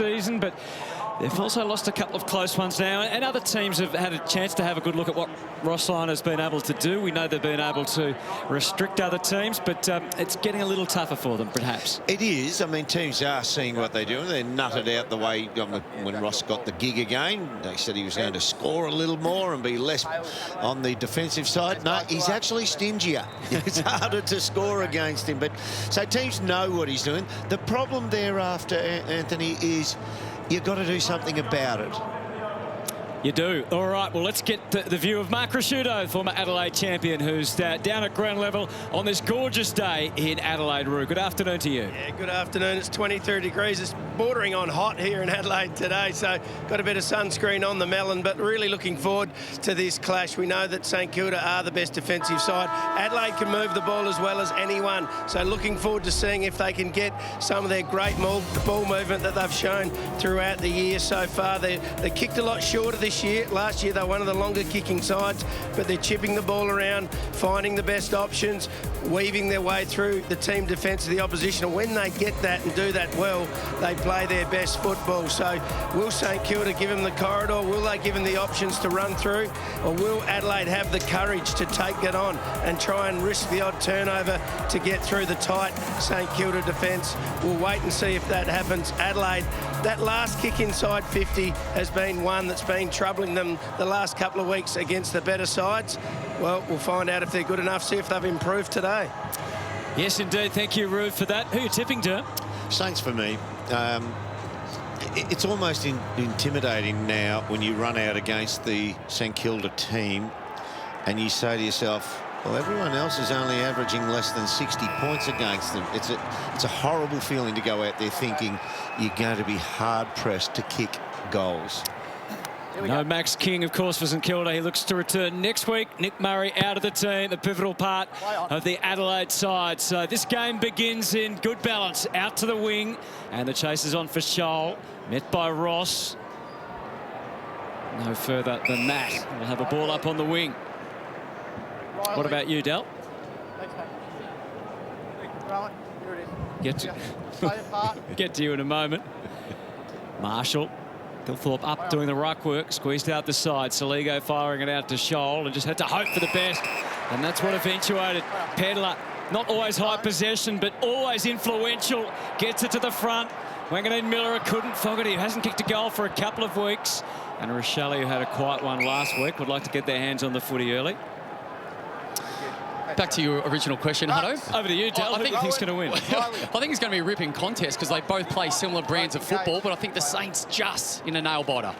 season, but they've also lost a couple of close ones now, and other teams have had a chance to have a good look at what Ross Lyon has been able to do. We know they've been able to restrict other teams, but it's getting a little tougher for them, perhaps. It is. I mean, teams are seeing what they're doing. They're nutted out the way when Ross got the gig again. They said he was going to score a little more and be less on the defensive side. No, he's actually stingier. It's harder to score against him. But so teams know what he's doing. The problem thereafter, Anthony, is you've got to do something about it. You do. All right, well, let's get the view of Mark Ricciuto, former Adelaide champion, who's down at ground level on this gorgeous day in Adelaide. Roo, good afternoon to you. Yeah, good afternoon. It's 23 degrees. It's bordering on hot here in Adelaide today, so got a bit of sunscreen on the melon, but really looking forward to this clash. We know that St Kilda are the best defensive side. Adelaide can move the ball as well as anyone, so looking forward to seeing if they can get some of their great ball movement that they've shown throughout the year so far. They kicked a lot shorter this year. Last year, they're one of the longer kicking sides, but they're chipping the ball around, finding the best options, weaving their way through the team defence of the opposition. And when they get that and do that well, they play their best football. So will St Kilda give them the corridor? Will they give them the options to run through? Or will Adelaide have the courage to take it on and try and risk the odd turnover to get through the tight St Kilda defence? We'll wait and see if that happens. Adelaide, that last kick inside 50 has been one that's been troubling them the last couple of weeks against the better sides. Well, we'll find out if they're good enough, see if they've improved today. Yes, indeed. Thank you, Roo, for that. Who are you tipping to? Saints for me. It's almost intimidating now when you run out against the St Kilda team and you say to yourself, well, everyone else is only averaging less than 60 points against them. It's a horrible feeling to go out there thinking you're going to be hard-pressed to kick goals. No Max King, of course, for St Kilda. He looks to return next week. Nick Murray out of the team, the pivotal part of the Adelaide side. So this game begins in good balance. Out to the wing, and the chase is on for Scholl. Met by Ross. No further than that. We'll have a ball up on the wing. What about you, Del? Get to you in a moment. Marshall. Gilthorpe up doing the ruck work, squeezed out the side. Saligo firing it out to Scholl and just had to hope for the best. And that's what eventuated. Pedler, not always high possession, but always influential. Gets it to the front. Wanganeen-Milera couldn't. Fogarty, who hasn't kicked a goal for a couple of weeks. And Rochelle, who had a quiet one last week, would like to get their hands on the footy early. Back to your original question, Hutto. Over to you, Del. Who do you think's going to win? I think it's going to be a ripping contest because they both play similar brands of football, but I think the Saints just in a nail-biter.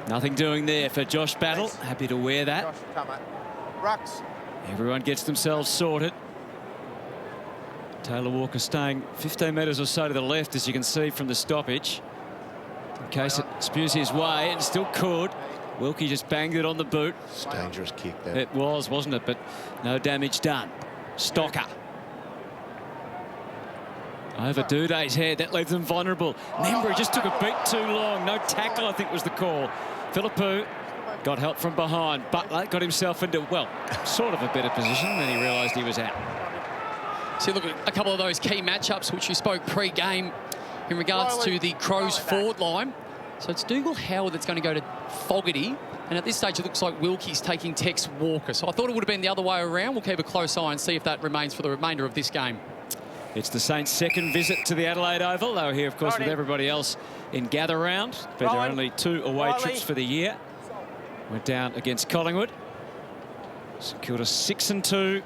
Nothing doing there for Josh Battle. Happy to wear that. Everyone gets themselves sorted. Taylor Walker staying 15 metres or so to the left, as you can see from the stoppage. In case it spews his way, and still could. Wilkie just banged it on the boot. It's a dangerous kick, that. It was, wasn't it? But no damage done. Stocker. Over Duday's head. That leaves them vulnerable. Membry just took a beat too long. No tackle, I think, was the call. Philippou got help from behind. Butler got himself into, well, sort of a better position. Then he realised he was out. See, look at a couple of those key matchups which you spoke pre-game in regards to the Crows forward line. So it's Dougal-Howard that's going to go to Fogarty. And at this stage, it looks like Wilkie's taking Tex Walker. So I thought it would have been the other way around. We'll keep a close eye and see if that remains for the remainder of this game. It's the Saints' second visit to the Adelaide Oval. They were here, of course, with everybody else in gather round. But there are only 2 away trips for the year. Went down against Collingwood. St Kilda 6-2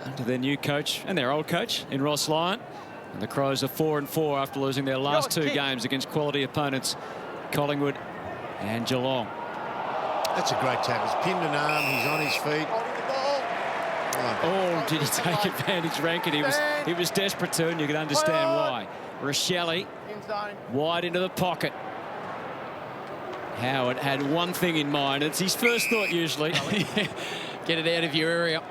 under their new coach and their old coach in Ross Lyon. And the Crows are 4-4 after losing their last 2 games against quality opponents, Collingwood and Geelong. That's a great tackle. He's pinned an arm. He's on his feet. Oh, did he take advantage, Rankin? He was desperate to, and you can understand why. Rochelle wide into the pocket. Howard had one thing in mind. It's his first thought usually. Get it out of your area.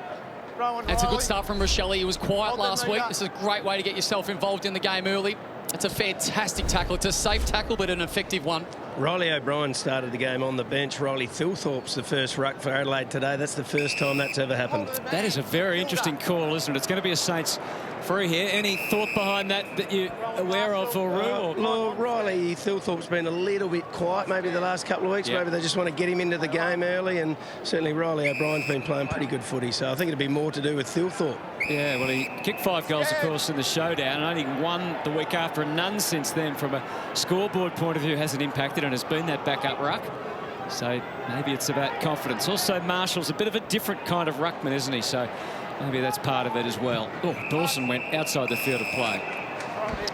That's a good start from Rochelle. He was quiet last week. This is a great way to get yourself involved in the game early. It's a fantastic tackle. It's a safe tackle, but an effective one. Riley O'Brien started the game on the bench. Riley Thilthorpe's the first ruck for Adelaide today. That's the first time that's ever happened. That is a very interesting call, isn't it? It's going to be a Saints free here. Any thought behind that you're aware of, or Well, Riley Thilthorpe's been a little bit quiet maybe the last couple of weeks. Yep. Maybe they just want to get him into the game early, and certainly Riley O'Brien's been playing pretty good footy, so I think it'd be more to do with Thilthorpe. Yeah, well, he kicked 5 goals, of course, in the showdown, and only won the week after, and none since then from a scoreboard point of view hasn't impacted and has been that backup ruck. So maybe it's about confidence. Also, Marshall's a bit of a different kind of ruckman, isn't he? So maybe that's part of it as well. Oh, Dawson went outside the field of play.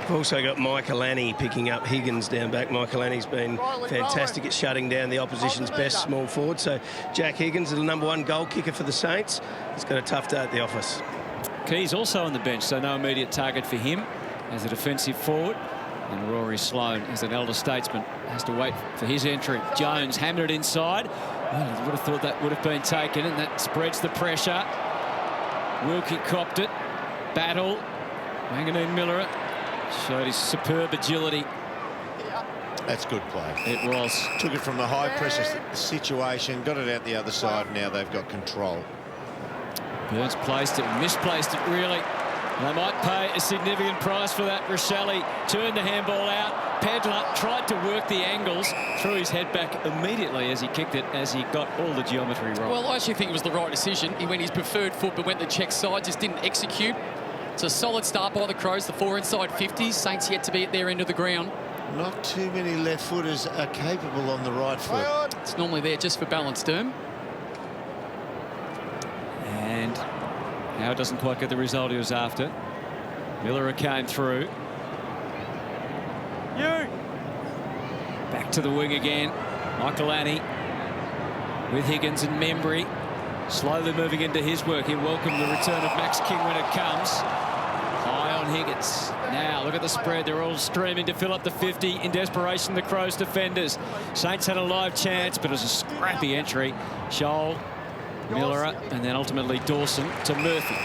We've also got Michael Annie picking up Higgins down back. Michael Annie's been fantastic at shutting down the opposition's best small forward. So Jack Higgins, the #1 goal kicker for the Saints, he's got a tough day at the office. Key's also on the bench, so no immediate target for him as a defensive forward. And Rory Sloane, as an elder statesman, has to wait for his entry. Jones hammered it inside. Well, I would have thought that would have been taken, and that spreads the pressure. Wilkie copped it. Battle. Wanganeen-Milera showed his superb agility. That's good play. It was. Took it from a high pressure situation, got it out the other side, and now they've got control. Burns placed it, misplaced it really. They might pay a significant price for that. Rochelle turned the handball out. Pedler tried to work the angles, threw his head back immediately as he kicked it, as he got all the geometry wrong. Well, I actually think it was the right decision. He went his preferred foot, but went the check side, just didn't execute. It's a solid start by the Crows, the 4 inside 50s. Saints yet to be at their end of the ground. Not too many left footers are capable on the right foot. It's normally there just for balance, Derm. And Howard doesn't quite get the result he was after. Milera came through. Back to the wing again. Michael Annie with Higgins and Membry. Slowly moving into his work. He'll welcome the return of Max King when it comes. High on Higgins. Now look at the spread. They're all streaming to fill up the 50. In desperation, the Crows defenders. Saints had a live chance, but it was a scrappy entry. Scholl, Milera, and then ultimately Dawson to Murphy.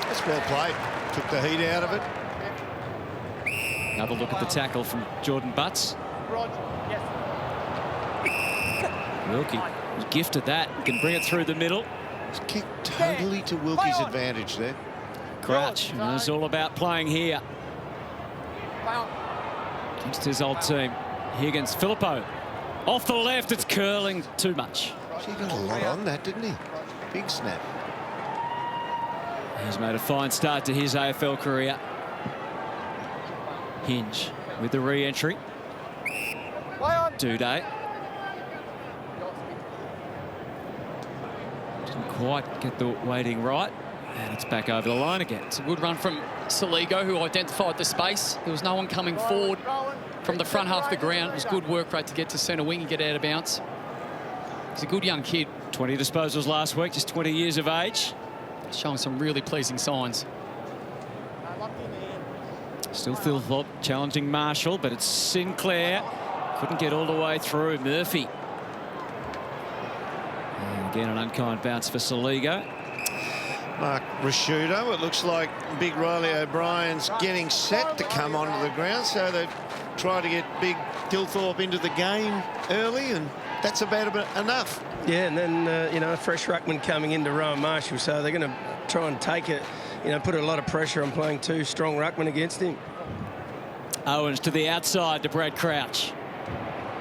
That's well played. Took the heat out of it. Another look at the tackle from Jordan Butts. Wilkie was gifted that. He can bring it through the middle. It's kicked totally to Wilkie's advantage there. Crouch. And it's all about playing here against his old team. Higgins, Filippo. Off the left, it's curling too much. He got a lot on that, didn't he? Big snap. He's made a fine start to his AFL career. Hinge with the re-entry. Duday. Didn't quite get the weighting right. And it's back over the line again. It's a good run from Saligo, who identified the space. There was no one coming forward from the front half of the ground. It was good work rate to get to centre wing and get out of bounds. He's a good young kid. 20 disposals last week, just 20 years of age. Showing some really pleasing signs. Still Thilthorpe challenging Marshall, but it's Sinclair. Couldn't get all the way through. Murphy. And again, an unkind bounce for Saligo. Mark Rashudo. It looks like big Riley O'Brien's getting set to come onto the ground, so they've tried to get big Thilthorpe into the game early, and that's about enough. Yeah, and then, you know, a fresh ruckman coming into Rowan Marshall, so they're going to try and take it, you know, put a lot of pressure on playing 2 strong ruckmen against him. Owens to the outside to Brad Crouch.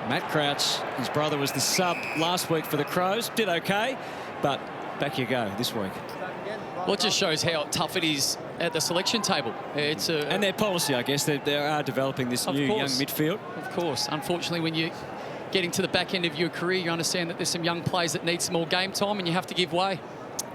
Matt Crouch, his brother, was the sub last week for the Crows. Did OK, but back you go this week. Well, it just shows how tough it is at the selection table. It's and their policy, I guess. They are developing this new young midfield. Of course. Unfortunately, when you're getting to the back end of your career, you understand that there's some young players that need some more game time, and you have to give way.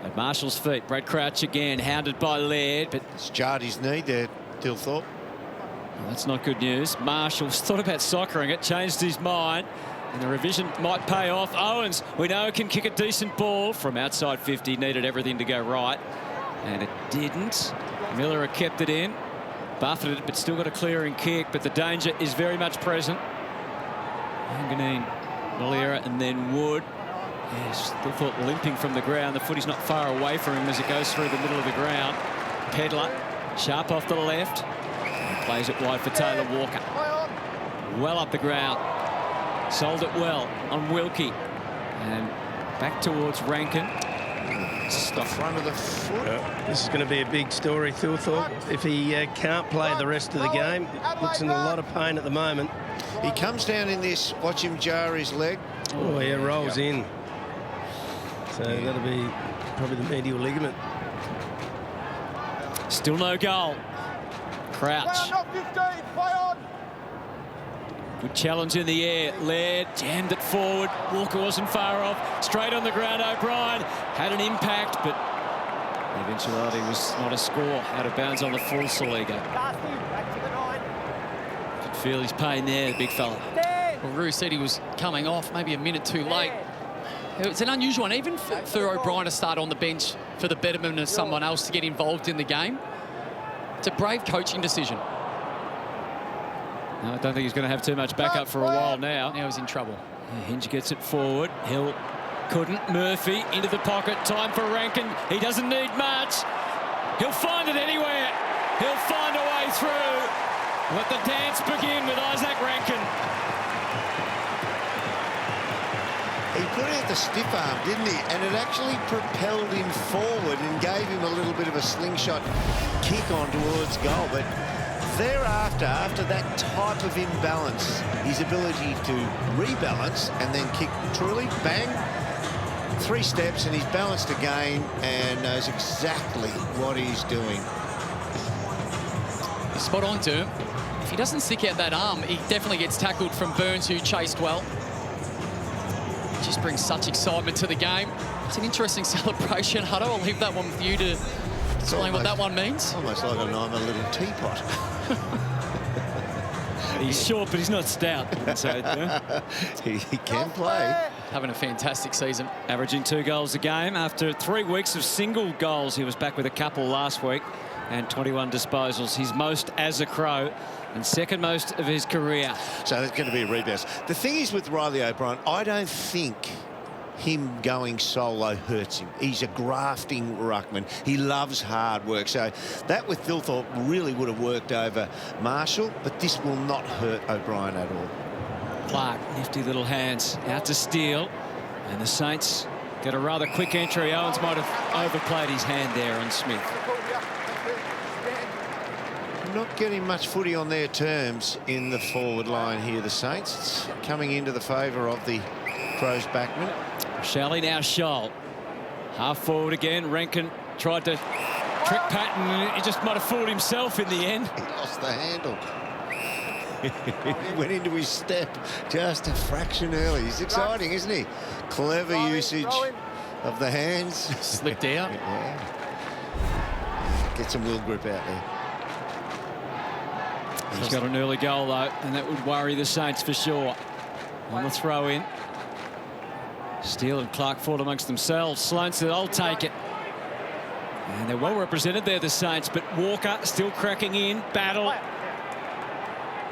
At Marshall's feet, Brad Crouch again, hounded by Laird, but it's jarred his knee there, Thilthorpe. Well, that's not good news. Marshall's thought about soccering it, changed his mind, and the revision might pay off. Owens, we know, can kick a decent ball from outside 50. Needed everything to go right, and it didn't. Milera kept it in, buffeted it, but still got a clearing kick, but the danger is very much present. Wanganeen-Milera and then Wood. Yes, Thilthorpe limping from the ground. The footy's not far away from him as it goes through the middle of the ground. Pedler, sharp off the left. And plays it wide for Taylor Walker. Well up the ground. Sold it well on Wilkie. And back towards Rankin. Off the front of the foot. This is going to be a big story, Thilthorpe. If he can't play the rest of the game, looks in a lot of pain at the moment. He comes down in this. Watch him jar his leg. Oh, yeah, rolls in. So that'll be probably the medial ligament. Still no goal. Crouch. Good challenge in the air. Laird jammed it forward. Walker wasn't far off. Straight on the ground. O'Brien had an impact, but the eventuality was not a score. Out of bounds on the full, Soligo. Could feel his pain there, the big fella. Well, Roo said he was coming off maybe a minute too late. It's an unusual one, even for O'Brien to start on the bench for the betterment of someone else to get involved in the game. It's a brave coaching decision. No, I don't think he's going to have too much backup for a while now. Now he's in trouble. Yeah, Hinge gets it forward. Hill couldn't. Murphy into the pocket. Time for Rankin. He doesn't need much. He'll find it anywhere. He'll find a way through. Let the dance begin with Isaac Rankin. He put out the stiff arm, didn't he? And it actually propelled him forward and gave him a little bit of a slingshot kick on towards goal. But thereafter, after that type of imbalance, his ability to rebalance and then kick truly, bang, 3 steps, and he's balanced again and knows exactly what he's doing. He's spot on, Derm. If he doesn't stick out that arm, he definitely gets tackled from Burns, who chased well. Just brings such excitement to the game. It's an interesting celebration. Hutto, I'll leave that one with you to explain what that one means. Almost like I'm a little teapot. He's short, but he's not stout. So, he can play. Having a fantastic season. averaging 2 goals a game. After 3 weeks of single goals, he was back with a couple last week and 21 disposals. His most as a Crow and second most of his career. So there's going to be a rebound. The thing is with Riley O'Brien, I don't think him going solo hurts him. He's a grafting ruckman. He loves hard work. So that with Thilthorpe really would have worked over Marshall, but this will not hurt O'Brien at all. Clark, nifty little hands out to steal, and the Saints get a rather quick entry. Owens might have overplayed his hand there on Smith. Not getting much footy on their terms in the forward line here, the Saints. It's coming into the favour of the Crows backman. Shelley now Scholl. Half forward again. Rankin tried to trick Patton, and he just might have fooled himself in the end. He lost the handle. He went into his step just a fraction early. He's exciting, isn't he? Clever usage of the hands. Slipped out. Yeah. Get some wheel grip out there. He's got an early goal, though, and that would worry the Saints for sure. On the throw-in. Steele and Clark fought amongst themselves. Sloan said, I'll take it. And they're well represented there, the Saints, but Walker still cracking in. Battle.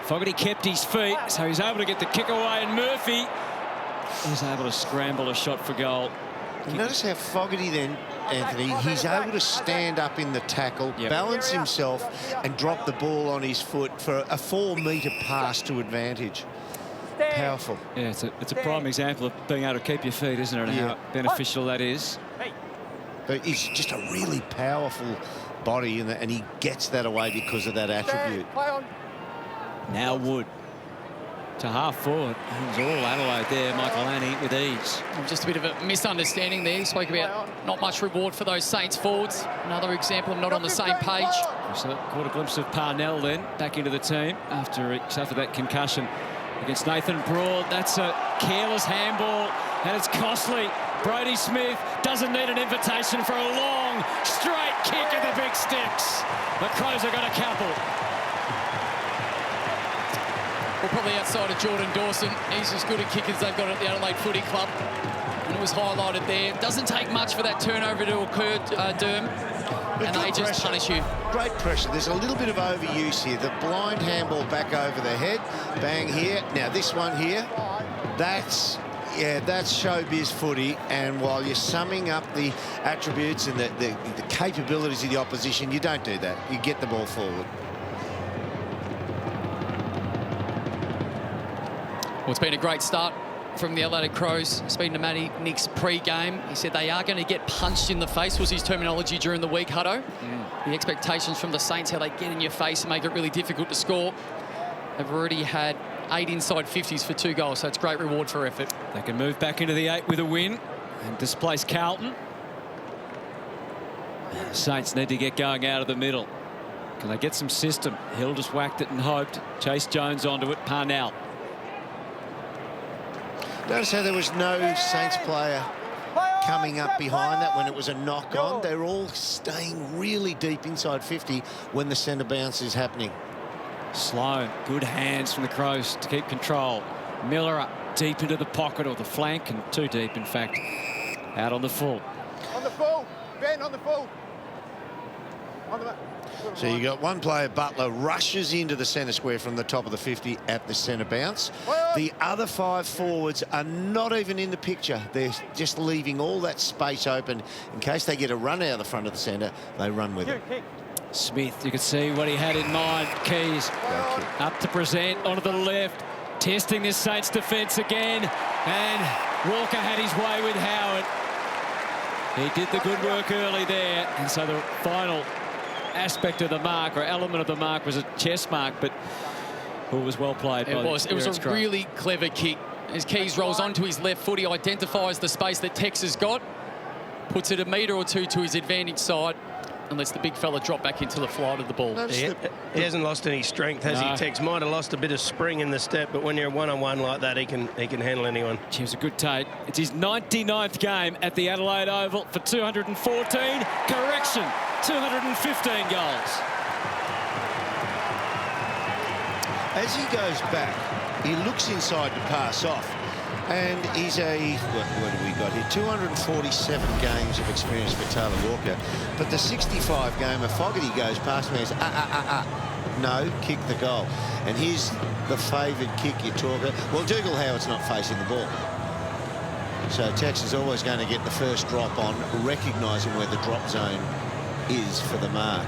Fogarty kept his feet, so he's able to get the kick away, and Murphy was able to scramble a shot for goal. You notice how Fogarty then, Anthony, he's able to stand up in the tackle, balance himself and drop the ball on his foot for a 4-metre pass to advantage. Powerful. Yeah, it's a prime example of being able to keep your feet, isn't it, and how beneficial that is. But he's just a really powerful body, and he gets that away because of that attribute. Now Wood to half forward. It was all Adelaide there. Michael Annie with ease. Just a bit of a misunderstanding there. He spoke about not much reward for those Saints forwards. Another example of not on the same page. So caught a glimpse of Parnell then back into the team after he suffered that concussion against Nathan Broad. That's a careless handball, and it's costly. Brodie Smith doesn't need an invitation for a long straight kick at the big sticks. The Crows have got a couple. Well, probably outside of Jordan Dawson. He's as good a kick as they've got at the Adelaide Footy Club. And it was highlighted there. Doesn't take much for that turnover to occur, Derm. And they just punish you. Great pressure. There's a little bit of overuse here. The blind handball back over the head. Bang here. Now this one here, that's showbiz footy. And while you're summing up the attributes and the capabilities of the opposition, you don't do that. You get the ball forward. Well, it's been a great start from the Adelaide Crows. Speaking to Matty Nick's pre-game, he said they are going to get punched in the face, was his terminology during the week, Hutto. The expectations from the Saints, how they get in your face and make it really difficult to score. They've already had 8 inside 50s for 2 goals, so it's great reward for effort. They can move back into the 8 with a win and displace Carlton. Saints need to get going out of the middle. Can they get some system? Hill just whacked it and hoped. Chase Jones onto it. Parnell. Notice how there was no Saints player coming up behind that when it was a knock-on. They're all staying really deep inside 50 when the centre bounce is happening. Sloan, good hands from the Crows to keep control. Milera deep into the pocket or the flank, and too deep, in fact, out on the full. On the full, Ben, on the full. So you got one player, Butler, rushes into the centre square from the top of the 50 at the centre bounce. The other 5 forwards are not even in the picture. They're just leaving all that space open in case they get a run out of the front of the centre. They run with it. Smith, you could see what he had in mind. Keys up to present onto the left, testing this Saints defence again, and Walker had his way with Howard. He did the good work early there, and so the final aspect of the mark or element of the mark was a chest mark, but it was well played. It was a really clever kick. As Keys rolls onto his left foot, he identifies the space that Tex has got, puts it a metre or 2 to his advantage side, and lets the big fella drop back into the flight of the ball. He hasn't lost any strength, has he, Tex? Might have lost a bit of spring in the step, but when you're one-on-one like that, he can handle anyone. It was a good take. It's his 99th game at the Adelaide Oval for 214. Correction, 215 goals. As he goes back, he looks inside to pass off. And he's what have we got here? 247 games of experience for Taylor Walker. But the 65 gamer Fogarty goes past me and says, no, kick the goal. And here's the favoured kick you're talking. Well, Dougal Howard's not facing the ball. So Tex is always going to get the first drop on, recognising where the drop zone is for the mark.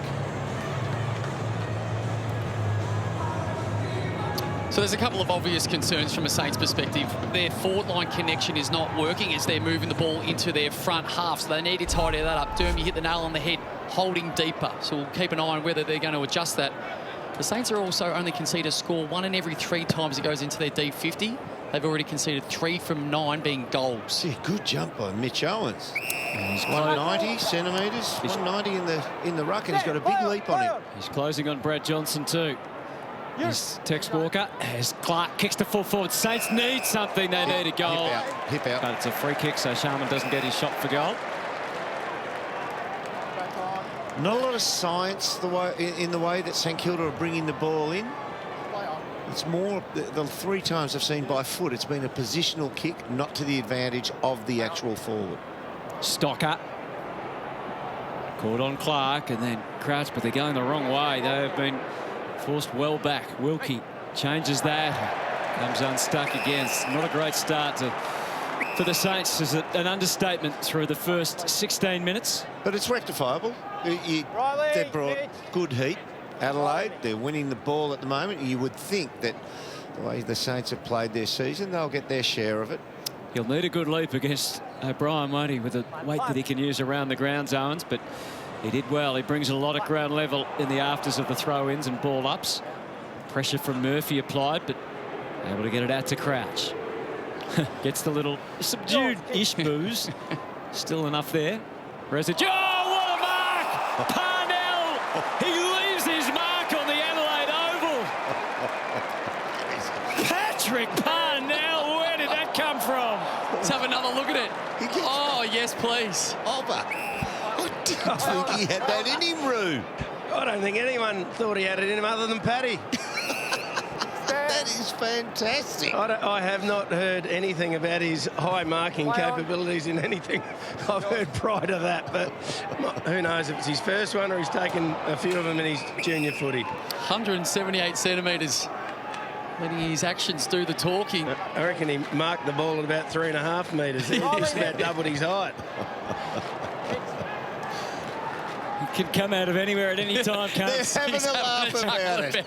So there's a couple of obvious concerns from a Saints perspective. Their forward line connection is not working as they're moving the ball into their front half, so they need to tidy that up. Derm, you hit the nail on the head, holding deeper, so we'll keep an eye on whether they're going to adjust that. The Saints are also only conceded a score 1 in every 3 times it goes into their deep 50. They've already conceded 3 from 9 being goals. Yeah, good jump by Mitch Owens. He's 190 centimetres, 190 in the ruck, and he's got a big leap on him. He's closing on Brad Johnson too. Here's Tex Walker, as Clark kicks to full forward. Saints need something, they need a goal. Hip out. But it's a free kick, so Sharman doesn't get his shot for goal. Not a lot of science in the way that St Kilda are bringing the ball in. It's more, the 3 times I've seen by foot, it's been a positional kick, not to the advantage of the actual forward. Stocker. Caught on Clark and then Crouch, but they're going the wrong way. They have been forced well back. Wilkie changes that. Comes unstuck again. It's not a great start for the Saints. It's an understatement through the first 16 minutes. But it's rectifiable. They've brought good heat. Adelaide, they're winning the ball at the moment. You would think that the way the Saints have played their season, they'll get their share of it. He'll need a good leap against O'Brien, won't he, with the weight that he can use around the ground zones, but he did well. He brings a lot of ground level in the afters of the throw-ins and ball-ups. Pressure from Murphy applied, but able to get it out to Crouch. Gets the little subdued-ish booze. Still enough there. Residue. Oh, what a mark! Parnell! He leaves his mark on the Adelaide Oval. Patrick Parnell, where did that come from? Let's have another look at it. Oh, yes, please. I didn't think he had that in him, Roo. I don't think anyone thought he had it in him other than Paddy. That is fantastic. I have not heard anything about his high marking capabilities in anything I've heard prior to that, but who knows if it's his first one or he's taken a few of them in his junior footy. 178 centimetres. Letting his actions do the talking. I reckon he marked the ball at about 3.5 metres. He just about doubled his height. He can come out of anywhere at any time, can't They're having a laugh about it.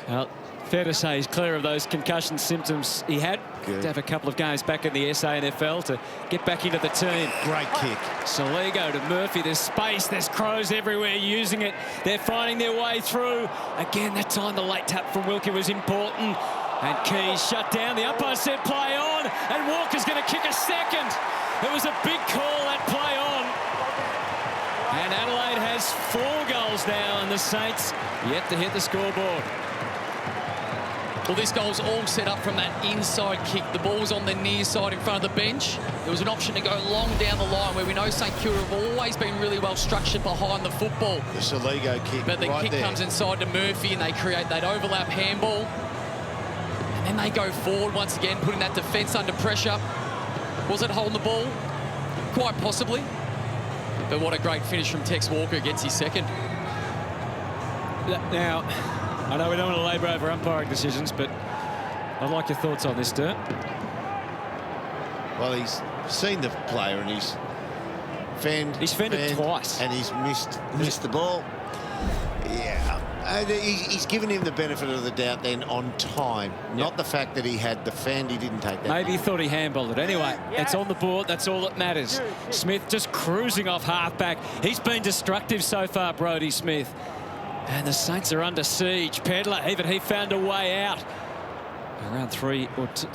Well, Fair to say he's clear of those concussion symptoms he had. Good. To have a couple of games back in the SANFL to get back into the team. Great kick. Saligo to Murphy. There's space. There's Crows everywhere using it. They're finding their way through. Again, that time the late tap from Wilkie was important. And Keys shut down. The umpire said play on. And Walker's going to kick a second. It was a big call, that play on. And Adelaide has 4 goals now, and the Saints yet to hit the scoreboard. Well, this goal's all set up from that inside kick. The ball was on the near side in front of the bench. There was an option to go long down the line, where we know St Kilda have always been really well structured behind the football. The Saligo kick. But the right kick there. comes inside to Murphy, and they create that overlap handball. And then they go forward once again, putting that defence under pressure. Was it holding the ball? Quite possibly. But what a great finish from Tex Walker, gets his second. Now, I know we don't want to labour over umpiring decisions, but I'd like your thoughts on this, Sturt. Well, he's seen the player and he's fended twice. And he's missed the ball. Yeah. He's given him the benefit of the doubt then on time, not the fact that he had the fend. He didn't take that. Maybe he thought he handballed it. Anyway, it's on the board. That's all that matters. Smith just cruising off halfback. He's been destructive so far, Brodie Smith. And the Saints are under siege. Pedler, even he found a way out. Around 2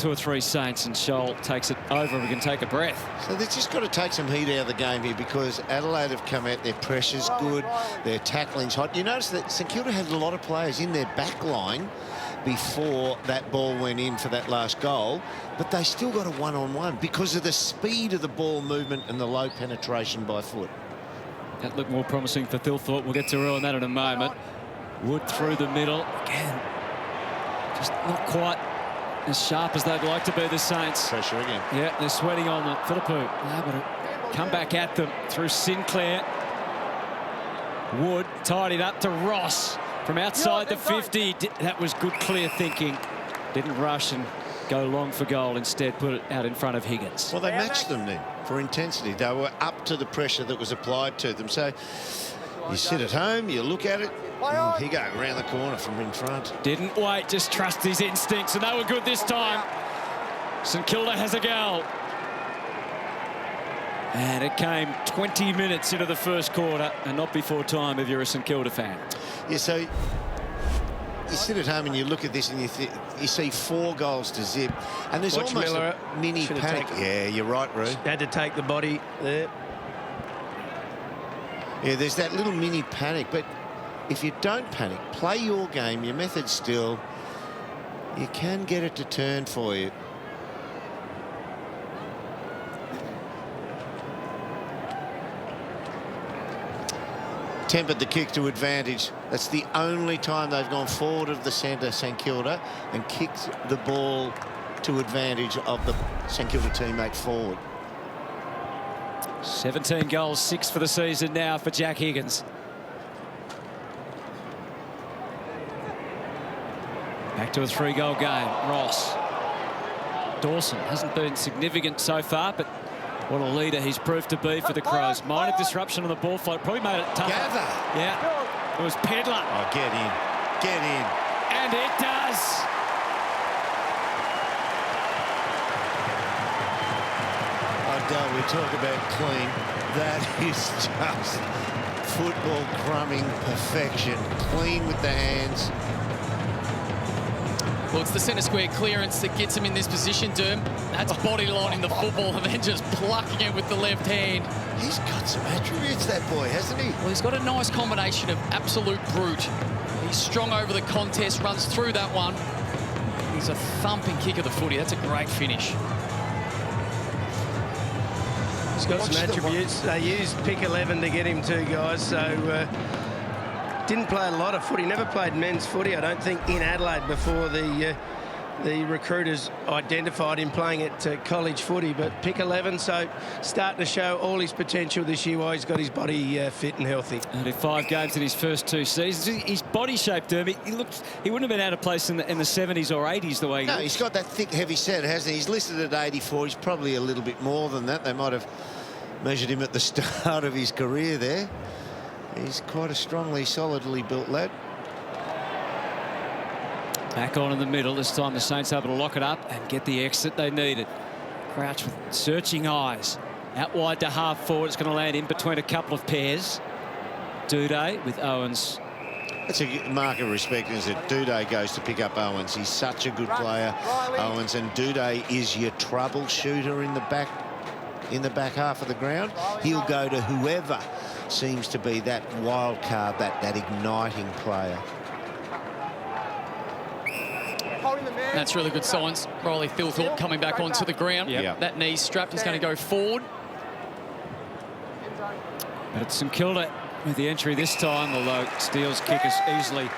or 3 Saints, and Scholl takes it over, and we can take a breath. So they've just got to take some heat out of the game here, because Adelaide have come out, their pressure's good, their tackling's hot. You notice that St Kilda had a lot of players in their back line before that ball went in for that last goal, but they still got a one-on-one because of the speed of the ball movement and the low penetration by foot. That looked more promising for Thilthorpe. We'll get to Earl on that in a moment. Wood through the middle. Again, just not quite as sharp as they'd like to be, the Saints. Pressure again. Yeah, they're sweating on the Philippou. Able to come back at them through Sinclair. Wood tied it up to Ross from outside the 50. That was good, clear thinking. Didn't rush and go long for goal. Instead, put it out in front of Higgins. Well, they matched them then for intensity. They were up to the pressure that was applied to them. So you sit at home, you look at it. He go around the corner from in front. Didn't wait, just trust his instincts, and they were good this time. St Kilda has a goal. And it came 20 minutes into the first quarter, and not before time if you're a St Kilda fan. Yeah, so you sit at home and you look at this and you see 4 goals to zip, and there's Watch almost Milera. a mini panic. Yeah, you're right, Roo. Had to take the body there. Yeah, there's that little mini panic, but if you don't panic, play your game, your method still, you can get it to turn for you. Tempered the kick to advantage. That's the only time they've gone forward of the centre, St Kilda, and kicked the ball to advantage of the St Kilda teammate forward. 17 goals, 6 for the season now for Jack Higgins. Back to a 3-goal game. Ross. Dawson hasn't been significant so far, but what a leader he's proved to be for the Crows. Minor disruption on the ball flight. Probably made it tougher. Gather. Yeah. It was Pedler. Oh, get in. Get in. And it does. We talk about clean. That is just football crumbing perfection. Clean with the hands. Well, it's the centre square clearance that gets him in this position, Derm. That's body lining the football and then just plucking it with the left hand. He's got some attributes, that boy, hasn't he? Well, he's got a nice combination of absolute brute. He's strong over the contest, runs through that one. He's a thumping kick of the footy. That's a great finish. He's got some attributes. They used pick 11 to get him too, guys. So didn't play a lot of footy. Never played men's footy, I don't think, in Adelaide before the recruiters identified him playing at college footy. But pick 11, so starting to show all his potential this year while he's got his body fit and healthy. Only 5 games in his first 2 seasons. His body shape, Derby, he wouldn't have been out of place in the 70s or 80s the way he No, looks. he's got that thick, heavy set, hasn't he? He's listed at 84. He's probably a little bit more than that. They might have measured him at the start of his career there. He's quite a strongly, solidly built lad. Back on in the middle. This time the Saints able to lock it up and get the exit they needed. Crouch with searching eyes. Out wide to half forward. It's going to land in between a couple of pairs. Duday with Owens. It's a mark of respect, isn't it? Duday goes to pick up Owens. He's such a good player, Owens, and Duday is your troubleshooter in the back half of the ground. He'll go to whoever seems to be that wild card, that igniting player. That's really good signs. Riley Thilthorpe coming back onto the ground. Yep. That knee strapped. He's going to go forward. But it's St Kilda with the entry this time, although Steele's kick is easily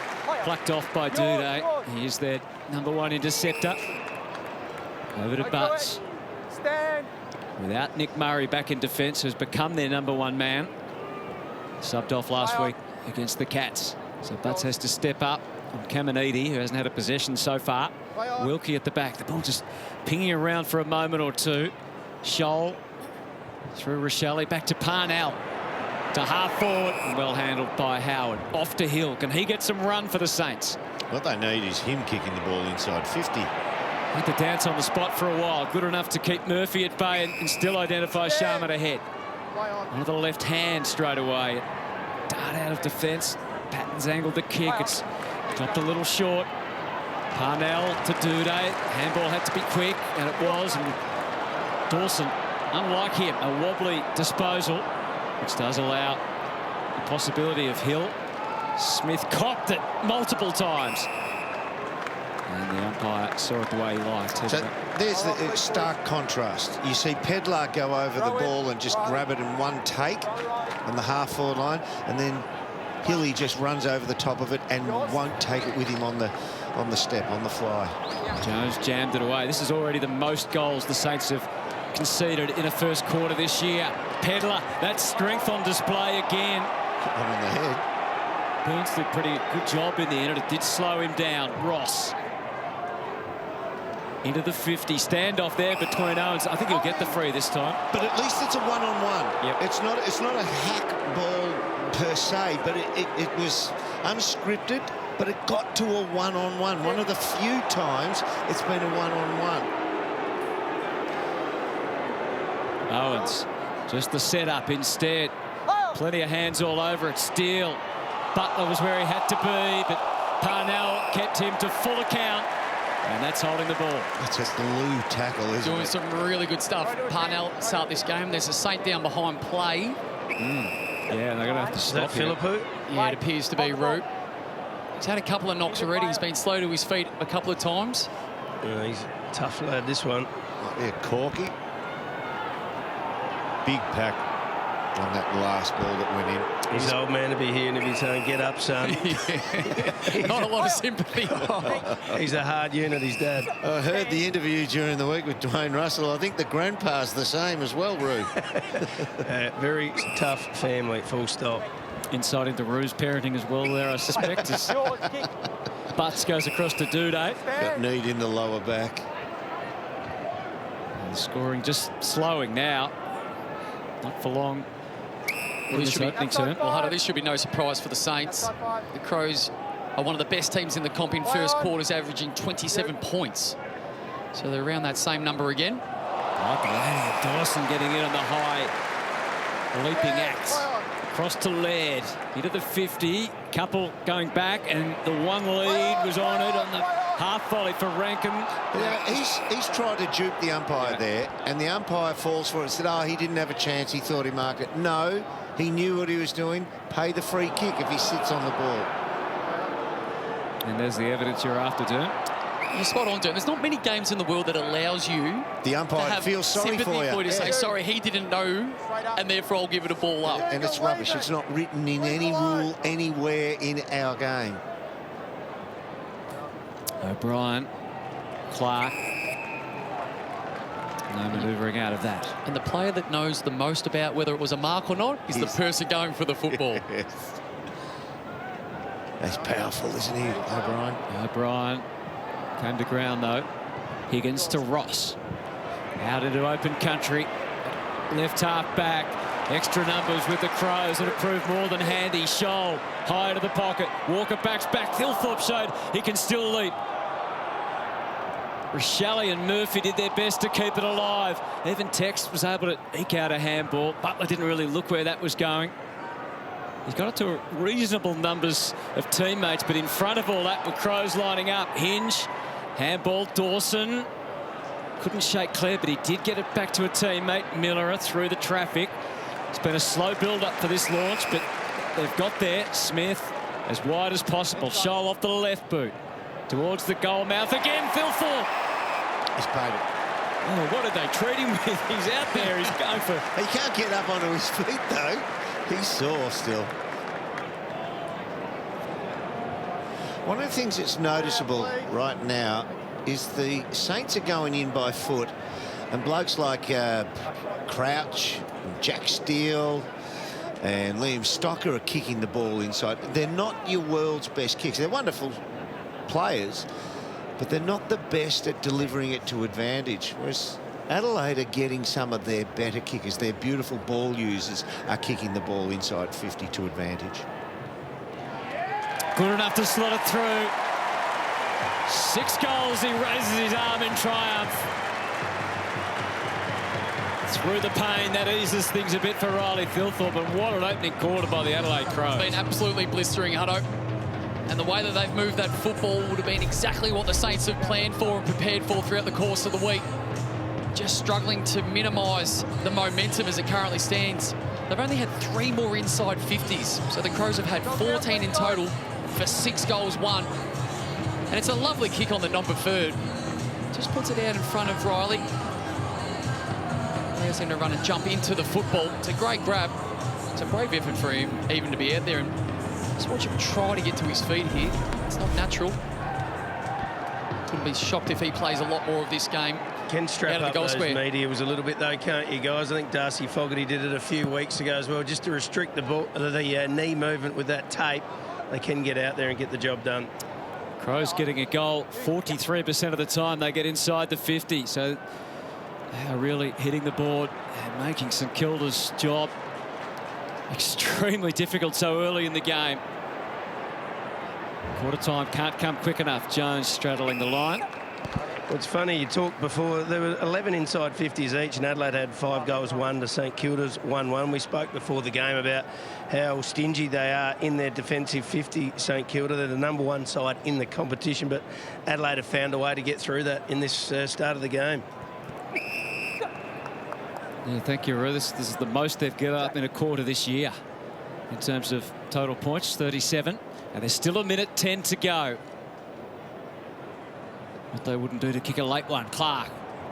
plucked off by Duday. He is their #1 interceptor. Over to Butts. Without Nick Murray back in defence, who's become their #1 man. Subbed off last week against the Cats. So Butts has to step up on Caminiti, who hasn't had a possession so far. Wilkie at the back. The ball just pinging around for a moment or two. Scholl through Rochelle, back to Parnell. To half forward, well handled by Howard. Off to Hill. Can he get some run for the Saints? What they need is him kicking the ball inside 50. Had to dance on the spot for a while. Good enough to keep Murphy at bay and still identify Sharman ahead. On the left hand straight away. Dart out of defence. Patton's angled the kick. It's dropped a little short. Parnell to Duday. Handball had to be quick, and it was. And Dawson, unlike him, a wobbly disposal, which does allow the possibility of Hill. Smith copped it multiple times. And the umpire saw it the way he liked. So there's the stark contrast. You see Pedlar go over the ball and just grab it in one take on the half-forward line, and then Hilly just runs over the top of it and won't take it with him on the step, on the fly. Jones jammed it away. This is already the most goals the Saints have conceded in a first quarter this year. Pedlar, that strength on display again. On the head. Burns did a pretty good job in the end, and it did slow him down. Ross into the 50. Standoff there between Owens. I think he'll get the free this time. But at least it's a one-on-one. Yep. It's not a hack ball per se, but it was unscripted, but it got to a one-on-one. One of the few times it's been a one-on-one. Owens, just the setup instead. Plenty of hands all over it. Steele. Butler was where he had to be, but Parnell kept him to full account. And that's holding the ball. It's a glue tackle, isn't Doing it? some really good stuff. Parnell start this game. There's a Saint down behind play. Yeah, they're going to have to stop here. Philippou? Yeah, it appears to be Root. He's had a couple of knocks already. He's been slow to his feet a couple of times. He's a tough lad, this one. Yeah, Corky. Big pack on that last ball that went in. He's old man to be here and to be saying, get up, son. Not a lot of sympathy. He's a hard unit, his dad. I heard the interview during the week with Dwayne Russell. I think the grandpa's the same as well, Roo. Very tough family, full stop. Inside into Roo's parenting as well there, I suspect. As Butts goes across to Duday. Got need in the lower back. And the scoring just slowing now. Not for long. Well, this Opening turn. Well, Hunter, this should be no surprise for the Saints. The Crows are one of the best teams in the comp in first quarters, averaging 27 points. So they're around that same number again. Oh, Dawson getting in on the high leaping axe. Across to Laird, into the 50. Couple going back, and the one lead was on it on the half volley for Rankin. Yeah, he's tried to dupe the umpire there, and the umpire falls for it and said, oh, he didn't have a chance, he thought he marked it. No, he knew what he was doing. Pay the free kick if he sits on the ball. And there's the evidence you're after, Dern. You're spot on, Dern. There's not many games in the world that allows you The umpire to have feels sorry sympathy for you. to say, sorry, he didn't know, and therefore I'll give it a ball up. And it's rubbish. It's not written in any rule anywhere in our game. O'Brien, Clark. No manoeuvring out of that. And the player that knows the most about whether it was a mark or not is the person going for the football. Yes. That's powerful, isn't he, O'Brien? O'Brien came to ground, though. Higgins to Ross. Out into open country. Left half back. Extra numbers with the Crows, and it proved more than handy. Scholl high into the pocket. Walker backs back. Thilthorpe showed he can still leap. Rochelle and Murphy did their best to keep it alive. Even Tex was able to eke out a handball. Butler didn't really look where that was going. He's got it to reasonable numbers of teammates, but in front of all that were Crows lining up. Hinge, handball, Dawson. Couldn't shake clear, but he did get it back to a teammate, Milera, through the traffic. It's been a slow build-up for this launch, but they've got there. Smith as wide as possible. Scholl off the left boot. Towards the goal mouth again, Phil Thorpe. He's paid it. Oh, what did they treat him with? He's out there, he's going for... He can't get up onto his feet, though. He's sore still. One of the things that's noticeable right now is the Saints are going in by foot, and blokes like Crouch, Jack Steele and Liam Stocker are kicking the ball inside. They're not your world's best kicks. They're wonderful players, but they're not the best at delivering it to advantage, whereas Adelaide are getting some of their better kickers. Their beautiful ball users are kicking the ball inside 50 to advantage. Good enough to slot it through. 6 goals, he raises his arm in triumph. Through the pain, that eases things a bit for Riley Thilthorpe, and what an opening quarter by the Adelaide Crows. Been absolutely blistering, Hutto. And the way that they've moved that football would have been exactly what the Saints have planned for and prepared for throughout the course of the week. Just struggling to minimise the momentum as it currently stands. They've only had 3 more inside 50s, so the Crows have had 14 in total for 6 goals won. And it's a lovely kick on the non-preferred. Just puts it out in front of Riley. Allows him to run and jump into the football. It's a great grab. It's a brave effort for him even to be out there, and just watch him try to get to his feet here. It's not natural. Wouldn't be shocked if he plays a lot more of this game. Can strap out of the up goal those square. medias a little bit though, can't you guys? I think Darcy Fogarty did it a few weeks ago as well, just to restrict the ball, the knee movement with that tape. They can get out there and get the job done. Crows getting a goal 43% of the time they get inside the 50, so they are really hitting the board and making St Kilda's job extremely difficult so early in the game. Quarter time can't come quick enough. Jones straddling the line. Well, it's funny, you talked before, there were 11 inside 50s each, and Adelaide had 5 goals won to St Kilda's 1-1. We spoke before the game about how stingy they are in their defensive 50, St Kilda. They're the #1 side in the competition, but Adelaide have found a way to get through that in this start of the game. Yeah, thank you, Roo. This is the most they've given up in a quarter this year in terms of total points, 37. And there's still 1:10 to go. What they wouldn't do to kick a late one. Clark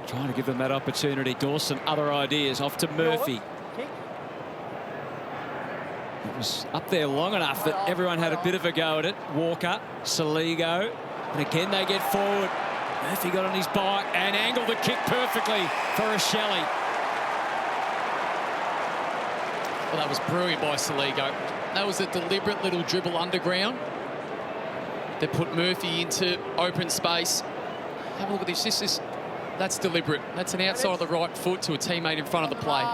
trying to give them that opportunity. Dawson, other ideas, off to Murphy. It was up there long enough that everyone had a bit of a go at it. Walker, Saligo, and again they get forward. Murphy got on his bike and angled the kick perfectly for Rochelle. Well, that was brilliant by Saligo. That was a deliberate little dribble underground that put Murphy into open space. Have a look at this. That's deliberate. That's an outside of the right foot to a teammate in front of the play.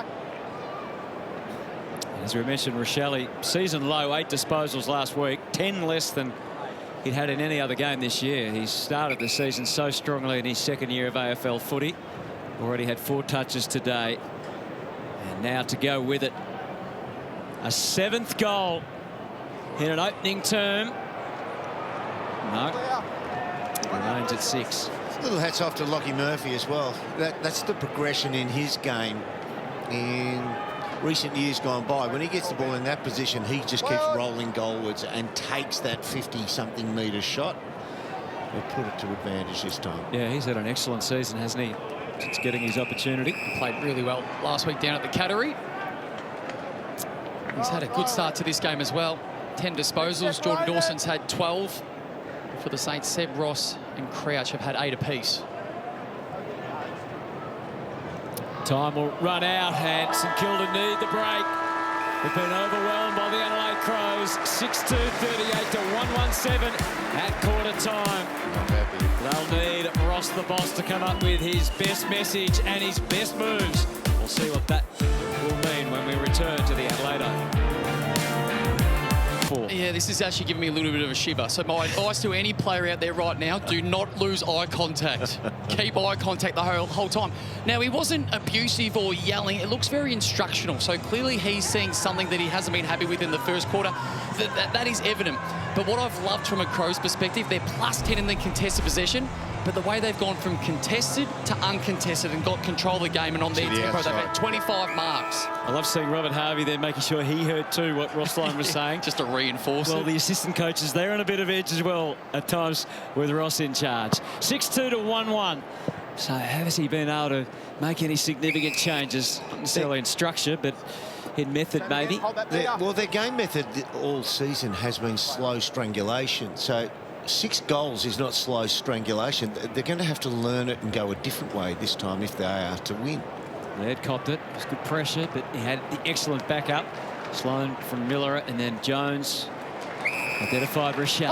As we mentioned, Rochelle, season low, 8 disposals last week, 10 less than he'd had in any other game this year. He started the season so strongly in his second year of AFL footy. Already had 4 touches today. And now to go with it. A 7th goal in an opening term. No. Remains at 6. Little hats off to Lockie Murphy as well. That's the progression in his game in recent years gone by. When he gets the ball in that position, he just keeps rolling goalwards and takes that 50-something metre shot. We'll put it to advantage this time. Yeah, he's had an excellent season, hasn't he, since getting his opportunity. Played really well last week down at the Cattery. He's had a good start to this game as well. 10 disposals. Jordan Dawson's had 12. For the Saints, Seb, Ross and Crouch have had 8 apiece. Time will run out and St Kilda need the break. They've been overwhelmed by the Adelaide Crows. 6-2, 38 to 117 at quarter time. They'll need Ross the Boss to come up with his best message and his best moves. We'll see what that will mean when we return to the Adelaide Oval. before. Yeah, this is actually giving me a little bit of a shiver. So my advice to any player out there right now, do not lose eye contact. Keep eye contact the whole time. Now, he wasn't abusive or yelling. It looks very instructional. So clearly he's seeing something that he hasn't been happy with in the first quarter. That is evident. But what I've loved from a Crows perspective, they're +10 in the contested possession, but the way they've gone from contested to uncontested and got control of the game and on their tempo, they've had 25 marks. I love seeing Robert Harvey there making sure he heard too what Ross Lyon was saying. Just to reinforce it. Well, the assistant coaches, they're on a bit of edge as well at times with Ross in charge. 6-2 to 1-1. So has he been able to make any significant changes? Not necessarily in structure, but in method maybe. Well, their game method all season has been slow strangulation. So 6 goals is not slow strangulation. They're going to have to learn it and go a different way this time if they are to win. Laird copped it. It was good pressure, but he had the excellent backup. Sloan from Milera, and then Jones identified Rochelle.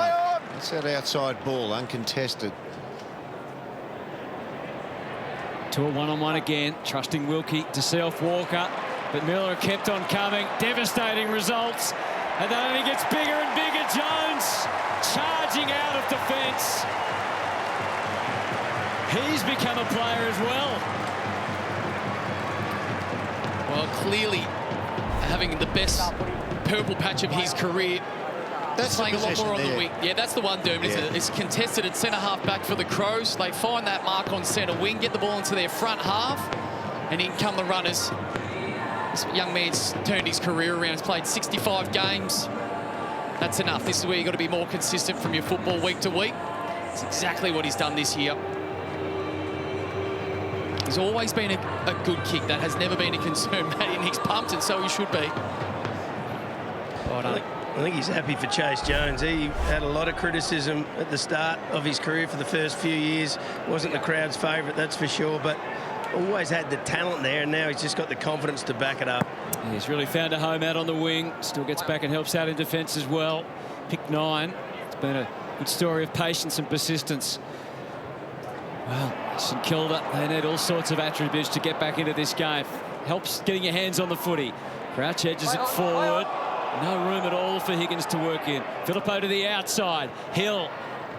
That's that outside ball, uncontested. To a one-on-one again, trusting Wilkie to self Walker, but Miller kept on coming. Devastating results, and that only gets bigger and bigger. Jones charging out of defence. He's become a player as well. Well, clearly having the best purple patch of his career. That's playing a lot more on the wing. Yeah, that's the one, Dermot. Yeah. It's contested at centre-half back for the Crows. They find that mark on centre wing, get the ball into their front half, and in come the runners. This young man's turned his career around. He's played 65 games. That's enough. This is where you've got to be more consistent from your football week to week. It's exactly what he's done this year. He's always been a good kick. That has never been a concern. Matty Nick's pumped, and so he should be. Well done. I think he's happy for Chase Jones. He had a lot of criticism at the start of his career for the first few years. Wasn't the crowd's favourite, that's for sure, but always had the talent there, and now he's just got the confidence to back it up. He's really found a home out on the wing. Still gets back and helps out in defence as well. Pick 9. It's been a good story of patience and persistence. Well, St Kilda, they need all sorts of attributes to get back into this game. Helps getting your hands on the footy. Crouch edges it forward. No room at all for Higgins to work in. Filippo to the outside. Hill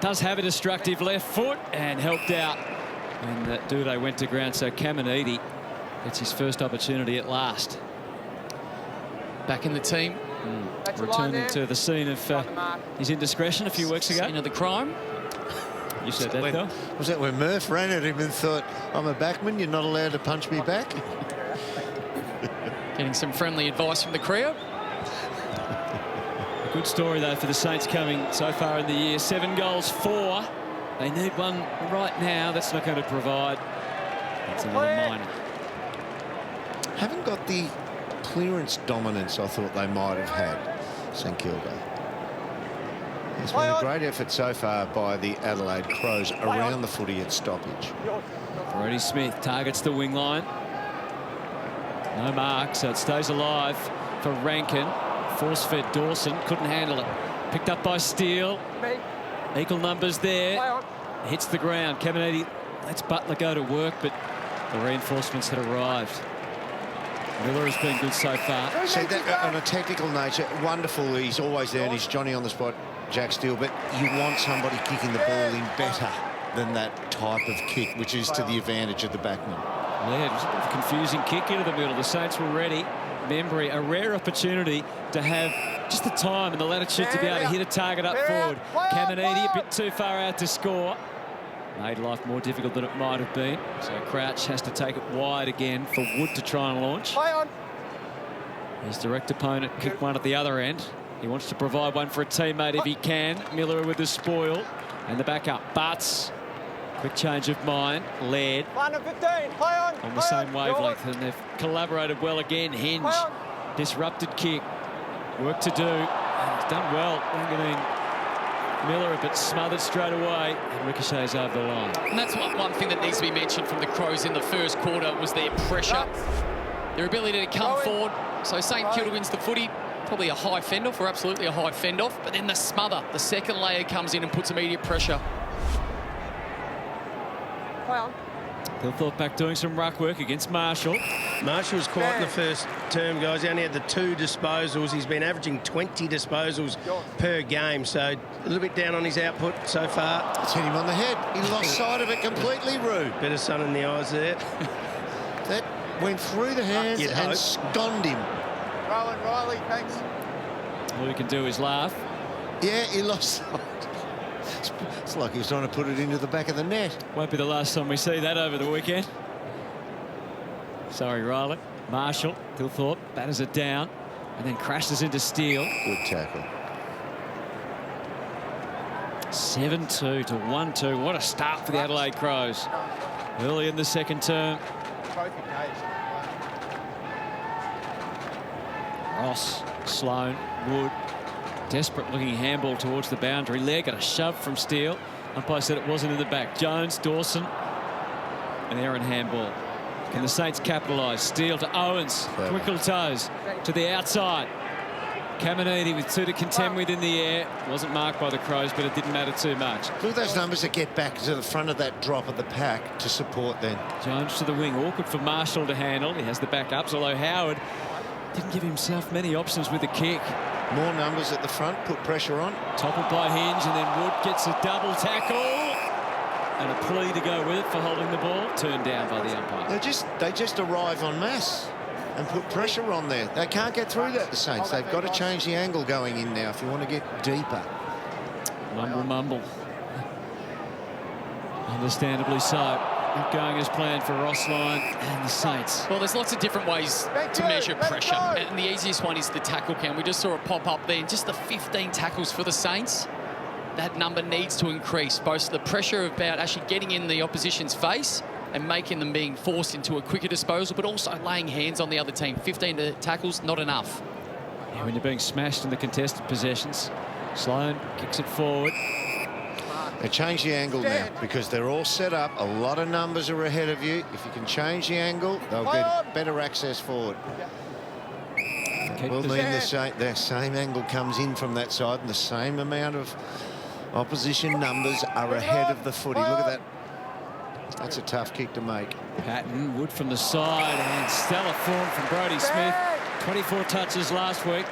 does have a destructive left foot and helped out when that Duday went to ground. So Caminiti gets his first opportunity at last. Back in the team. Returning to the scene of his indiscretion a few weeks ago. Scene of the crime. You said that, Phil? Was that when Murph ran at him and thought, I'm a backman, you're not allowed to punch me back? Getting some friendly advice from the crowd. A good story, though, for the Saints coming so far in the year. 7 goals, 4. They need one right now. That's not going to provide. That's another minor. Haven't got the clearance dominance I thought they might have had, St Kilda. It's been a great effort so far by the Adelaide Crows around the footy at stoppage. Brody Smith targets the wing line. No mark, so it stays alive for Rankin. Force-fed Dawson, couldn't handle it. Picked up by Steele. Equal numbers there. Hits the ground. Caminiti lets Butler go to work, but the reinforcements had arrived. Miller has been good so far. See, that, on a technical nature, wonderful. He's always there and he's Johnny on the spot, Jack Steele, but you want somebody kicking the ball in better than that type of kick, which is to the advantage of the backman. Yeah, it was a bit of a confusing kick into the middle. The Saints were ready. Membry, a rare opportunity to have just the time and the latitude to be able to hit a target up forward. Caminiti a bit too far out to score. Made life more difficult than it might have been. So Crouch has to take it wide again for Wood to try and launch. His direct opponent kicked one at the other end. He wants to provide one for a teammate if he can. Miller with the spoil. And the backup. Butts. Quick change of mind. Laird on the same wavelength, and they've collaborated well again. Hinge, disrupted kick, work to do, and he's done well. Wanganeen-Milera a bit smothered straight away, and ricochets over the line. And that's one thing that needs to be mentioned from the Crows in the first quarter was their pressure, their ability to come forward. So St Kilda wins the footy, probably a high fend-off, or absolutely a high fend-off, but then the smother, the second layer comes in and puts immediate pressure. Thilthorpe back doing some ruck work against Marshall. Marshall was quiet in the first term, guys. He only had the 2 disposals. He's been averaging 20 disposals per game, so a little bit down on his output so far. It's hit him on the head. He lost sight of it completely, Rude. Bit of sun in the eyes there. That went through the hands You'd and hope. sconed him. Rowan Riley, thanks. All he can do is laugh. Yeah, he lost sight. It's like he was trying to put it into the back of the net. Won't be the last time we see that over the weekend. Sorry, Riley. Marshall, Thilthorpe batters it down and then crashes into Steele. Good tackle. 7-2 to 1-2. What a start for the Adelaide Crows. Early in the second term. Both engaged. Ross, Sloan, Wood. Desperate looking handball towards the boundary. Lair got a shove from Steele. Umpire said it wasn't in the back. Jones, Dawson, an errant handball. Can the Saints capitalise? Steele to Owens. Quick little toes to the outside. Caminiti with 2 to contend with in the air. Wasn't marked by the Crows, but it didn't matter too much. Look at those numbers that get back to the front of that drop of the pack to support then. Jones to the wing. Awkward for Marshall to handle. He has the backups, although Howard didn't give himself many options with the kick. More numbers at the front, put pressure on. Toppled by Hinge, and then Wood gets a double tackle. And a plea to go with it for holding the ball. Turned down by the umpire. They just arrive en masse and put pressure on there. They can't get through that, the Saints. They've got to change the angle going in now if you want to get deeper. Mumble, mumble. Understandably so. Not going as planned for Ross Lyon and the Saints. Well, there's lots of different ways to measure pressure, and the easiest one is the tackle count. We just saw it pop up there. Just the 15 tackles for the Saints. That number needs to increase. Both the pressure about actually getting in the opposition's face and making them being forced into a quicker disposal, but also laying hands on the other team. 15 tackles, not enough. Yeah, when you're being smashed in the contested possessions. Sloan kicks it forward. They change the angle now because they're all set up. A lot of numbers are ahead of you. If you can change the angle, they'll get better access forward. Will mean the same angle comes in from that side, and the same amount of opposition numbers are ahead of the footy. Look at that. That's a tough kick to make. Patton, Wood from the side, and stellar form from Brodie Smith. 24 touches last week.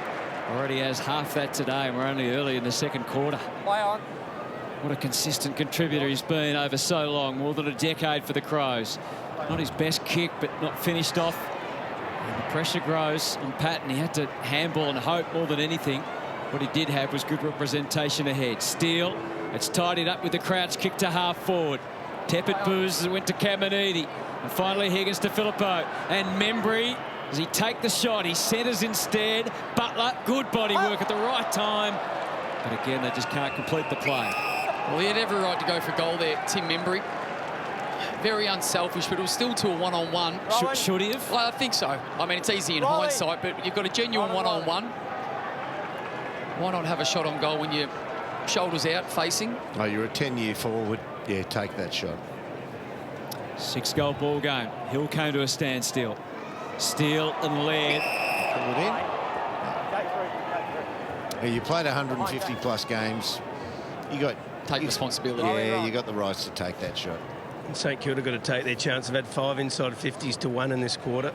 Already has half that today, and we're only early in the second quarter. What a consistent contributor he's been over so long, more than a decade for the Crows. Not his best kick, but not finished off. And the pressure grows on Patton. He had to handball and hope more than anything. What he did have was good representation ahead. Steele, it's tidied up with the crouch kick to half forward. Tepid boos as it went to Caminiti. And finally Higgins to Filippo. And Membry, does he take the shot? He centres instead. Butler, good body work at the right time. But again, they just can't complete the play. Well, he had every right to go for goal there, Tim Membry. Very unselfish, but it was still to a one-on-one. Should he have? Well, I think so. I mean, it's easy in hindsight, but you've got a genuine one-on-one. Why not have a shot on goal when you're shoulders out facing? Oh, you're a 10-year forward. Yeah, take that shot. 6-goal ball game. Hill came to a standstill. Steele and Laird. Pull it in. Yeah, you played 150-plus games. You got responsibility. Yeah, you got the rights to take that shot. St Kilda got to take their chance. They've had 5 inside 50s to 1 in this quarter.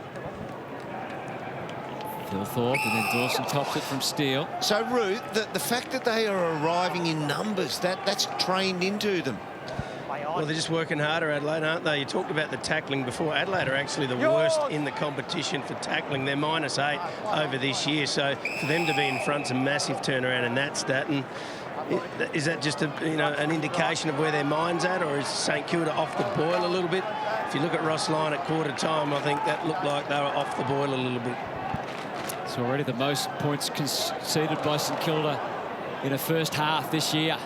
Thilthorpe, and then Dawson tops it from Steele. So, Ruth, the fact that they are arriving in numbers, that's trained into them. Well, they're just working harder, Adelaide, aren't they? You talked about the tackling before. Adelaide are actually the worst in the competition for tackling. They're -8 over this year. So for them to be in front's a massive turnaround in that stat. And is that just an indication of where their mind's at, or is St Kilda off the boil a little bit? If you look at Ross Lyon at quarter time, I think that looked like they were off the boil a little bit. It's already the most points conceded by St Kilda in a first half this year.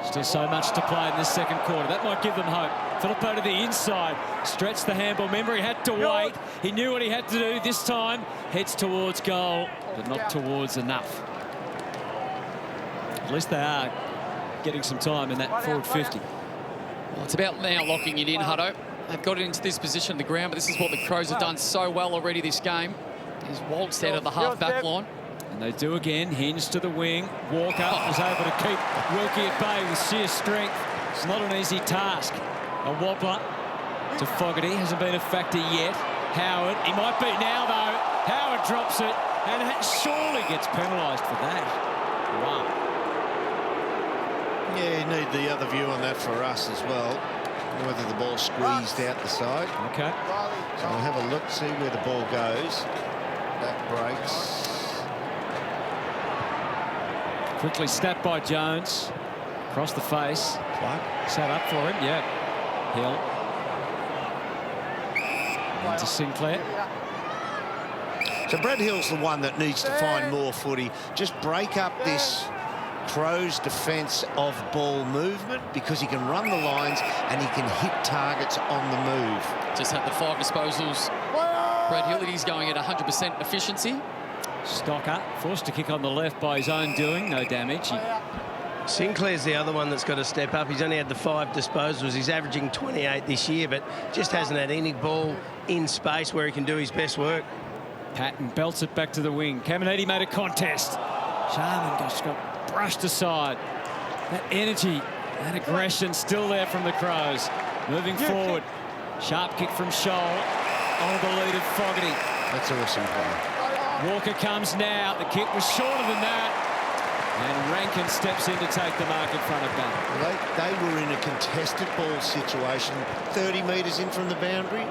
Still so much to play in this second quarter. That might give them hope. Filippo to the inside. Stretched the handball. Remember, he had to wait. He knew what he had to do this time. Heads towards goal, but not towards enough. At least they are getting some time in that forward 50. Well, it's about now locking it in, Hutto. They've got it into this position on the ground, but this is what the Crows have done so well already this game. He's waltzed out of the half-back line. And they do again. Hinge to the wing. Walker was able to keep Wilkie at bay with sheer strength. It's not an easy task. A wobbler. to Fogarty. Hasn't been a factor yet. Howard, he might be now, though. Howard drops it, and surely gets penalised for that. Wow. Yeah, you need the other view on that for us as well. Whether the ball squeezed out the side. Okay. So we'll have a look, see where the ball goes. That breaks. Quickly snapped by Jones. Across the face. Clark. Sat up for him, yeah. Hill. Into Sinclair. So Brad Hill's the one that needs to find more footy. Just break up this Crows' defence of ball movement, because he can run the lines and he can hit targets on the move. Just had the 5 disposals. Brad Hill, he's going at 100% efficiency. Stocker forced to kick on the left by his own doing. No damage. Sinclair's the other one that's got to step up. He's only had the 5 disposals. He's averaging 28 this year, but just hasn't had any ball in space where he can do his best work. Patton belts it back to the wing. Caminiti made a contest. Sharman just got brushed aside. That energy, that aggression still there from the Crows. Moving forward. Sharp kick from Scholl. On the lead of Fogarty. That's awesome play. Walker comes now. The kick was shorter than that. And Rankin steps in to take the mark in front of back. They were in a contested ball situation, 30 metres in from the boundary,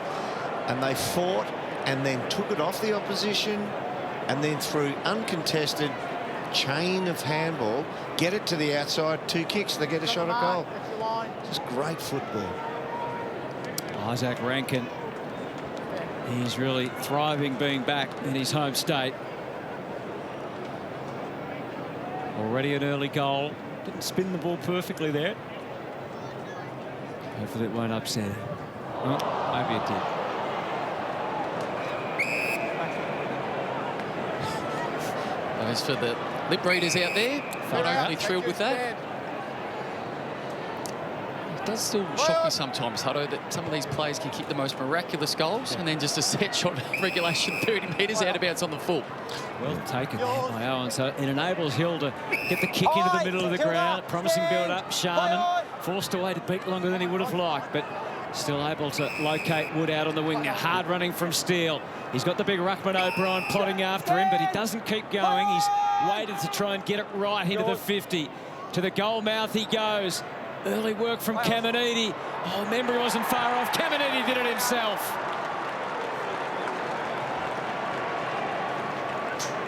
and they fought and then took it off the opposition, and then through uncontested chain of handball, get it to the outside, 2 kicks, they get a shot at goal. Just great football. Isaac Rankin, he's really thriving being back in his home state. Already an early goal. Didn't spin the ball perfectly there. Hopefully it won't upset him. Oh, maybe it did. Those for the lip readers out there. Not overly thrilled with that. It does still shock me sometimes, Hutto, that some of these players can kick the most miraculous goals and then just a set shot regulation 30 metres out of bounds on the full. Well taken there by Owen. So it enables Hill to get the kick into the middle of the ground. Promising build-up. Sharman forced away to beat longer than he would have liked, but still able to locate Wood out on the wing. Now hard running from Steele. He's got the big ruckman O'Brien plodding after him, but he doesn't keep going. He's waited to try and get it right into the 50. To the goal mouth he goes. Early work from Caminiti. Oh, Membry wasn't far off. Caminiti did it himself.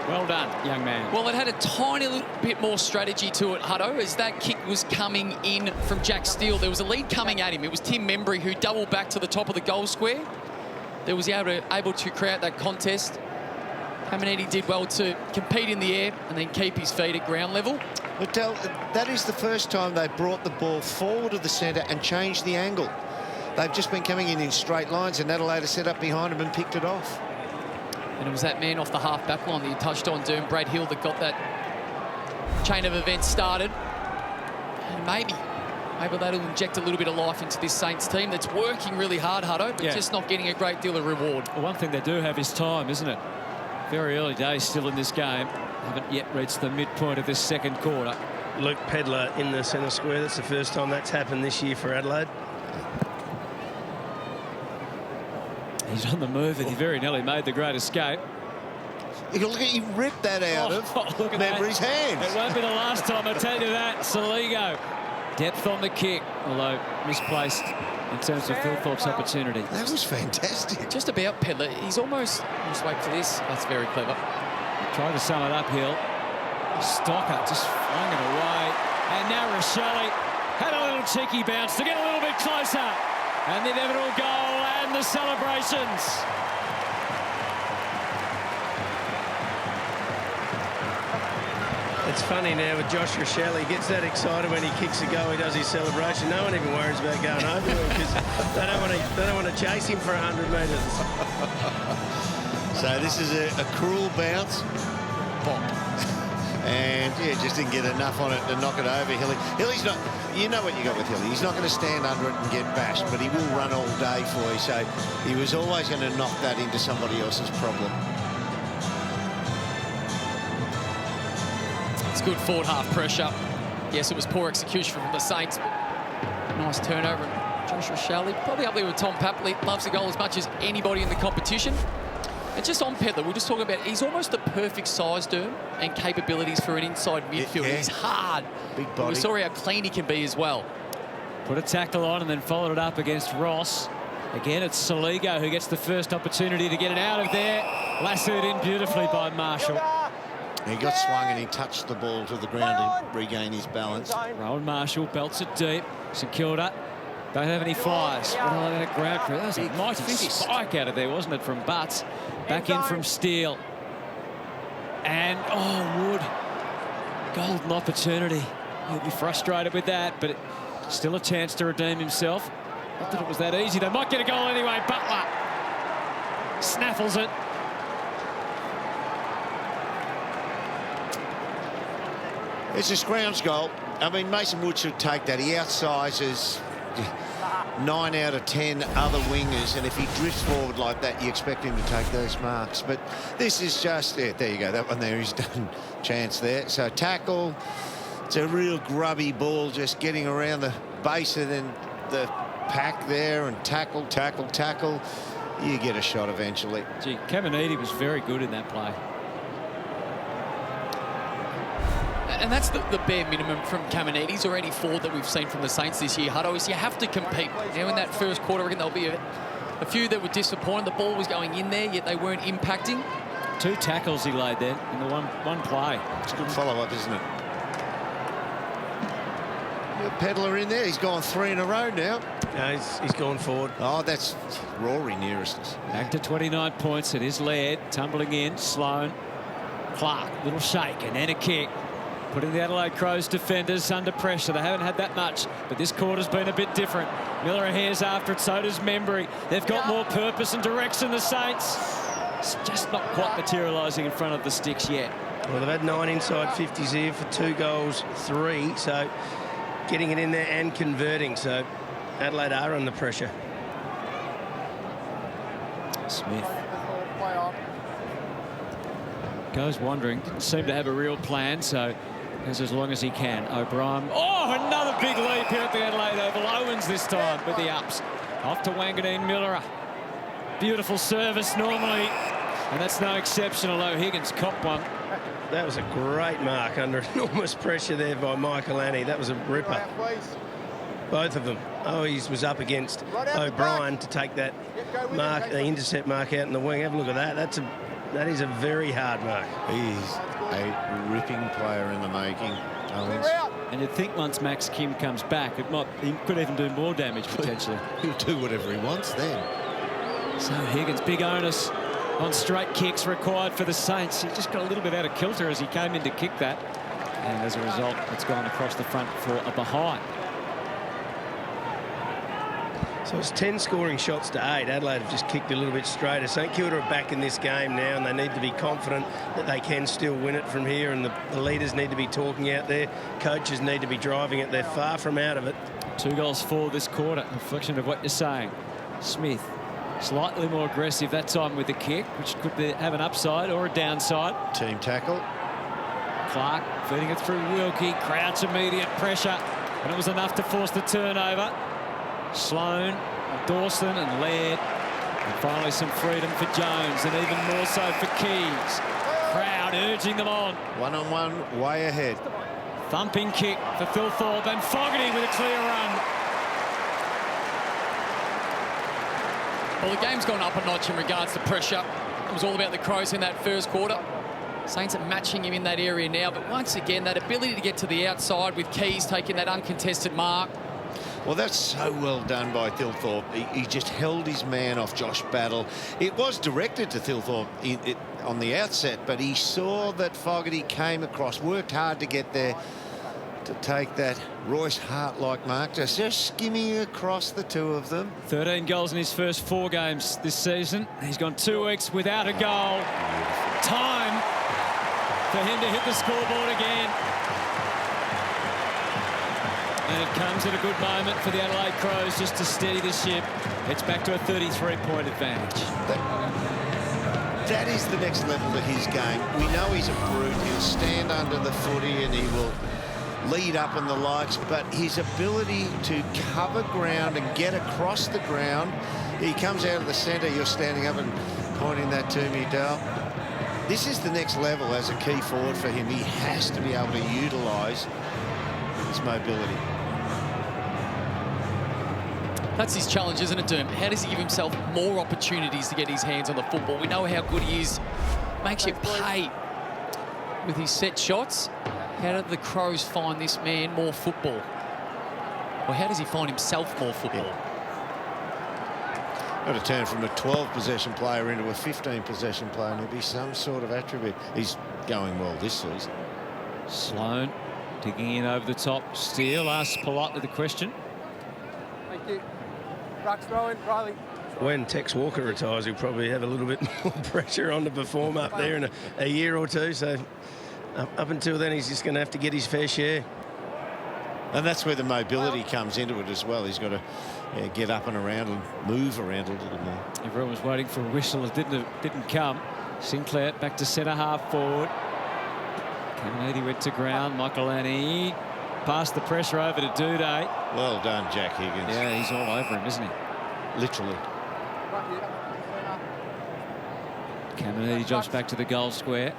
Well done, young man. Well, it had a tiny little bit more strategy to it, Hutto, as that kick was coming in from Jack Steele. There was a lead coming at him. It was Tim Membry who doubled back to the top of the goal square. There was able to create that contest. Caminiti did well to compete in the air and then keep his feet at ground level. But that is the first time they brought the ball forward of the centre and changed the angle. They've just been coming in straight lines, and Adelaide has set up behind him and picked it off. And it was that man off the half-back line that you touched on, Doom, Brad Hill, that got that chain of events started. And maybe that'll inject a little bit of life into this Saints team that's working really hard, Hutto, but just not getting a great deal of reward. Well, one thing they do have is time, isn't it? Very early days still in this game. Haven't yet reached the midpoint of this second quarter. Luke Pedler in the centre square. That's the first time that's happened this year for Adelaide. He's on the move, and he very nearly made the great escape. Look, he ripped that out of Membry's hands. It won't be the last time, I tell you that. Saligo, depth on the kick, although misplaced in terms of Phil Thorpe's opportunity. That was fantastic. Just about Pedler. He's almost... Just wait for this. That's very clever. Trying to sum it up, Hill. Stocker just flung it away. And now Rochelle had a little cheeky bounce to get a little bit closer. And the inevitable goal and the celebrations. It's funny now with Josh Rochelle. He gets that excited when he kicks a goal. He does his celebration. No one even worries about going over him because they don't want to chase him for 100 metres. So this is a cruel bounce. Pop. And, yeah, just didn't get enough on it to knock it over Hilly. Hilly's not... You know what you got with Hilly. He's not going to stand under it and get bashed, but he will run all day for you. So he was always going to knock that into somebody else's problem. It's good forward half pressure. Yes, it was poor execution from the Saints. Nice turnover. Josh Rochelle, probably up there with Tom Papley, loves the goal as much as anybody in the competition. And just on Pedler, we're just talking about, he's almost the perfect size, Derm, and capabilities for an inside midfielder. Yeah. He's hard. Big body. We saw how clean he can be as well. Put a tackle on and then followed it up against Ross. Again, it's Saligo who gets the first opportunity to get it out of there. Lassoed in beautifully by Marshall. He got swung and he touched the ball to the ground to regain his balance. Rowan Marshall belts it deep. St Kilda don't have any flyers. What a lot of ground crew. That was a mighty spike out of there, wasn't it, from Butts. Back in from Steele. And, oh, Wood. Golden opportunity. He'll be frustrated with that, but still a chance to redeem himself. Not that it was that easy. They might get a goal anyway. Butler snaffles it. It's a scrounge goal. I mean, Mason Wood should take that. He outsizes 9 out of 10 other wingers, and if he drifts forward like that, you expect him to take those marks. But this is just, yeah, there you go, that one there, he's done chance there. So tackle, it's a real grubby ball, just getting around the base and then the pack there, and tackle, tackle, tackle. You get a shot eventually. Gee, Caminiti was very good in that play. And that's the bare minimum from Caminiti's or any forward that we've seen from the Saints this year, Hutto, is you have to compete. Now, in that first quarter, I reckon there'll be a few that were disappointed. The ball was going in there, yet they weren't impacting. 2 tackles he laid there in the one play. It's a good follow-up, isn't it? Pedler in there. He's gone 3 in a row now. No, he's gone forward. Oh, that's Rory nearest. Back to 29 points. It is Laird tumbling in. Sloan. Clark, little shake and then a kick. Putting the Adelaide Crows defenders under pressure. They haven't had that much, but this quarter's been a bit different. Miller hairs after it, so does Membry. They've got more purpose and direction, the Saints. It's just not quite materialising in front of the sticks yet. Well, they've had 9 inside 50s here for 2 goals, 3. So getting it in there and converting. So Adelaide are under pressure. Smith goes wandering. Didn't seem to have a real plan, so goes as long as he can. O'Brien. Oh, another big leap here at the Adelaide Oval. Owens this time with the ups. Off to Wanganeen-Milera. Beautiful service normally, and that's no exception, although Higgins copped one. That was a great mark under enormous pressure there by Michael Annie. That was a ripper. Both of them. Oh, he was up against O'Brien to take that mark, the intercept mark out in the wing. Have a look at that. That is a very hard mark. He's a ripping player in the making, Owens. And you'd think once Max Kim comes back, he could even do more damage potentially. He'll do whatever he wants then. So Higgins, big onus on straight kicks required for the Saints. He just got a little bit out of kilter as he came in to kick that. And as a result, it's gone across the front for a behind. So it's 10 scoring shots to 8. Adelaide have just kicked a little bit straighter. St Kilda are back in this game now, and they need to be confident that they can still win it from here, and the leaders need to be talking out there. Coaches need to be driving it. They're far from out of it. 2 goals for this quarter. Reflection of what you're saying. Smith, slightly more aggressive that time with the kick, which could have an upside or a downside. Team tackle. Clark feeding it through Wilkie. Crouch immediate pressure, and it was enough to force the turnover. Sloan, Dawson and Laird. And finally some freedom for Jones, and even more so for Keys. Crowd urging them on. One-on-one, way ahead. Thumping kick for Thilthorpe, and Fogarty with a clear run. Well, the game's gone up a notch in regards to pressure. It was all about the Crows in that first quarter. Saints are matching him in that area now, but once again, that ability to get to the outside with Keys taking that uncontested mark. Well, that's so well done by Thilthorpe. He just held his man off Josh Battle. It was directed to Thilthorpe on the outset, but he saw that Fogarty came across, worked hard to get there, to take that Royce Hart-like mark, just skimming across the 2 of them. 13 goals in his first 4 games this season. He's gone 2 weeks without a goal. Time for him to hit the scoreboard again. And it comes at a good moment for the Adelaide Crows just to steady the ship. It's back to a 33-point advantage. That is the next level to his game. We know he's a brute. He'll stand under the footy and he will lead up and the likes, but his ability to cover ground and get across the ground. He comes out of the centre. You're standing up and pointing that to me, Dal. This is the next level as a key forward for him. He has to be able to utilise his mobility. That's his challenge, isn't it, Derm? How does he give himself more opportunities to get his hands on the football? We know how good he is. Makes you pay with his set shots. How do the Crows find this man more football? Or how does he find himself more football? Got to turn from a 12-possession player into a 15-possession player, and there'll be some sort of attribute. He's going well this season. Sloan digging in over the top. Steele asks politely the question. Thank you. Ruck's throwing, Riley. When Tex Walker retires, he'll probably have a little bit more pressure on to perform up there in a year or two. So up until then, he's just going to have to get his fair share. And that's where the mobility comes into it as well. He's got to get up and around and move around a little more. Everyone was waiting for a whistle. It didn't come. Sinclair back to centre half forward. Kennedy went to ground. Michaelani passed the pressure over to Duday. Well done, Jack Higgins. Yeah, he's all over him, isn't he? Literally. Kennedy drops back to the goal square.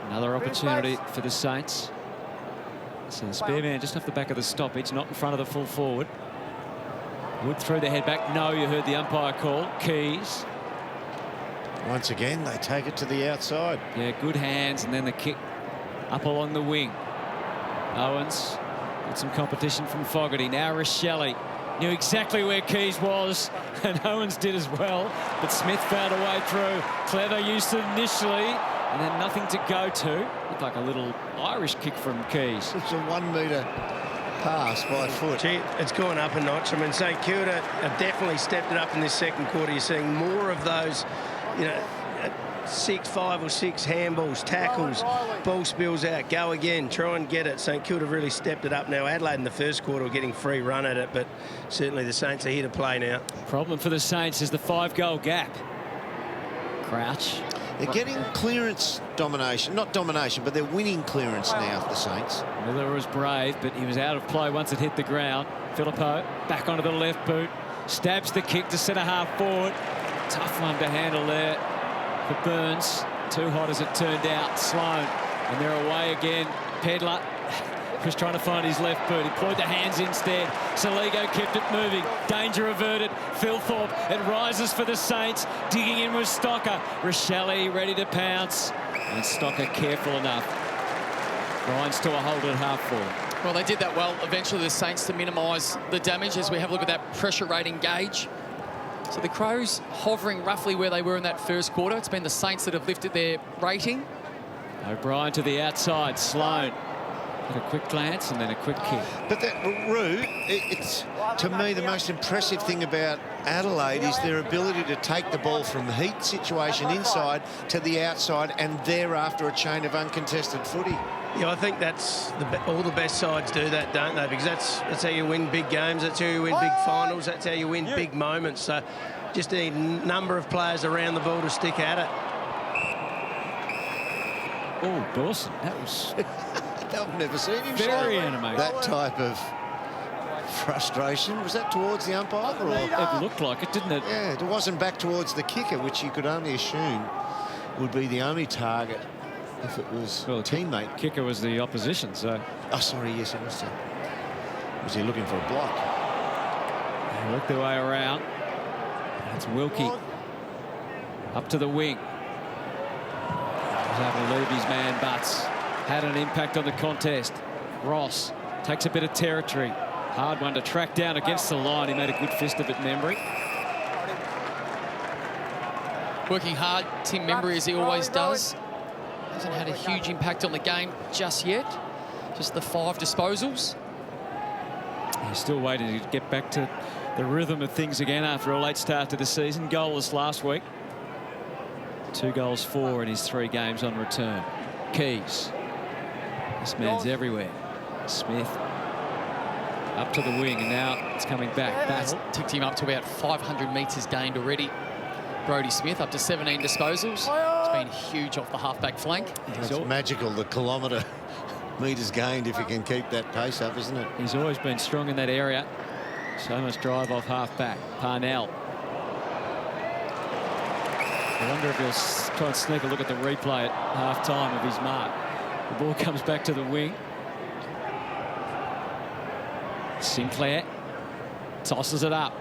Another opportunity for the Saints. So the spare man just off the back of the stoppage, not in front of the full forward. Wood threw the head back. No, you heard the umpire call. Keys. Once again, they take it to the outside. Yeah, good hands, and then the kick up along the wing. Owens got some competition from Fogarty. Now Rochelle knew exactly where Keys was, and Owens did as well. But Smith found a way through. Clever use initially, and then nothing to go to. Looked like a little Irish kick from Keys. It's a 1 metre pass by foot. Gee, it's gone up a notch. I mean, St Kilda have definitely stepped it up in this second quarter. You're seeing more of those, you know, 5 or 6 handballs, tackles, ball spills out, go again, try and get it. St Kilda really stepped it up now. Adelaide in the first quarter were getting free run at it, but certainly the Saints are here to play now. Problem for the Saints is the 5-goal gap. Crouch. They're getting clearance domination. Not domination, but they're winning clearance now for the Saints. Miller was brave, but he was out of play once it hit the ground. Filippo back onto the left boot. Stabs the kick to centre half forward. Tough one to handle there for Burns. Too hot as it turned out. Sloan. And they're away again. Pedler was trying to find his left boot. He employed the hands instead. Saligo kept it moving. Danger averted. Philthorpe. It rises for the Saints. Digging in with Stocker. Rochelle ready to pounce. And Stocker careful enough. Grinds to a hold at half forward. Well, they did that well. Eventually, the Saints to minimise the damage as we have a look at that pressure rating gauge. So the Crows hovering roughly where they were in that first quarter. It's been the Saints that have lifted their rating. O'Brien to the outside. Sloan. A quick glance and then a quick kick. But that, Roo, it's to me the most impressive thing about Adelaide is their ability to take the ball from the heat situation inside to the outside and thereafter a chain of uncontested footy. Yeah, I think that's all the best sides do that, don't they? Because that's how you win big games. That's how you win big finals. That's how you win big moments. So just need a number of players around the ball to stick at it. Oh, Dawson, that was I've never seen him very show animated. that type of frustration. Was that towards the umpire? Or? It looked like it, didn't it? Yeah, it wasn't back towards the kicker, which you could only assume would be the only target if it was a teammate. Kicker was the opposition, so. Oh, sorry, yes, it was. Was he looking for a block? They work their way around. That's Wilkie. Up to the wing. He's able to leave his man Butts. Had an impact on the contest. Ross takes a bit of territory. Hard one to track down against the line. He made a good fist of it, Membry. Working hard, Tim Membry, as he always does. Hasn't had a huge impact on the game just yet. Just the 5 disposals. He's still waiting to get back to the rhythm of things again after a late start to the season. Goalless last week. 2 goals, 4 in his 3 games on return. Keys. This man's everywhere. Smith up to the wing, and now it's coming back. That's ticked him up to about 500 metres gained already. Brodie Smith up to 17 disposals. It's been huge off the half-back flank. It's magical, the kilometre metres gained if he can keep that pace up, isn't it? He's always been strong in that area. So much drive off half-back. Parnell. I wonder if he'll try and sneak a look at the replay at half-time of his mark. The ball comes back to the wing. Sinclair tosses it up.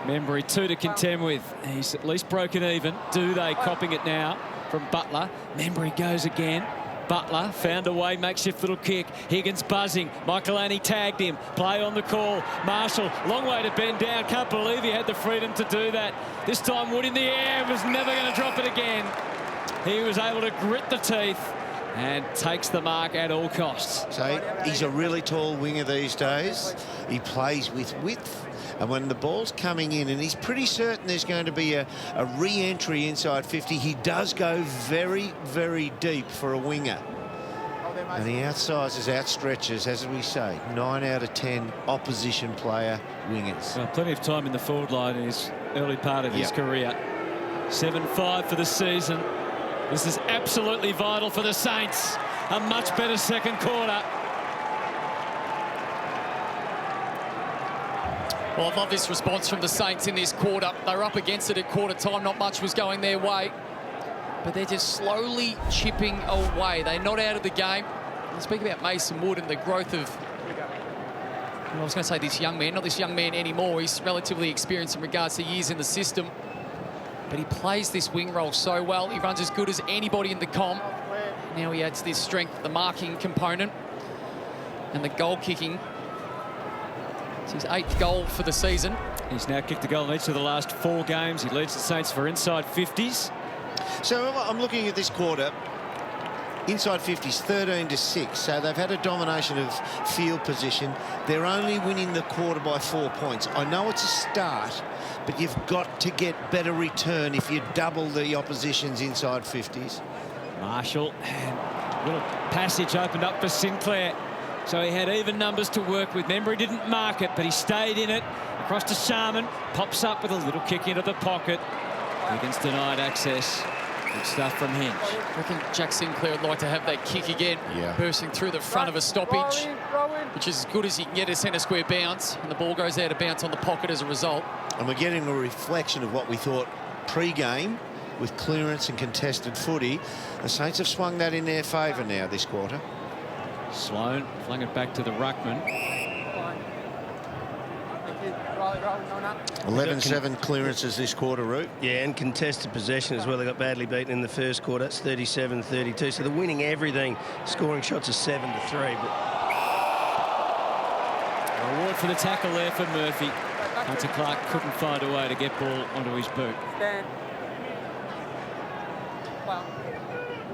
Membry 2 to contend with. He's at least broken even. Do they? Copping it now from Butler. Membry goes again. Butler found a way, makeshift little kick. Higgins buzzing. Michaelani tagged him. Play on the call. Marshall, long way to bend down. Can't believe he had the freedom to do that. This time Wood in the air, was never going to drop it again. He was able to grit the teeth and takes the mark at all costs. So he's a really tall winger these days. He plays with width. And when the ball's coming in, and he's pretty certain there's going to be a re-entry inside 50, he does go very, very deep for a winger. And he outsizes, outstretches, as we say, 9 out of 10 opposition player wingers. Well, plenty of time in the forward line in his early part of his career. 7-5 for the season. This is absolutely vital for the Saints. A much better second quarter. Well, I love this response from the Saints in this quarter. They were up against it at quarter time. Not much was going their way. But they're just slowly chipping away. They're not out of the game. And speak about Mason Wood and the growth of... Well, I was going to say this young man. Not this young man anymore. He's relatively experienced in regards to years in the system. But he plays this wing role so well. He runs as good as anybody in the comp. Now he adds this strength, the marking component, and the goal kicking. It's his 8th goal for the season. He's now kicked a goal in each of the last 4 games. He leads the Saints for inside 50s. So I'm looking at this quarter. Inside 50s, 13-6. So they've had a domination of field position. They're only winning the quarter by 4 points. I know it's a start, but you've got to get better return if you double the opposition's inside 50s. Marshall, and a little passage opened up for Sinclair. So he had even numbers to work with. Membry didn't mark it, but he stayed in it. Across to Sharman, pops up with a little kick into the pocket. Higgins denied access. Good stuff from Hinge. I reckon Jack Sinclair would like to have that kick again, bursting through the front of a stoppage, which is as good as he can get a centre square bounce, and the ball goes out of bounce on the pocket as a result. And we're getting a reflection of what we thought pre-game with clearance and contested footy. The Saints have swung that in their favour now this quarter. Sloan flung it back to the ruckman. 11-7 clearances this quarter, Root. Yeah, and contested possession as well. They got badly beaten in the first quarter. It's 37-32. So they're winning everything. Scoring shots are 7-3. But Reward for the tackle there for Murphy. Hunter Clark couldn't find a way to get ball onto his boot.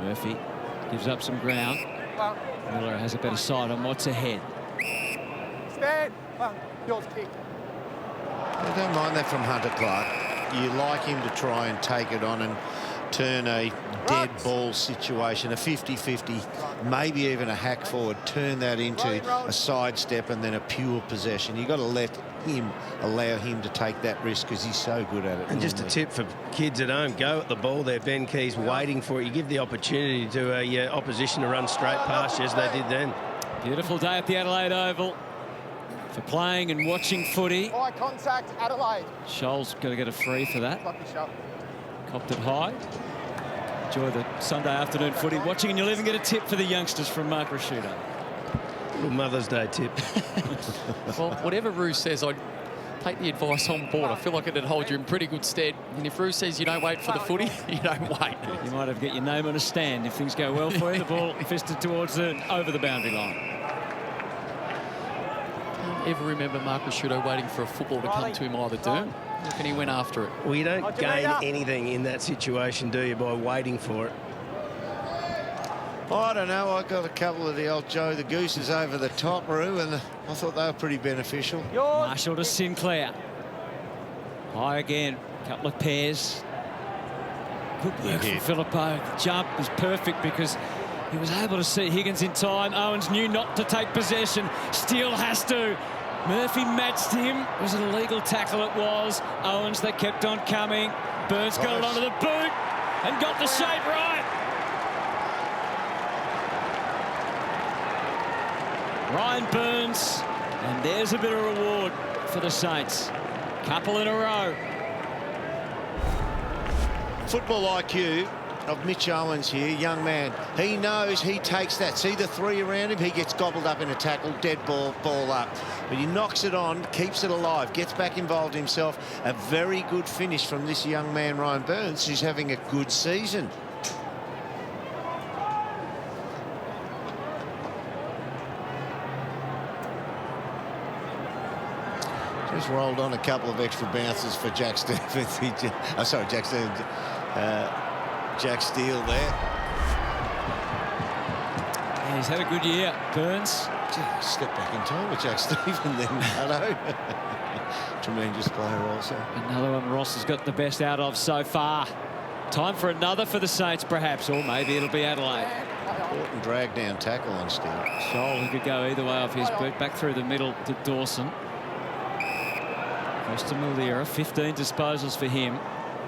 Murphy gives up some ground. Milera has a better sight on what's ahead. Stand. Yours kick. I don't mind that from Hunter Clark. You like him to try and take it on and turn a dead ball situation, a 50-50, maybe even a hack forward, turn that into a sidestep and then a pure possession. You've got to allow him to take that risk because he's so good at it. And just a tip for kids at home, go at the ball there. Ben Key's waiting for it. You give the opportunity to a opposition to run straight past you as they did then. Beautiful day at the Adelaide Oval for playing and watching footy. High contact, Adelaide. Scholl's going to get a free for that. Copped it high. Enjoy the Sunday afternoon footy watching, and you'll even get a tip for the youngsters from Mark Rashudo. Little Mother's Day tip. Well, whatever Roo says, I'd take the advice on board. I feel like it'd hold you in pretty good stead. And if Roo says you don't wait for the footy, you don't wait. You might have to get your name on a stand if things go well for you. The ball fisted towards over the boundary line. Ever remember Mark Rashudo waiting for a football to come to him either, do you? And he went after it. Well, you don't gain anything in that situation, do you, by waiting for it? I don't know. I got a couple of the old Joe the Gooses over the top, Roo, and I thought they were pretty beneficial. Marshall to Sinclair. High again. Couple of pairs. Good work from Filippo. The jump is perfect because he was able to see Higgins in time. Owens knew not to take possession. Still has to. Murphy matched him. It was an illegal tackle, it was. Owens, they kept on coming. Burns got it onto the boot and got the shape right. Ryan Burns, and there's a bit of reward for the Saints. Couple in a row. Football IQ of Mitch Owens here, young man. He knows he takes that. See the three around him? He gets gobbled up in a tackle, dead ball up. But he knocks it on, keeps it alive, gets back involved himself. A very good finish from this young man, Ryan Burns, who's having a good season. Just rolled on a couple of extra bounces for Jack Stevens. Jack Stevens. Jack Steele there. Yeah, he's had a good year, Burns. Step back in time with Jack Stephen then. Hello. Tremendous player also. Another one Ross has got the best out of so far. Time for another for the Saints, perhaps, or maybe it'll be Adelaide. Important drag down tackle on Steele. Scholl, he could go either way off his boot. Back through the middle to Dawson. Wanganeen-Milera, 15 disposals for him.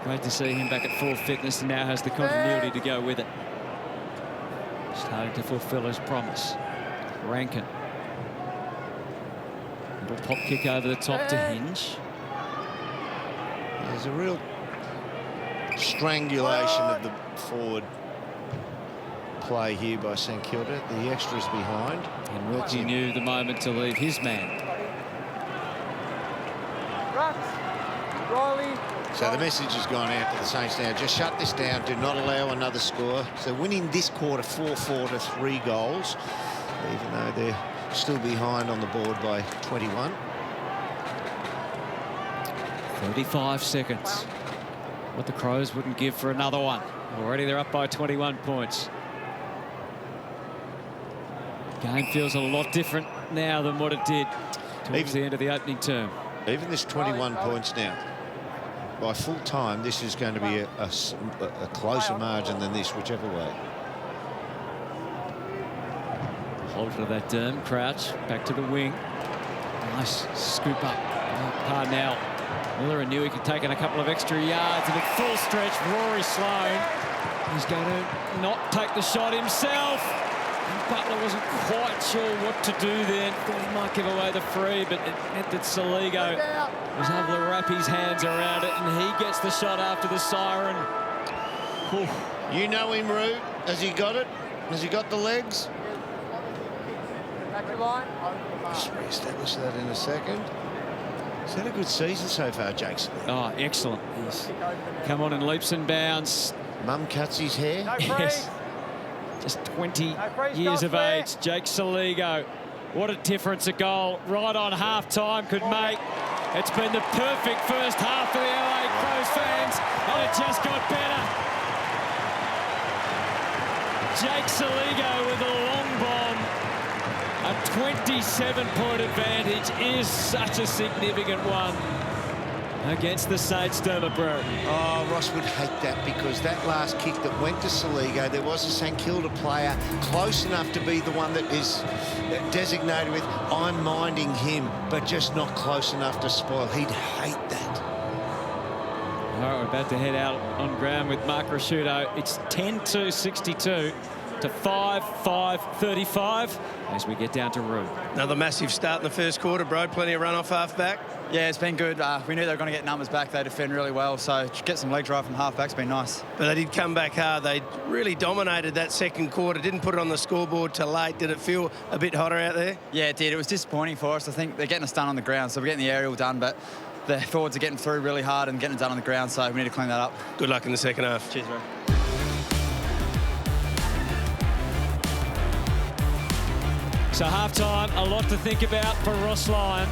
Great to see him back at full fitness and now has the continuity to go with it. Starting to fulfill his promise. Rankin. Little pop kick over the top to Hinge. There's a real strangulation of the forward play here by St Kilda. The extras behind. And Wilkie knew the moment to leave his man. So the message has gone out to the Saints now. Just shut this down. Do not allow another score. So winning this quarter 4-4 to 3 goals, even though they're still behind on the board by 21. 35 seconds. What the Crows wouldn't give for another one. Already they're up by 21 points. Game feels a lot different now than what it did towards the end of the opening term. Even this 21 points now. By full time, this is going to be a closer margin than this, whichever way. Hold to that Derm. Crouch back to the wing. Nice scoop up. Parnell. Milera knew he could take in a couple of extra yards, and at full stretch, Rory Sloan. He's going to not take the shot himself. And Butler wasn't quite sure what to do then. Thought he might give away the free, but it meant that Saligo was able to wrap his hands around it, and he gets the shot after the siren. Whew. You know him, Roo. Has he got it? Has he got the legs? Just re-establish that in a second. He's had a good season so far, Jackson. Oh, excellent. He's come on in leaps and bounds. Mum cuts his hair. Yes. Just 20 years of age. Jake Saligo. What a difference a goal right on half-time could make. It's been the perfect first half for the LA Crows fans, and it just got better. Jake Saligo with a long bomb. A 27-point advantage is such a significant one against the Saints, Dermot Brereton. Oh, Ross would hate that, because that last kick that went to Saligo, there was a St Kilda player close enough to be the one that is designated with, I'm minding him, but just not close enough to spoil. He'd hate that. All right, we're about to head out on ground with Mark Rasciuto. It's 10-2-62 to 5-5-35 as we get down to Roo. Another massive start in the first quarter, bro. Plenty of run off half-back. Yeah, it's been good. We knew they were going to get numbers back. They defend really well, so to get some legs right from half-back's been nice. But they did come back hard. They really dominated that second quarter. Didn't put it on the scoreboard till late. Did it feel a bit hotter out there? Yeah, it did. It was disappointing for us. I think they're getting us done on the ground, so we're getting the aerial done, but the forwards are getting through really hard and getting it done on the ground, so we need to clean that up. Good luck in the second half. Cheers, bro. So half-time, a lot to think about for Ross Lyon.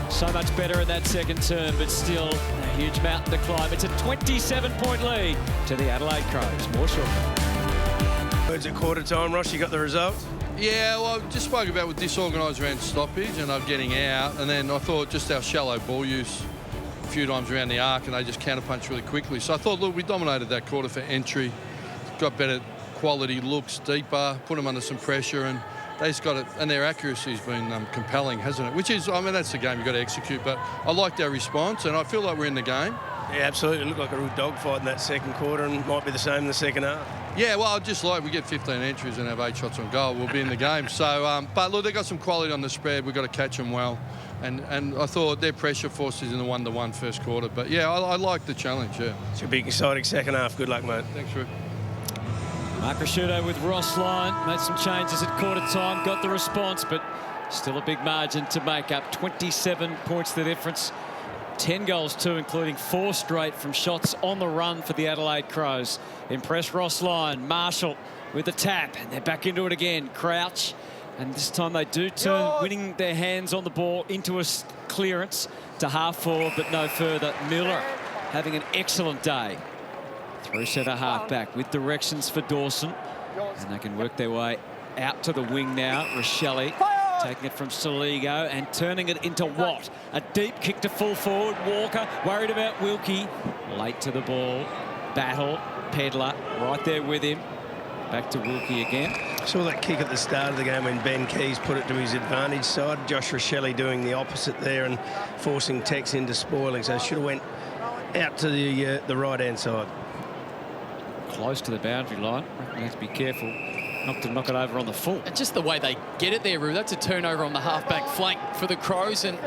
So much better in that second term, but still a huge mountain to climb. It's a 27-point lead to the Adelaide Crows. More shortly. Words at quarter time, Ross, you got the results? Yeah, well, I just spoke about with disorganised around stoppage and I'm getting out, and then I thought just our shallow ball use a few times around the arc, and they just counterpunched really quickly. So I thought, look, we dominated that quarter for entry, got better quality looks, deeper, put them under some pressure, and they just got it, and their accuracy's been compelling, hasn't it? Which is, I mean, that's the game you've got to execute, but I liked our response, and I feel like we're in the game. Yeah, absolutely. It looked like a real dogfight in that second quarter, and might be the same in the second half. Yeah, well, I'd just like we get 15 entries and have 8 shots on goal. We'll be in the game. So, but look, they've got some quality on the spread. We've got to catch them well. And I thought their pressure forced us in the 1-1 first quarter. But, yeah, I like the challenge, yeah. It's a big, exciting second half. Good luck, mate. Thanks, Rick. Mark Rasciuto with Ross Lyon. Made some changes at quarter time. Got the response, but still a big margin to make up. 27 points the difference. 10 goals too, including 4 straight from shots on the run for the Adelaide Crows. Impressed Ross Lyon. Marshall with the tap, and they're back into it again. Crouch, and this time they do turn, winning their hands on the ball into a clearance to half forward, but no further. Miller having an excellent day. Through centre half back with directions for Dawson, and they can work their way out to the wing now. Rochelle taking it from Saligo and turning it into Watt. A deep kick to full forward. Walker worried about Wilkie. Late to the ball. Battle. Pedler right there with him. Back to Wilkie again. Saw that kick at the start of the game when Ben Keys put it to his advantage side. Josh Rochelle doing the opposite there and forcing Tex into spoiling. So should have went out to the right-hand side. Close to the boundary line. You have to be careful not to knock it over on the full. And just the way they get it there, Roo, that's a turnover on the half-back flank for the Crows. And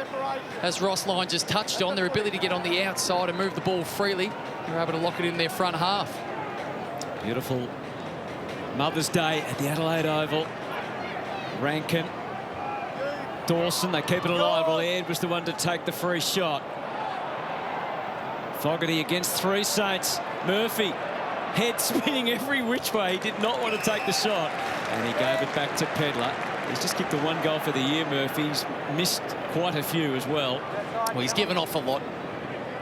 as Ross Lyon just touched on, their ability to get on the outside and move the ball freely, they're able to lock it in their front half. Beautiful Mother's Day at the Adelaide Oval. Rankin, Dawson, they keep it alive. Well, Ed was the one to take the free shot. Fogarty against 3 Saints. Murphy, head spinning every which way. He did not want to take the shot, and he gave it back to Pedler. He's just kicked the 1 goal for the year, Murphy. He's missed quite a few as well. Well, he's given off a lot,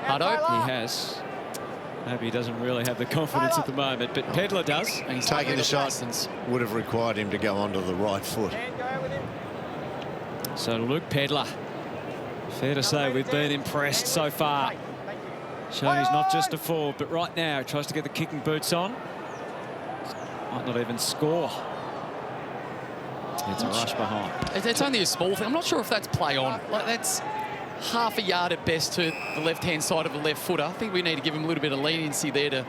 Hutto. He has. Maybe he doesn't really have the confidence at the moment, but Pedler does. And he's taking the shot would have required him to go onto the right foot. So Luke Pedler, fair to say we've been impressed so far. Showing he's not just a forward, but right now he tries to get the kicking boots on. Might not even score. It's a rush behind. It's only a small thing. I'm not sure if that's play on. Like, that's half a yard at best to the left-hand side of the left footer. I think we need to give him a little bit of leniency there to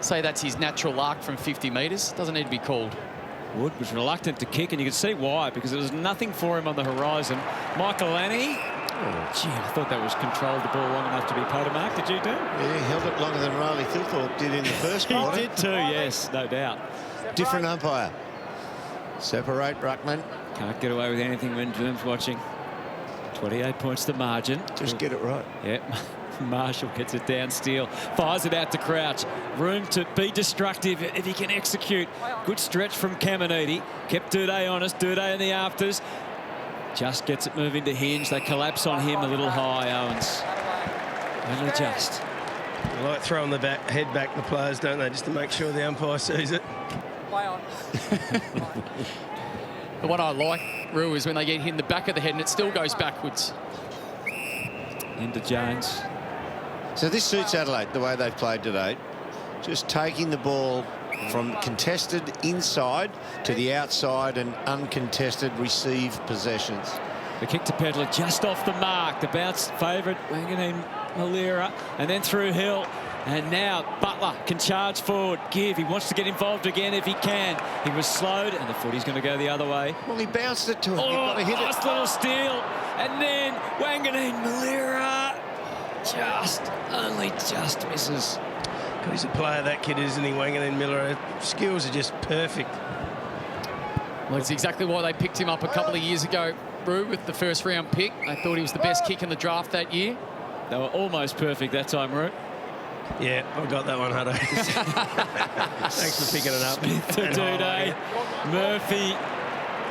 say that's his natural arc from 50 metres. Doesn't need to be called. Wood was reluctant to kick, and you can see why, because there was nothing for him on the horizon. Michael Lanny. Oh, gee, I thought that was controlled the ball long enough to be paid a mark. Did you do? Yeah, he held it longer than Riley Thilthorpe did in the first quarter. He did too, yes, no doubt. Different umpire. Separate Ruckman. Can't get away with anything when Germ's watching. 28 points the margin. Just get it right. Yep. Marshall gets it down, Steele. Fires it out to Crouch. Room to be destructive if he can execute. Good stretch from Caminiti. Kept Duday honest. Duday in the afters. Just gets it moving to Hinge. They collapse on him a little high, Owens. Only just. They like throwing the head back the players, don't they, just to make sure the umpire sees it. The one I like, Roo, is when they get hit in the back of the head and it still goes backwards. Into Jones. So this suits Adelaide, the way they've played today. Just taking the ball from contested inside to the outside and uncontested receive possessions. The kick to Pedler just off the mark. The bounce favourite, Wanganeen-Milera, and then through Hill. And now Butler can charge forward. Give. He wants to get involved again if he can. He was slowed, and the footy's going to go the other way. Well, he bounced it to him. Oh, You've got to hit it. nice little steal. And then Wanganeen-Milera only just misses. God, he's a player, that kid, isn't he? Wanganeen-Milera. Skills are just perfect. Well, it's exactly why they picked him up a couple of years ago, Roo, with the first round pick. They thought he was the best kick in the draft that year. They were almost perfect that time, Root. Yeah, I got that one, Hutto. Thanks for picking it up. Smith to Duday. Murphy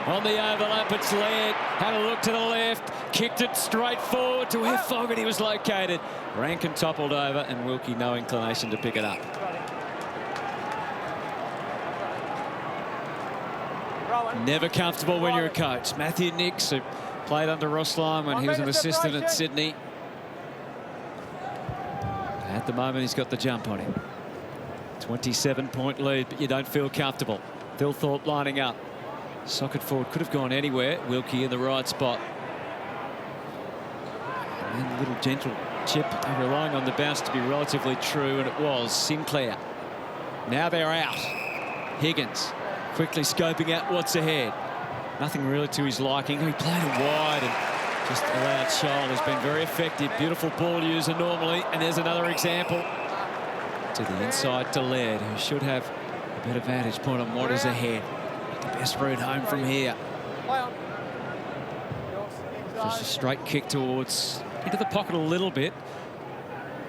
on the overlap. It's Laird. Had a look to the left. Kicked it straight forward to where Fogarty was located. Rankin toppled over, and Wilkie no inclination to pick it up. Never comfortable when you're a coach. Matthew Nix, who played under Ross Lyon when he was an assistant at Sydney. At the moment, he's got the jump on him. 27-point lead, but you don't feel comfortable. Thilthorpe lining up. Socket forward could have gone anywhere. Wilkie in the right spot. And then a little gentle chip, relying on the bounce to be relatively true, and it was. Sinclair. Now they're out. Higgins quickly scoping out what's ahead. Nothing really to his liking. He played it wide and just allowed Scholl. Has been very effective. Beautiful ball user normally. And there's another example. To the inside to Laird, who should have a better vantage point on what is ahead. The best route home from here. Just a straight kick towards into the pocket a little bit.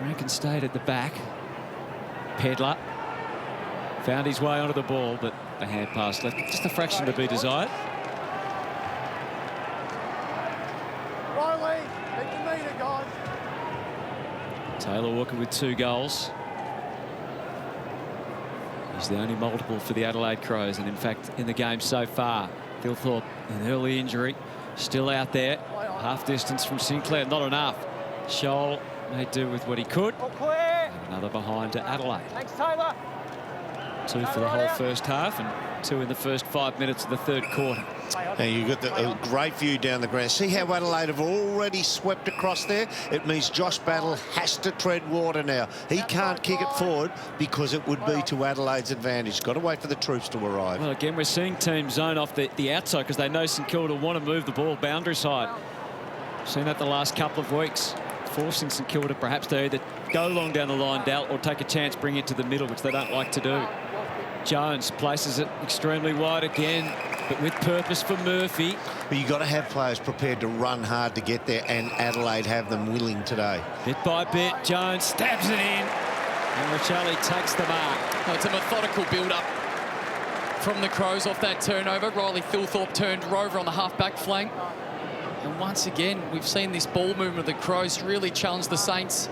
Rankin stayed at the back. Pedler found his way onto the ball, but the hand pass left just a fraction to be desired. Taylor Walker with 2 goals. He's the only multiple for the Adelaide Crows, and in fact in the game so far. Thilthorpe, an early injury, still out there, half distance from Sinclair, not enough. Scholl made do with what he could. And another behind to Adelaide. Thanks, Taylor. 2 for the whole first half and 2 in the first 5 minutes of the third quarter. And you've got a great view down the ground. See how Adelaide have already swept across there? It means Josh Battle has to tread water now. He can't kick it forward because it would be to Adelaide's advantage. Got to wait for the troops to arrive. Well, again, we're seeing teams zone off the outside because they know St Kilda want to move the ball boundary side. Seen that the last couple of weeks, forcing St Kilda perhaps to either go long down the line, Dal, or take a chance, bring it to the middle, which they don't like to do. Jones places it extremely wide again, but with purpose for Murphy. But you've got to have players prepared to run hard to get there, and Adelaide have them willing today. Bit by bit, Jones stabs it in, and Ricciardi takes the mark. No, it's a methodical build-up from the Crows off that turnover. Riley Thilthorpe turned Rover on the half-back flank. And once again, we've seen this ball movement of the Crows really challenge the Saints.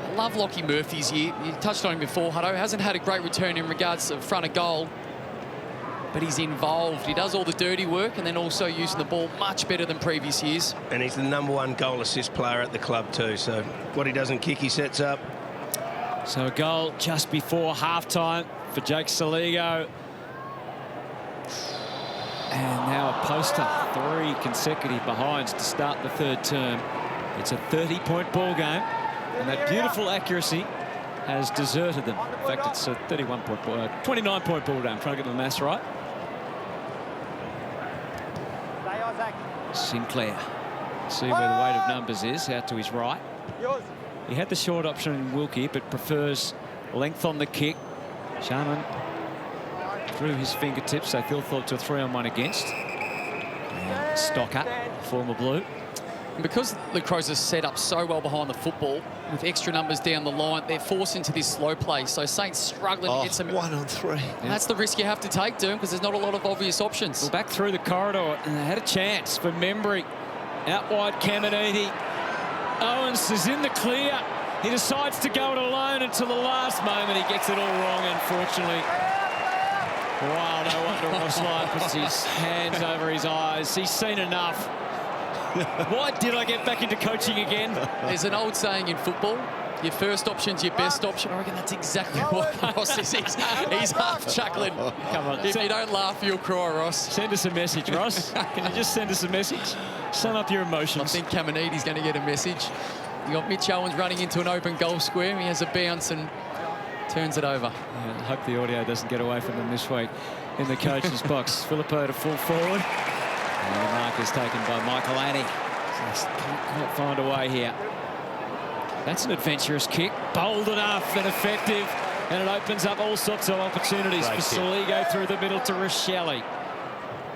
I love Lockie Murphy's year. You touched on him before, Hutto. Hasn't had a great return in regards to front of goal, but he's involved. He does all the dirty work and then also using the ball much better than previous years. And he's the #1 goal assist player at the club too. So what he doesn't kick, he sets up. So a goal just before halftime for Jake Saligo. And now a poster, 3 consecutive behinds to start the third term. It's a 30-point ball game, and that beautiful accuracy has deserted them. In fact, it's a 31-point ball, 29-point ball game. I'm trying to get the maths right. Sinclair, see where the weight of numbers is, out to his right. He had the short option in Wilkie, but prefers length on the kick. Sharman through his fingertips, so Thilthorpe to a 3-on-1 against. And Stocker, former Blue. And because the Crows are set up so well behind the football, with extra numbers down the line, they're forced into this slow play. So Saints struggling to get some... 1 on 3. And that's the risk you have to take, Doom, because there's not a lot of obvious options. Well, back through the corridor, and they had a chance for Membry. Out wide, Caminiti. Owens is in the clear. He decides to go it alone until the last moment. He gets it all wrong, unfortunately. Wow, no wonder Ross Lyon puts his hands over his eyes. He's seen enough. Why did I get back into coaching again? There's an old saying in football, your first option's your best option. I reckon that's exactly what Ross is. He's half chuckling. Come on. If you don't laugh, you'll cry, Ross. Send us a message, Ross. Can you just send us a message? Sum up your emotions. I think Caminiti's going to get a message. You got Mitch Owens running into an open goal square. He has a bounce and turns it over. Yeah, I hope the audio doesn't get away from them this week in the coach's box. Filippo to full forward. And the mark is taken by Michael Annie. So can't find a way here. That's an adventurous kick. Bold enough and effective. And it opens up all sorts of opportunities for Saligo through the middle to Ricciardi.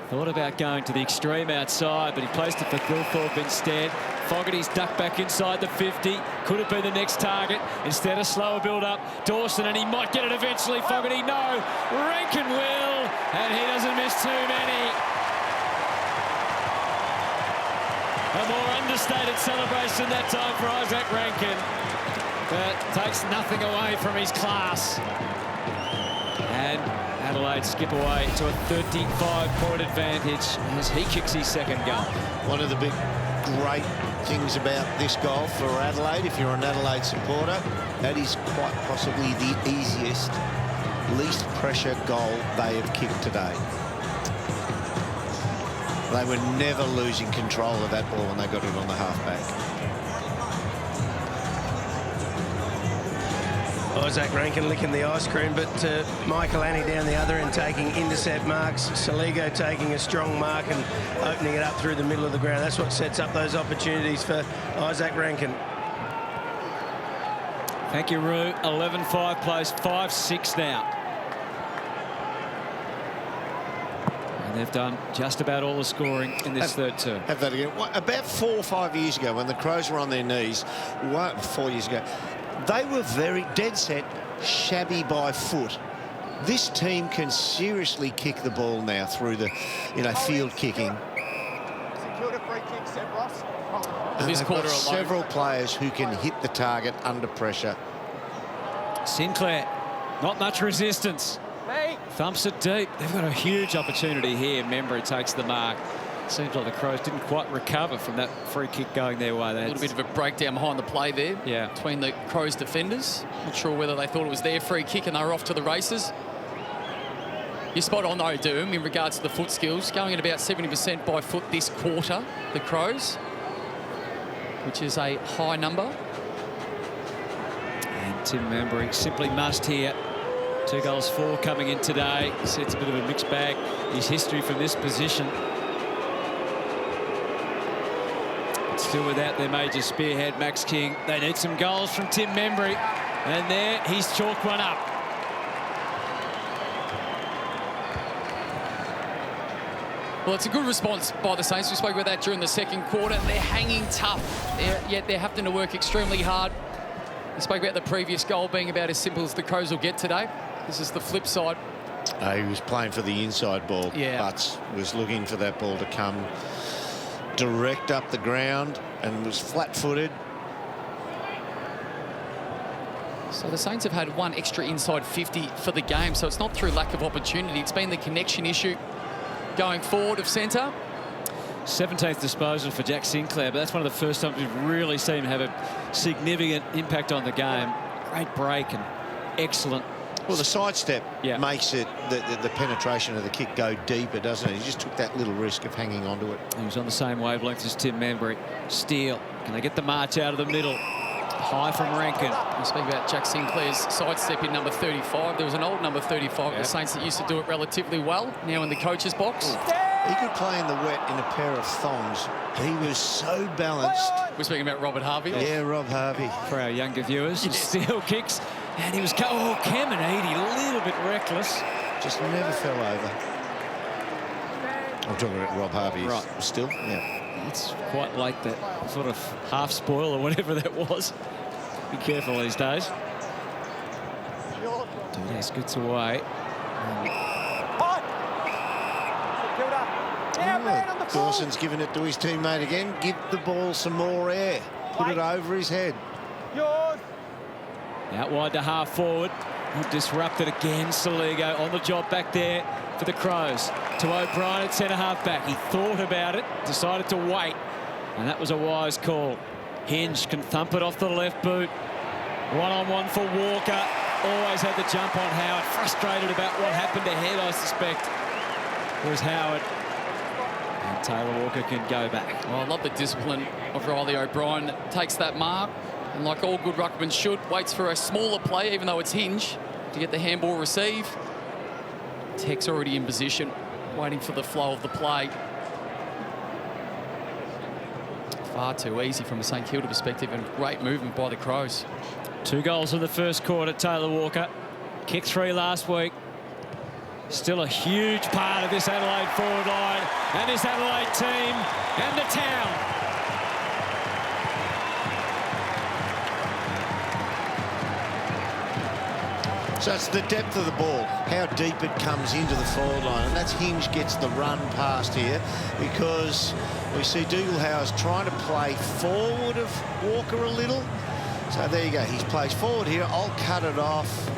Thought about going to the extreme outside, but he placed it for Thilthorpe instead. Fogarty's ducked back inside the 50. Could have been the next target. Instead, a slower build-up. Dawson, and he might get it eventually. Fogarty, no. Rankin will, and he doesn't miss too many. A more understated celebration that time for Isaac Rankin. But takes nothing away from his class. And Adelaide skip away to a 35-point advantage as he kicks his second goal. One of the big great things about this goal for Adelaide, if you're an Adelaide supporter, that is quite possibly the easiest, least pressure goal they have kicked today. They were never losing control of that ball when they got it on the halfback. Isaac Rankin licking the ice cream, but Michael Annie down the other end taking intercept marks. Saligo taking a strong mark and opening it up through the middle of the ground. That's what sets up those opportunities for Isaac Rankin. Thank you, Roo. 11-5 plays 5-6 now. And they've done just about all the scoring in this third term. Have that again. About 4 or 5 years ago, when the Crows were on their knees, 4 years ago, they were very dead set, shabby by foot. This team can seriously kick the ball now through the, field kicking. St.Kilda free kick, set Ross. And This they've quarter got alone. several players who can hit the target under pressure. Sinclair, not much resistance. Hey. Thumps it deep. They've got a huge opportunity here. Membry takes the mark. Seems like the Crows didn't quite recover from that free kick going their way. A little bit of a breakdown behind the play there between the Crows defenders. Not sure whether they thought it was their free kick and they were off to the races. You're spot on though, Doom, in regards to the foot skills. Going at about 70% by foot this quarter, the Crows, which is a high number. And Tim Membry simply must here. 2 goals 4 coming in today. Sets a bit of a mixed bag. His history from this position. But still without their major spearhead, Max King. They need some goals from Tim Membry. And there, he's chalked one up. Well, it's a good response by the Saints. We spoke about that during the second quarter. They're hanging tough, yet they're having to work extremely hard. We spoke about the previous goal being about as simple as the Crows will get today. This is the flip side. He was playing for the inside ball. Butts was looking for that ball to come direct up the ground and was flat-footed. So the Saints have had one extra inside 50 for the game, so it's not through lack of opportunity. It's been the connection issue going forward of centre. 17th disposal for Jack Sinclair, but that's one of the first times we've really seen him have a significant impact on the game. Great break and excellent. Well, the sidestep makes it the penetration of the kick go deeper, doesn't it? He just took that little risk of hanging onto it. He was on the same wavelength as Tim Membry. Steele, can they get the march out of the middle? High from Rankin. We speak about Jack Sinclair's sidestep in number 35. There was an old number 35 of the Saints that used to do it relatively well, now in the coach's box. He could play in the wet in a pair of thongs. He was so balanced. We're speaking about Robert Harvey. Yeah, Rob Harvey. For our younger viewers, Steele kicks, and he was Caminiti, a little bit reckless. Just never fell over. I'm talking about Rob Harvey still. Yeah. It's quite late, that sort of half spoil or whatever that was. Be careful these days. Yes, gets away. Dawson's giving it to his teammate again. Give the ball some more air. Put it over his head. Out wide to half forward. Disrupted again. Saligo on the job back there for the Crows. To O'Brien at centre half back. He thought about it, decided to wait, and that was a wise call. Hinge can thump it off the left boot. One-on-one for Walker. Always had the jump on Howard. Frustrated about what happened ahead, I suspect. It was Howard. And Taylor Walker can go back. Well, I love the discipline of Riley O'Brien. Takes that mark, and like all good ruckmen should, waits for a smaller play, even though it's Hinge, to get the handball receive. Tech's already in position, waiting for the flow of the play. Far too easy from a St Kilda perspective, and great movement by the Crows. 2 goals in the first quarter, Taylor Walker. Kicked 3 last week. Still a huge part of this Adelaide forward line and this Adelaide team and the town. So it's the depth of the ball, how deep it comes into the forward line, and that's Hinge gets the run past here, because we see Dougal Howard's trying to play forward of Walker a little. So there you go, he plays forward here. I'll cut it off.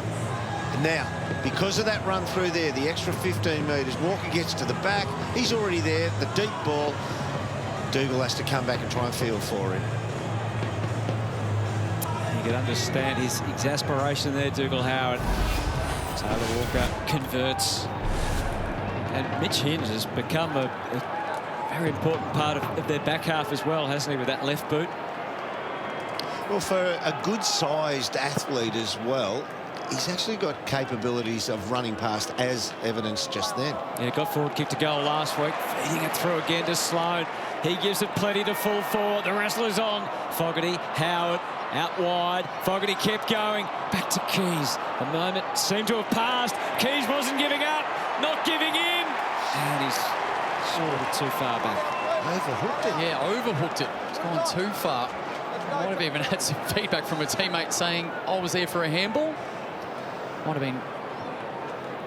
And now, because of that run through there, the extra 15 metres, Walker gets to the back. He's already there, the deep ball. Dougal has to come back and try and field for him. You can understand his exasperation there, Dougal Howard. Taylor Walker converts. And Mitch Hinge has become a very important part of their back half as well, hasn't he, with that left boot? Well, for a good-sized athlete as well, he's actually got capabilities of running past, as evidenced just then. Yeah, got forward kick to goal last week. Feeding it through again to Sloan. He gives it plenty to full forward. The wrestler's on. Fogarty, Howard, out wide. Fogarty kept going. Back to Keys. The moment seemed to have passed. Keys wasn't giving up. Not giving in. And he's sort of too far back. Overhooked it. Yeah, overhooked it. It's gone too far. Might have even had some feedback from a teammate saying I was there for a handball. Might have been,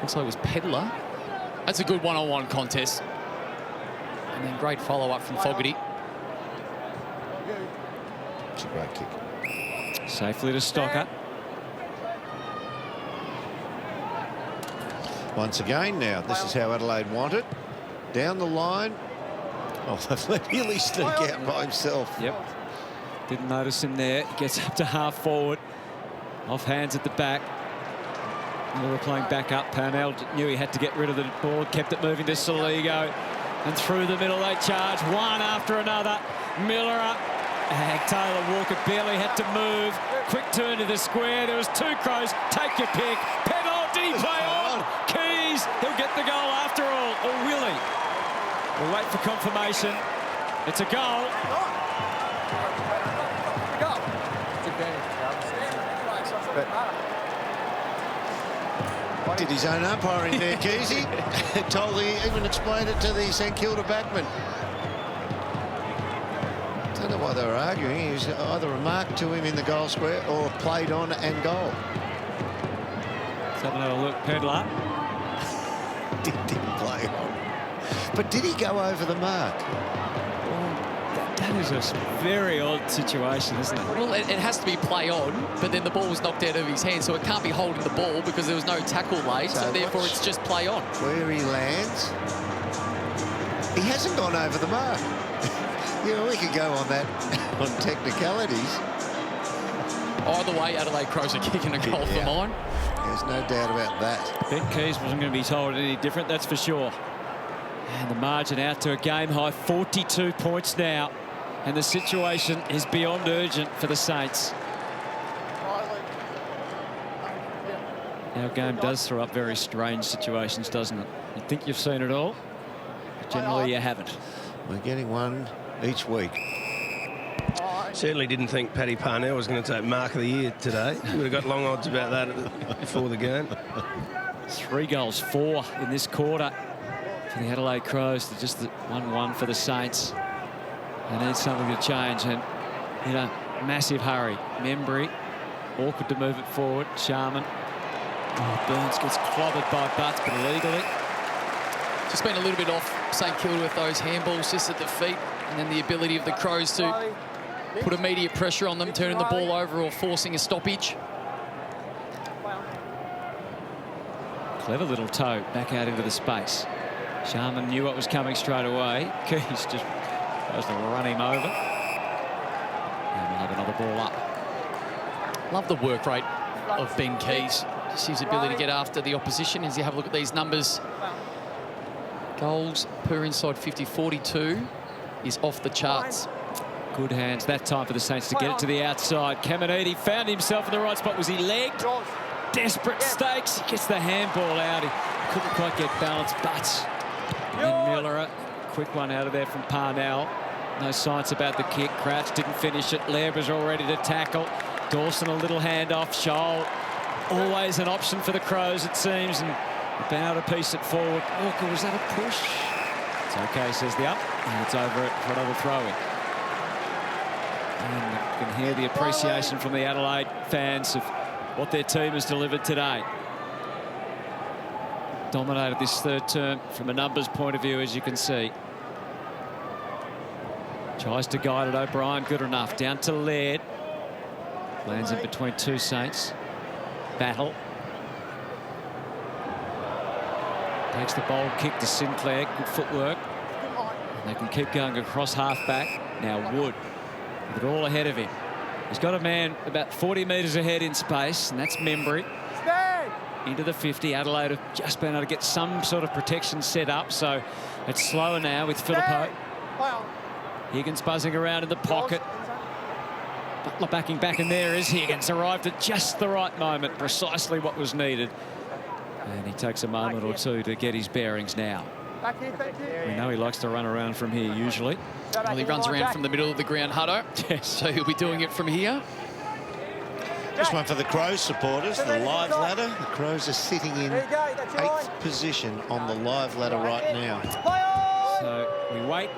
looks like it was Pedler. That's a good one-on-one contest. And then great follow-up from Fogarty. It's a great kick. Safely to Stocker. Once again now, this is how Adelaide want it. Down the line. Oh, they've let Healy sneak out by himself. Yep. Didn't notice him there. He gets up to half forward. Off hands at the back. They were playing back up. Parnell knew he had to get rid of the ball. Kept it moving to Saligo. And through the middle they charge. One after another. Milera. And Taylor Walker barely had to move. Quick turn to the square. There was two Crows. Take your pick. Penalty. Did he play on? Keys. He'll get the goal after all. Or will he? We'll wait for confirmation. It's a goal. Did his own umpiring there, Keezy. Even explained it to the St Kilda backman. Don't know why they were arguing. He was either remarked to him in the goal square or played on and goal. Let's have another look. Pedler. Didn't play on. But did he go over the mark? That is a very odd situation, isn't it? Well, it has to be play on, but then the ball was knocked out of his hand, so it can't be holding the ball because there was no tackle laid, so therefore it's just play on. Where he lands, he hasn't gone over the mark. You know, we could go on that on technicalities. Either way, Adelaide Crows are kicking a goal for mine. There's no doubt about that. Ben Keys wasn't going to be told any different, that's for sure. And the margin out to a game-high 42 points now. And the situation is beyond urgent for the Saints. Our game does throw up very strange situations, doesn't it? You think you've seen it all, but generally you haven't. We're getting one each week. Certainly didn't think Paddy Parnell was going to take mark of the year today. We would have got long odds about that before the game. 3 goals, 4 in this quarter for the Adelaide Crows. To just the 1-1 for the Saints. They need something to change, and in a massive hurry. Membry, awkward to move it forward. Sharman. Oh, Burns gets clobbered by Butts, but illegally. Just been a little bit off St Kilda with those handballs just at the feet, and then the ability of the Crows to put immediate pressure on them, turning the ball over or forcing a stoppage. Clever little toe back out into the space. Sharman knew what was coming straight away. Keys just tries to run him over. And we'll have another ball up. Love the work rate of Ben Keys. Just his ability to get after the opposition. As you have a look at these numbers, goals per inside 50, 42 is off the charts. Good hands that time for the Saints to get it to the outside. Caminiti found himself in the right spot. Was he legged? Desperate stakes. He gets the handball out. He couldn't quite get balance, but and then Milera, quick one out of there from Parnell. No science about the kick. Crouch didn't finish it. Laird was all ready to tackle. Dawson a little handoff. Scholl, always an option for the Crows, it seems, and about to piece it forward. Walker, was that a push? It's okay, says the up, and it's over it for another throw-in. And you can hear the appreciation from the Adelaide fans of what their team has delivered today. Dominated this third term from a numbers point of view, as you can see. Tries to guide it, O'Brien, good enough. Down to Laird. Lands in between two Saints. Battle. Takes the bold kick to Sinclair, good footwork. And they can keep going across half-back. Now Wood, with it all ahead of him. He's got a man about 40 metres ahead in space, and that's Membry. Into the 50. Adelaide have just been able to get some sort of protection set up, so it's slower now with Phillippo. Higgins buzzing around in the pocket. Butler backing back, and there is Higgins. Arrived at just the right moment, precisely what was needed. And he takes a moment or two to get his bearings now. We know he likes to run around from here usually. Well, he runs around from the middle of the ground, Hutto. Yes. So he'll be doing it from here. This one for the Crows supporters, the live ladder. The Crows are sitting in 8th position on the live ladder right now. So we wait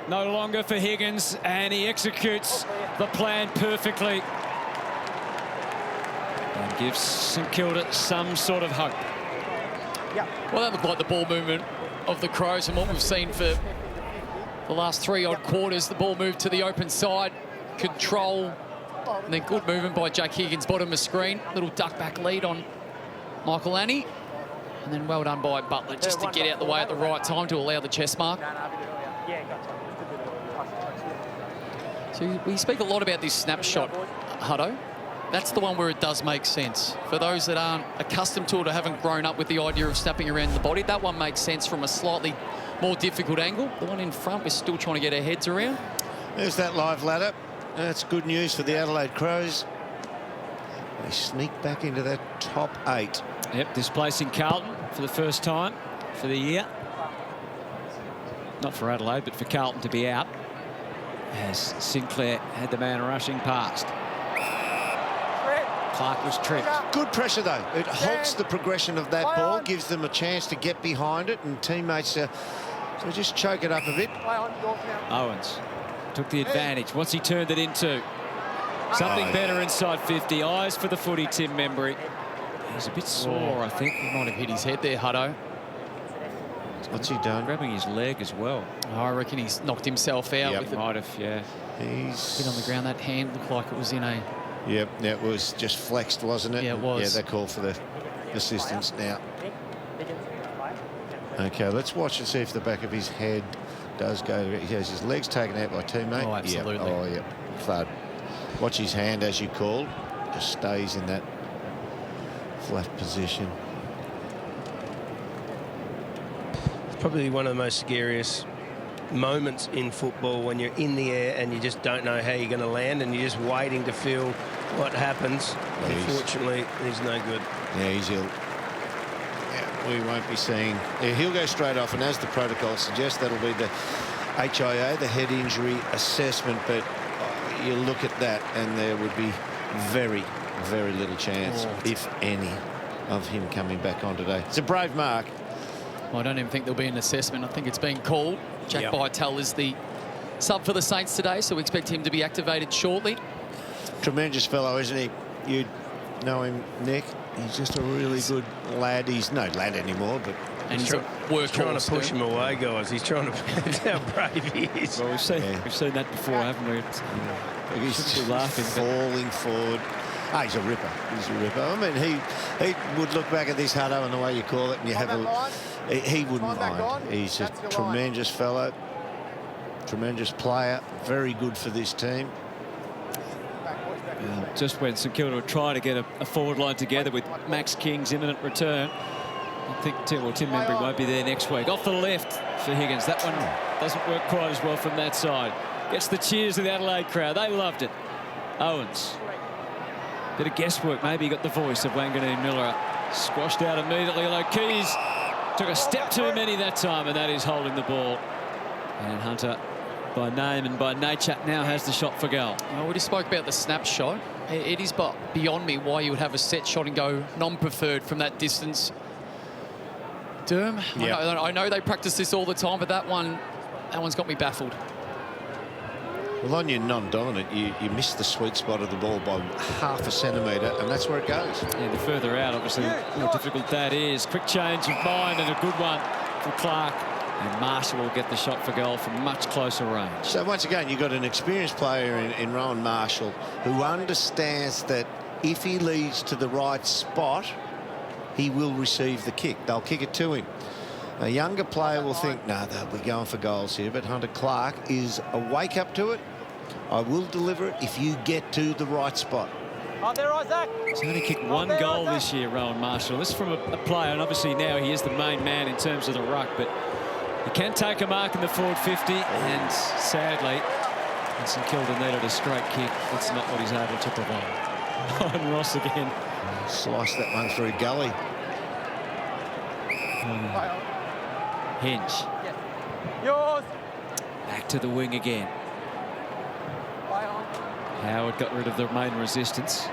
no longer for Higgins, and he executes the plan perfectly and gives St Kilda some sort of hope. Well, that looked like the ball movement of the Crows and what we've seen for the last 3 odd quarters. The ball moved to the open side, control, and then good movement by Jake Higgins, bottom of screen. Little duck back lead on Michael Annie. And then well done by Butler just to get out the way at the right time to allow the chest mark. So we speak a lot about this snapshot, Hutto. That's the one where it does make sense. For those that aren't accustomed to it or haven't grown up with the idea of snapping around the body, that one makes sense from a slightly more difficult angle. The one in front, we're still trying to get our heads around. There's that live ladder. That's good news for the Adelaide Crows. They sneak back into that top 8. Yep, displacing Carlton for the first time for the year. Not for Adelaide, but for Carlton to be out, as Sinclair had the man rushing past. Clark was tripped. Good pressure, though. It halts the progression of that ball, gives them a chance to get behind it, and teammates so just choke it up a bit. Owens took the advantage. What's he turned it into? Something better inside 50. Eyes for the footy, Tim Membry. He's a bit sore, I think. He might have hit his head there, Hutto. What's he done? Grabbing his leg as well. I reckon he's knocked himself out. With Might have, yeah. He's bit on the ground. That hand looked like it was in a... Yep, that was just flexed, wasn't it? Yeah, it was. Yeah, they call for the assistance now. Okay, let's watch and see if the back of his head does go. He has his legs taken out by a teammate. Oh, absolutely. Yep. Oh, yep. Thud. Watch his hand, as you called. Just stays in that flat position. It's probably one of the most scariest moments in football, when you're in the air and you just don't know how you're going to land and you're just waiting to feel what happens. Unfortunately, he's no good. Yeah, he's ill. Yeah, we won't be seeing... Yeah, he'll go straight off, and as the protocol suggests, that'll be the HIA, the head injury assessment, but you look at that and there would be very, very little chance, if any, of him coming back on today. It's a brave mark. Well, I don't even think there'll be an assessment. I think it's been called. Jack Bytel is the sub for the Saints today, so we expect him to be activated shortly. Tremendous fellow, isn't he? You know him, Nick. He's just a really good lad. He's no lad anymore, but... And he's a workhorse. Trying to push him away, guys. He's trying to... That's how brave he is. Well, we've seen that before, haven't we? He's still laughing, falling forward. He's a ripper. He's a ripper. I mean, he would look back at this, Hutto, and the way you call it, and you have a... He wouldn't mind. He's a tremendous fellow, tremendous player, very good for this team. Just when St Kilda were trying to get a forward line together with Max King's imminent return, I think Tim Membry won't be there next week. Off the left for Higgins. That one doesn't work quite as well from that side. Gets the cheers of the Adelaide crowd. They loved it. Owens. Bit of guesswork. Maybe he got the voice of Wanganeen-Milera. Squashed out immediately. Keys took a step too many that time, and that is holding the ball. And Hunter, by name and by nature, now has the shot for goal. Well, we just spoke about the snapshot. It is beyond me why you would have a set shot and go non-preferred from that distance. Derm, I know they practice this all the time, but that one's got me baffled. Well, on your non-dominant, you miss the sweet spot of the ball by half a centimetre, and that's where it goes. Yeah, the further out, obviously, the more difficult that is. Quick change of mind and a good one for Clark. And Marshall will get the shot for goal from much closer range. So once again, you've got an experienced player in Rowan Marshall who understands that if he leads to the right spot, he will receive the kick. They'll kick it to him. A younger player will think, no, they'll be going for goals here, but Hunter Clark is a wake up to it. I will deliver it if you get to the right spot. He's only kicked one goal this year, Rowan Marshall. This is from a player, and obviously now he is the main man in terms of the ruck, but he can take a mark in the forward 50, and sadly, And St Kilda needed a straight kick. That's not what he's able to provide. And Ross again. Sliced that one through gully. Hinge. Yours. Back to the wing again. Howard got rid of the main resistance.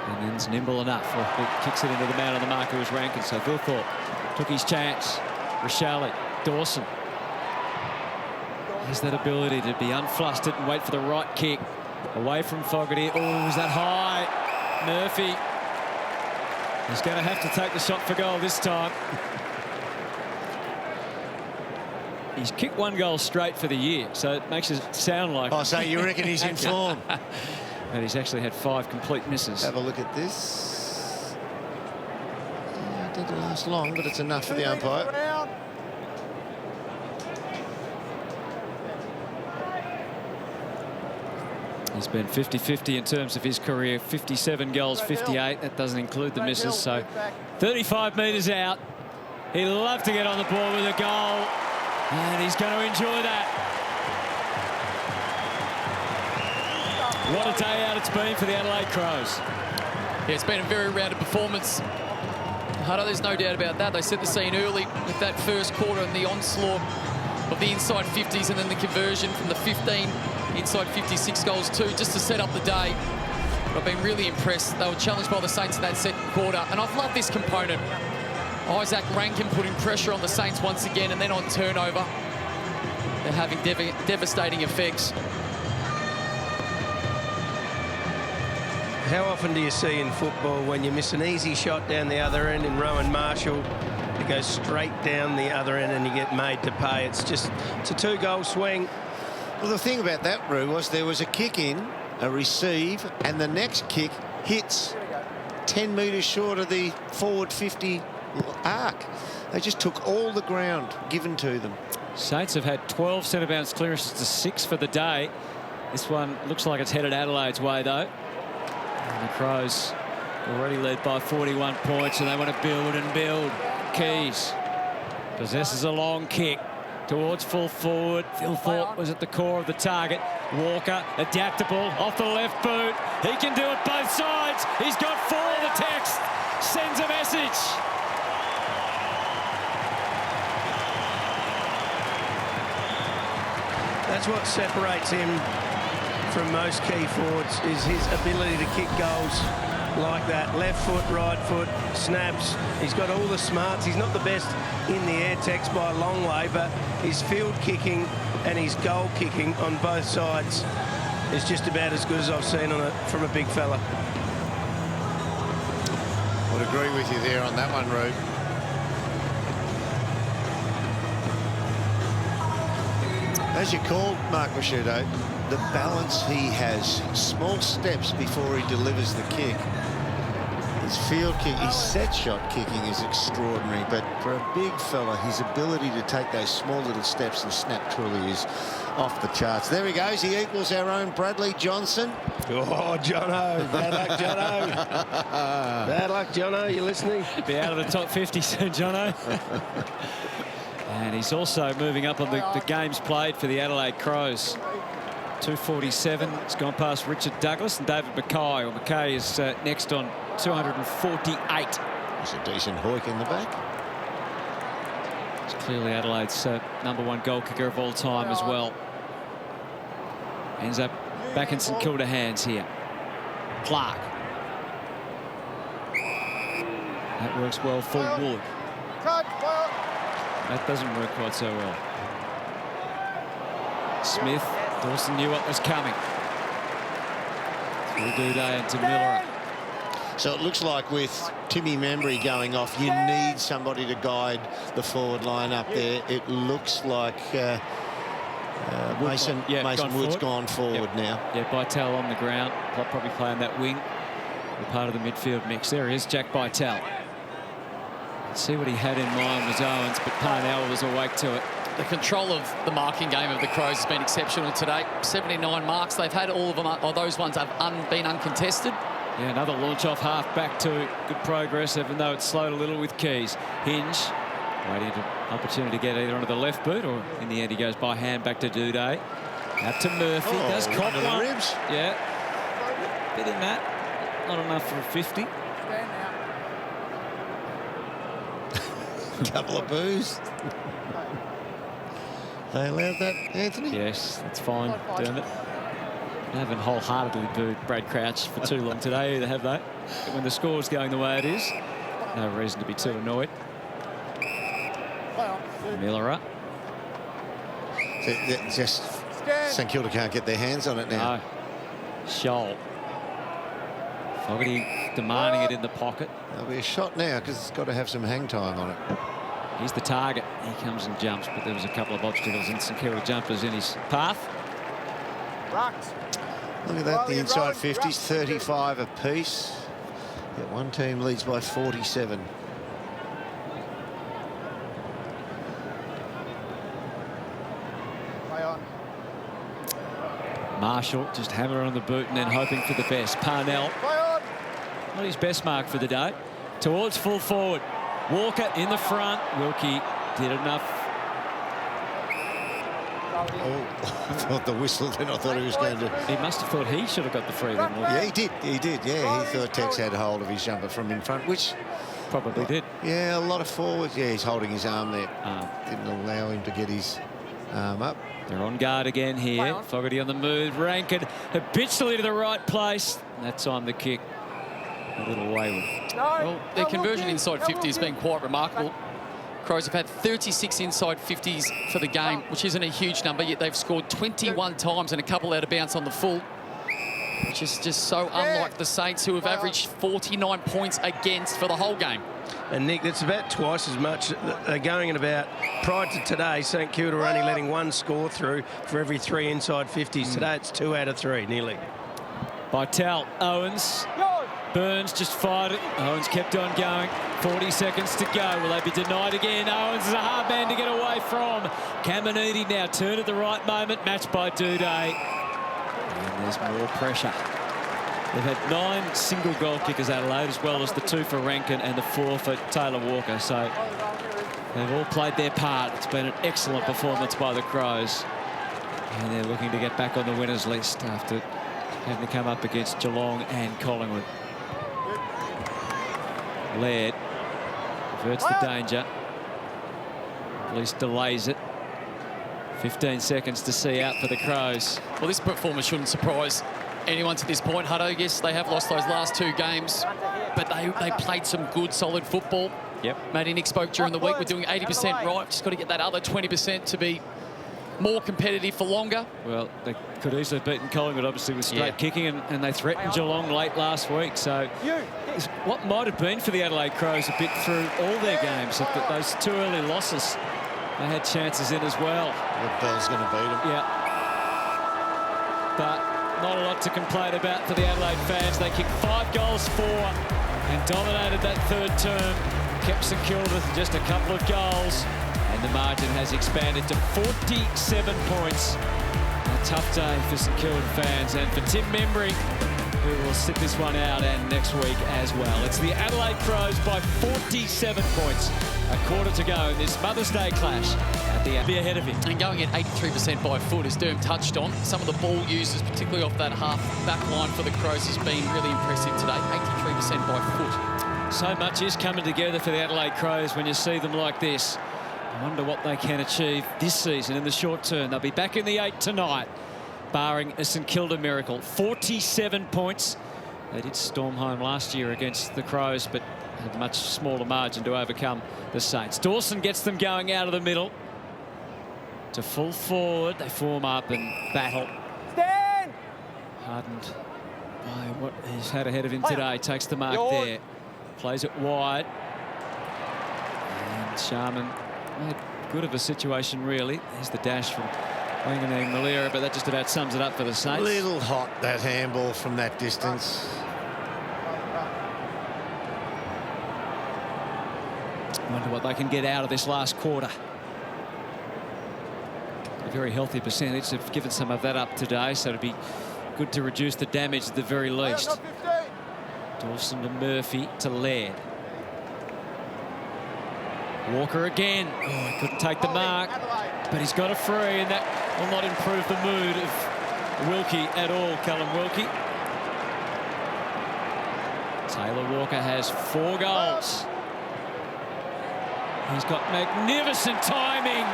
And then's nimble enough. Well, he kicks it into the man on the mark who was Rankin. So Thilthorpe took his chance. Rochelle, Dawson has that ability to be unflustered and wait for the right kick. Away from Fogarty. Oh, is that high? Murphy. He's going to have to take the shot for goal this time. He's kicked 1 goal straight for the year, so it makes it sound like... Oh, so you reckon he's in form? But he's actually had 5 complete misses. Have a look at this. Yeah, it didn't last long, but it's enough for the umpire. He's been 50-50 in terms of his career. 57 goals, 58. That doesn't include the misses. So 35 metres out. He'd love to get on the board with a goal. And he's going to enjoy that. What a day out it's been for the Adelaide Crows. Yeah, it's been a very rounded performance. Hutto, there's no doubt about that. They set the scene early with that first quarter and the onslaught of the inside 50s and then the conversion from the 15 inside 56 goals too, just to set up the day. But I've been really impressed. They were challenged by the Saints in that second quarter, and I've loved this component. Isaac Rankin putting pressure on the Saints once again, and then on turnover, they're having devastating effects. How often do you see in football when you miss an easy shot down the other end in Rowan Marshall, it goes straight down the other end and you get made to pay? It's a 2-goal swing. Well, the thing about that, Roo, was there was a kick in, a receive, and the next kick hits 10 metres short of the forward 50 arc. They just took all the ground given to them. Saints have had 12 centre-bounce clearances to 6 for the day. This one looks like it's headed Adelaide's way, though. And the Crows already led by 41 points, and they want to build and build. Keys possesses a long kick towards full forward. Thilthorpe was at the core of the target. Walker, adaptable, off the left boot. He can do it both sides. He's got 4. The text sends a message. That's what separates him from most key forwards, is his ability to kick goals like that. Left foot, right foot, snaps. He's got all the smarts. He's not the best in the air text by a long way, but his field kicking and his goal kicking on both sides is just about as good as I've seen from a big fella. Would agree with you there on that one, Roo. As you called Mark Ricciuto, the balance he has, small steps before he delivers the kick. His field kick, his set shot kicking is extraordinary, but for a big fella, his ability to take those small little steps and snap truly is off the charts. There he goes. He equals our own Bradley Johnson. Oh, Jono. Bad luck, Jono. Bad luck, Jono. You listening? Be out of the top 50 soon, Jono. And he's also moving up on the games played for the Adelaide Crows. 247. It's gone past Richard Douglas and David Mackay. Well, Mackay is next on 248. There's a decent hoik in the back. It's clearly Adelaide's #1 goal kicker of all time as well. Ends up back in St Kilda hands here. Clark. That works well for Wood. That doesn't work quite so well. Smith. Dawson knew what was coming. Through Duday into Milera. So it looks like with Timmy Membry going off, you need somebody to guide the forward line up there. It looks like Mason Wood's gone forward now. Yeah, Bytel on the ground. Probably playing that wing. Part of the midfield mix. There he is, Jack Bytel. Let's see what he had in mind was Owens, but Parnell was awake to it. The control of the marking game of the Crows has been exceptional today. 79 marks. They've had all of them, or those ones have been uncontested. Yeah, another launch off half back to good progress, even though it's slowed a little with Keys. Hinge waiting for opportunity to get either onto the left boot, or in the end he goes by hand back to Duday. Out to Murphy. Does cop under the one. ribs. Yeah. Bit in that. Not enough for a 50. Stand now. Couple of boos. They allowed that, Anthony? Yes, that's fine, Dermot. They haven't wholeheartedly booed Brad Crouch for too long today either, have they? But when the score's going the way it is, no reason to be too annoyed. Milera. Just St Kilda can't get their hands on it now. No. Scholl. Fogarty demanding it in the pocket. There'll be a shot now because it's got to have some hang time on it. He's the target. He comes and jumps, but there was a couple of obstacles and St Kilda jumpers in his path. Look at that, the inside 50s, 35 apiece. Yet one team leads by 47. Marshall just hammering on the boot and then hoping for the best. Parnell, not his best mark for the day. Towards full forward. Walker in the front. Wilkie did enough. Oh, I thought the whistle then. I thought he was going to... He must have thought he should have got the free then. Yeah, he did. He did, yeah. He thought Tex had hold of his jumper from in front, which... Probably did. Yeah, a lot of forwards. Yeah, he's holding his arm there. Didn't allow him to get his arm up. They're on guard again here. Fogarty on the move. Rankin habitually to the right place. That time the kick a little wayward. Well, their conversion inside 50 has been quite remarkable. Crows have had 36 inside 50s for the game, which isn't a huge number, yet they've scored 21 times and a couple out of bounds on the full, which is just so unlike the Saints, who have averaged 49 points against for the whole game. And Nick, that's about twice as much they're going at about. Prior to today, St Kilda were only letting one score through for every 3 inside 50s. Today it's 2 out of 3, nearly. Vital, Owens, Burns just fired it. Owens kept on going. 40 seconds to go. Will they be denied again? Owens is a hard man to get away from. Caminiti now turned at the right moment, matched by Duday. And there's more pressure. They've had 9 single goal kickers Adelaide, as well as the 2 for Rankin and the 4 for Taylor Walker. So they've all played their part. It's been an excellent performance by the Crows. And they're looking to get back on the winners list after having to come up against Geelong and Collingwood. Laird averts the danger. At least delays it. 15 seconds to see out for the Crows. Well, this performance shouldn't surprise anyone to this point, Hutto. Yes, they have lost those last 2 games, but they played some good, solid football. Yep. Matty Nick spoke during the week. We're doing 80% right. Just got to get that other 20% to be more competitive for longer. Well, they could easily have beaten Collingwood, obviously, with straight kicking, and they threatened Geelong late last week. So it's what might have been for the Adelaide Crows a bit through all their games, that those 2 early losses, they had chances in as well. Bell's going to beat them. Yeah. But not a lot to complain about for the Adelaide fans. They kicked 5 goals for and dominated that 3rd term. Kept St Kilda with just a couple of goals. And the margin has expanded to 47 points. A tough day for St Kilda fans and for Tim Membry, who will sit this one out and next week as well. It's the Adelaide Crows by 47 points. A quarter to go in this Mother's Day clash at the be ahead of him. And going at 83% by foot, as Derm touched on, some of the ball users, particularly off that half back line for the Crows, has been really impressive today. 83% by foot. So much is coming together for the Adelaide Crows when you see them like this. I wonder what they can achieve this season in the short term. They'll be back in the 8 tonight, barring a St Kilda miracle. 47 points. They did storm home last year against the Crows, but had a much smaller margin to overcome the Saints. Dawson gets them going out of the middle to full forward. They form up and battle. Stand! Hardened by what he's had ahead of him today. Takes the mark there. Plays it wide. And Sharman made good of a situation, really. There's the dash from Wanganeen-Milera, but that just about sums it up for the Saints. A little hot, that handball from that distance. Wonder what they can get out of this last quarter. A very healthy percentage. They've given some of that up today, so it'd be good to reduce the damage at the very least. Dawson to Murphy to Laird. Walker again. Oh, he couldn't take the mark, but he's got a free, and that will not improve the mood of Wilkie at all, Callum Wilkie. Taylor Walker has 4 goals. He's got magnificent timing.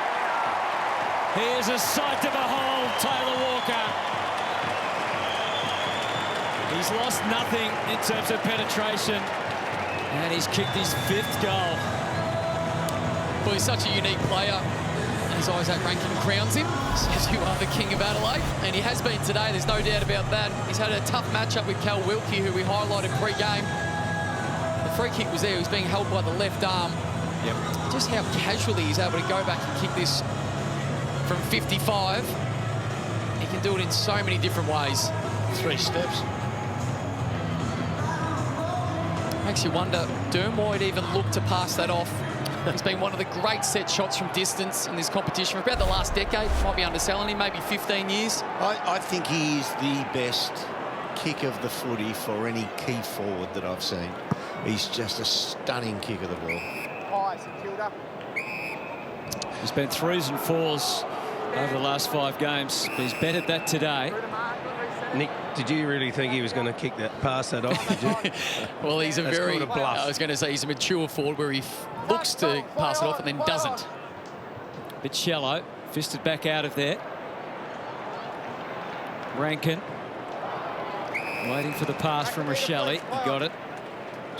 He is a sight to behold, Taylor Walker. He's lost nothing in terms of penetration, and he's kicked his 5th goal. Well, he's such a unique player. As Isaac Rankin crowns him, says you are the king of Adelaide, and he has been today, there's no doubt about that. He's had a tough matchup with Cal Wilkie, who we highlighted pre-game. The free kick was there, he was being held by the left arm. Yep. Just how casually he's able to go back and kick this from 55. He can do it in so many different ways. 3 steps. Makes you wonder, Derm, why he'd even look to pass that off. He's been one of the great set shots from distance in this competition for about the last decade. Might be underselling him, maybe 15 years. I think he is the best kick of the footy for any key forward that I've seen. He's just a stunning kick of the ball. St.Kilda. He's been 3s and 4s over the last 5 games, but he's bettered that today. Nick, did you really think he was going to kick that, pass that off? Did you? Well, he's a That's very, called a bluff. I was going to say, he's a mature forward where he looks to pass it off and then doesn't. Bit shallow, fisted back out of there. Rankin waiting for the pass from Rochelle. He got it.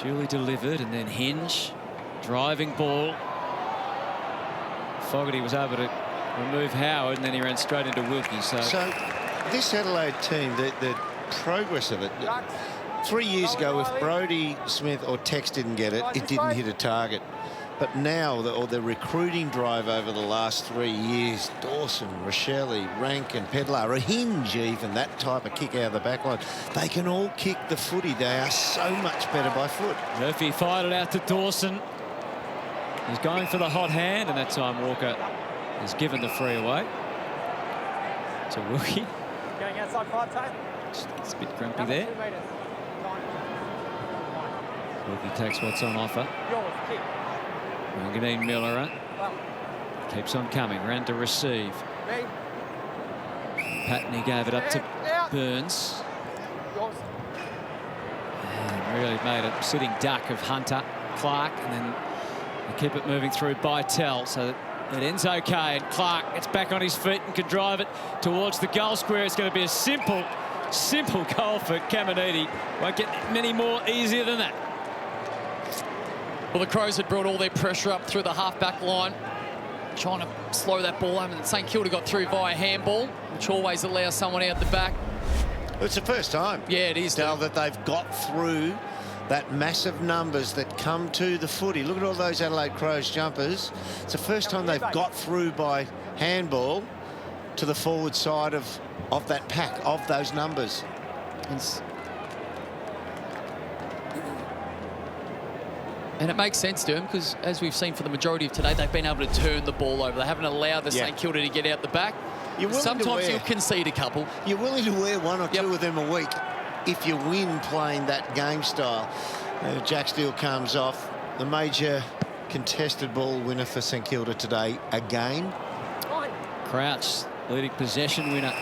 Duly delivered, and then Hinge, driving ball. Fogarty was able to remove Howard, and then he ran straight into Wilkie. So this Adelaide team, the progress of it, 3 years ago, if Brodie, Smith or Tex didn't get it, it didn't hit a target. But now, the recruiting drive over the last 3 years, Dawson, Rochelle, Rankin, Pedlar, a Hinge even, that type of kick out of the back line, they can all kick the footy. They are so much better by foot. Murphy fired it out to Dawson. He's going for the hot hand, and that time Walker has given the free away to Wilkie. Going outside 5, Taylor. It's a bit grumpy there. 2 metres. Wilkie takes what's on offer. Yours, kick. Wanganeen-Milera Well, keeps on coming, ran to receive. me. Patton, he gave it up to Burns. Yours. And really made a sitting duck of Hunter, Clark, and then they keep it moving through by Tell, so that it ends okay, and Clark gets back on his feet and can drive it towards the goal square. It's going to be a simple goal for Caminiti. Won't get many more easier than that. Well, the Crows had brought all their pressure up through the half-back line, trying to slow that ball home, and St Kilda got through via handball, which always allows someone out the back. It's the first time, Yeah, it is, Dale, that they've got through that massive numbers that come to the footy. Look at all those Adelaide Crows jumpers. It's the first time they've got through by handball to the forward side of that pack, of those numbers. And it makes sense to them because, as we've seen for the majority of today, they've been able to turn the ball over. They haven't allowed the St Kilda to get out the back. Sometimes you'll concede a couple. You're willing to wear 1 or 2 of them a week if you win playing that game style. Jack Steele comes off. The major contested ball winner for St Kilda today again. Crouch, leading possession winner.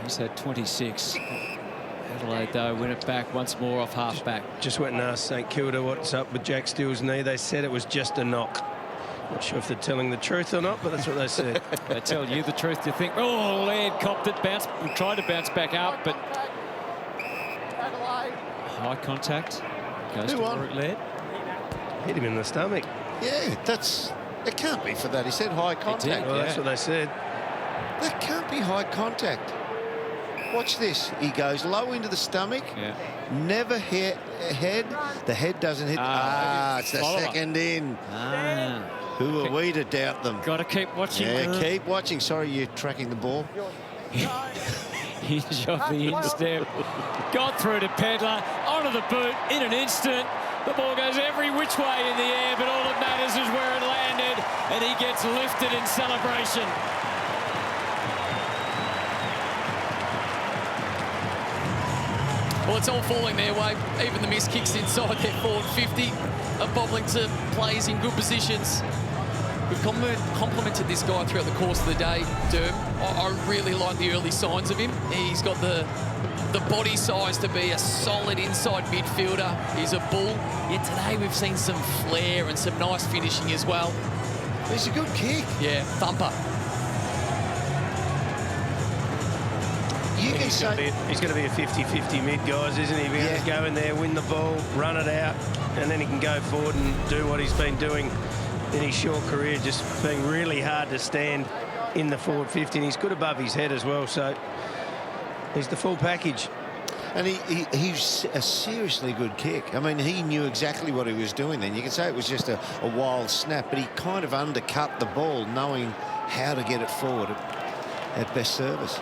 He's had 26. Adelaide, though, win it back once more off half-back. Just went and asked St Kilda what's up with Jack Steele's knee. They said it was just a knock. Not sure if they're telling the truth or not, but that's what they said. They tell you the truth, you think, oh, Laird copped it, tried to bounce back up, but high contact goes to Warwick Laird. Hit him in the stomach. Yeah, it can't be for that. He said high contact. Well, that's what they said. That can't be high contact. Watch this. He goes low into the stomach. Yeah. Never hit head. The head doesn't hit. It's the second in. Who are we to doubt them? Got to keep watching. Yeah, keep watching. Sorry, you're tracking the ball. Hinge off the instep. Got through to Pedlar. Onto the boot in an instant. The ball goes every which way in the air, but all that matters is where it landed, and he gets lifted in celebration. Well, it's all falling their way. Even the missed kicks inside their forward 50 are bobbling to plays in good positions. We've we've complimented this guy throughout the course of the day, Derm. I really like the early signs of him. He's got the body size to be a solid inside midfielder. He's a bull. Yet today we've seen some flair and some nice finishing as well. He's a good kick. Yeah, thumper. He's going to be a 50-50 mid, guys, isn't he? He's going to go in there, win the ball, run it out, and then he can go forward and do what he's been doing in his short career, just being really hard to stand in the forward 50. And he's good above his head as well, so he's the full package. And he's a seriously good kick. I mean, he knew exactly what he was doing then. You can say it was just a wild snap, but he kind of undercut the ball, knowing how to get it forward at best service.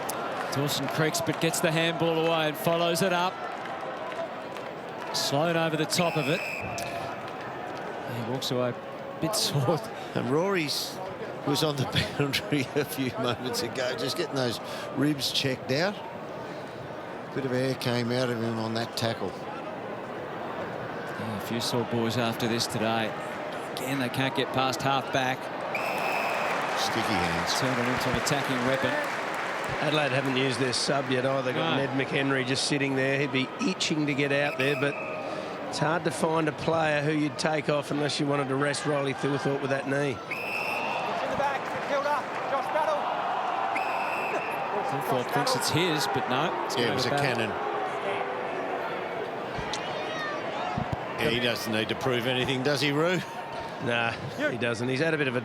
Dawson creaks but gets the handball away and follows it up. Sloan over the top of it. He walks away a bit sore. And Rory's was on the boundary a few moments ago, just getting those ribs checked out. Bit of air came out of him on that tackle. Yeah, a few sore boys after this today. Again, they can't get past half back. Sticky hands. Turn it into an attacking weapon. Adelaide haven't used their sub yet either. They've got Ned McHenry just sitting there. He'd be itching to get out there, but it's hard to find a player who you'd take off unless you wanted to rest Riley Thilthorpe with that knee. In the back, St.Kilda, Josh Battle. Thilthorpe thinks it's his, but no. Yeah, it was a cannon. Yeah, he doesn't need to prove anything, does he, Roo? Nah, he doesn't. He's had a bit of a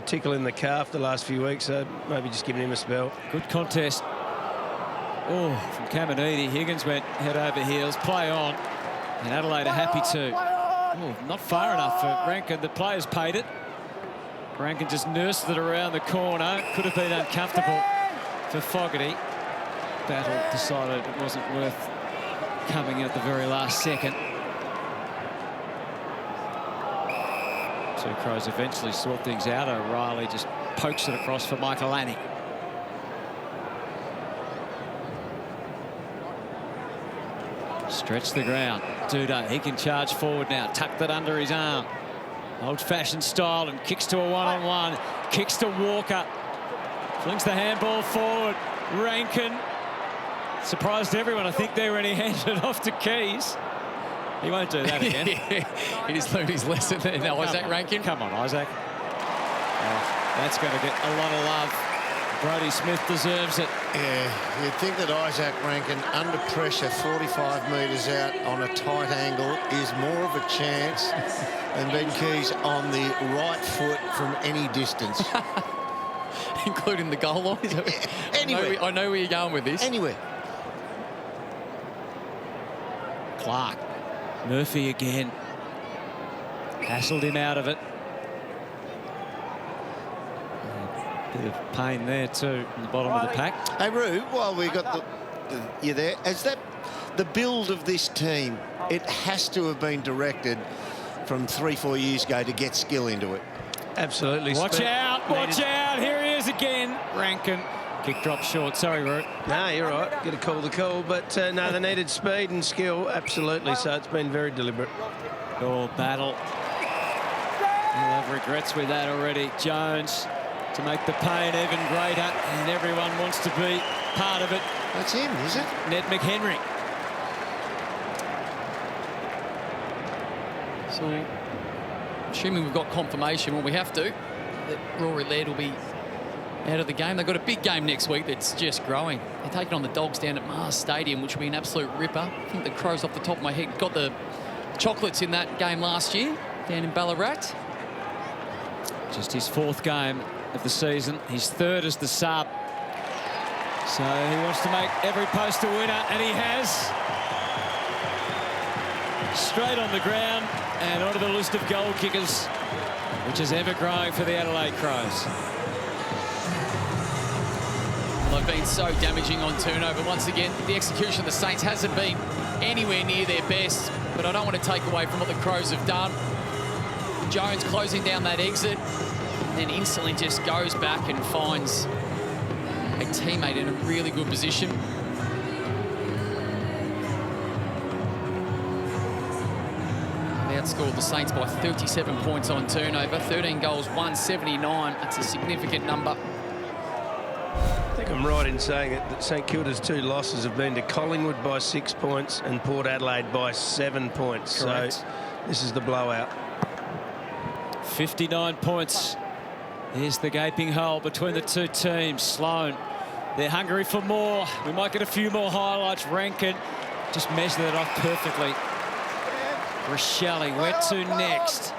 tickle in the calf the last few weeks, so maybe just giving him a spell. Good contest. Oh, from Caminiti. Higgins went head over heels. Play on. And Adelaide are happy to. Oh, not far enough for Rankin. The players paid it. Rankin just nursed it around the corner. Could have been uncomfortable for Fogarty. Battle decided it wasn't worth coming in at the very last second. Two Crows eventually sort things out. O'Reilly just pokes it across for Michael Lanning. Stretch the ground. Duda, he can charge forward now. Tucked it under his arm. Old-fashioned style, and kicks to a one-on-one. Kicks to Walker. Flings the handball forward. Rankin. Surprised everyone. I think there when he handed it off to Keys. He won't do that again. He just learned his lesson there. Now, Isaac Rankin. Come on, Isaac. Oh, that's going to get a lot of love. Brodie Smith deserves it. Yeah, you'd think that Isaac Rankin, under pressure, 45 metres out on a tight angle, is more of a chance than Ben Keys on the right foot from any distance. Including the goal line. Anyway. I know where you're going with this. Anyway. Clark. Murphy again. Hassled him out of it. Bit of pain there too in the bottom of the pack. Hey, Roo, while we got you there, as that the build of this team, it has to have been directed from 3-4 years ago to get skill into it. Absolutely. Watch out, watch out. Here he is again. Rankin. Kick drop short. Sorry, Root. No, you're right. Get a call the call. But no, they needed speed and skill. Absolutely. So it's been very deliberate. Oh, Battle. He'll have regrets with that already. Jones to make the pain even greater. And everyone wants to be part of it. That's him, is it? Ned McHenry. So, assuming we've got confirmation, well, we have to, that Rory Laird will be out of the game. They've got a big game next week that's just growing. They're taking on the Dogs down at Mars Stadium, which will be an absolute ripper. I think the Crows, off the top of my head, got the chocolates in that game last year down in Ballarat. Just his 4th game of the season. His 3rd as the sub. So he wants to make every post a winner, and he has. Straight on the ground and onto the list of goal kickers, which is ever growing for the Adelaide Crows. They've been so damaging on turnover. Once again, the execution of the Saints hasn't been anywhere near their best, but I don't want to take away from what the Crows have done. Jones closing down that exit, and then instantly just goes back and finds a teammate in a really good position. Now outscored the Saints by 37 points on turnover. 13 goals, 179. That's a significant number. I think I'm right in saying that St Kilda's 2 losses have been to Collingwood by 6 points and Port Adelaide by 7 points. Correct. So this is the blowout. 59 points. Here's the gaping hole between the two teams. Sloan, they're hungry for more. We might get a few more highlights. Rankin just measured it off perfectly. Rochelle, where to next?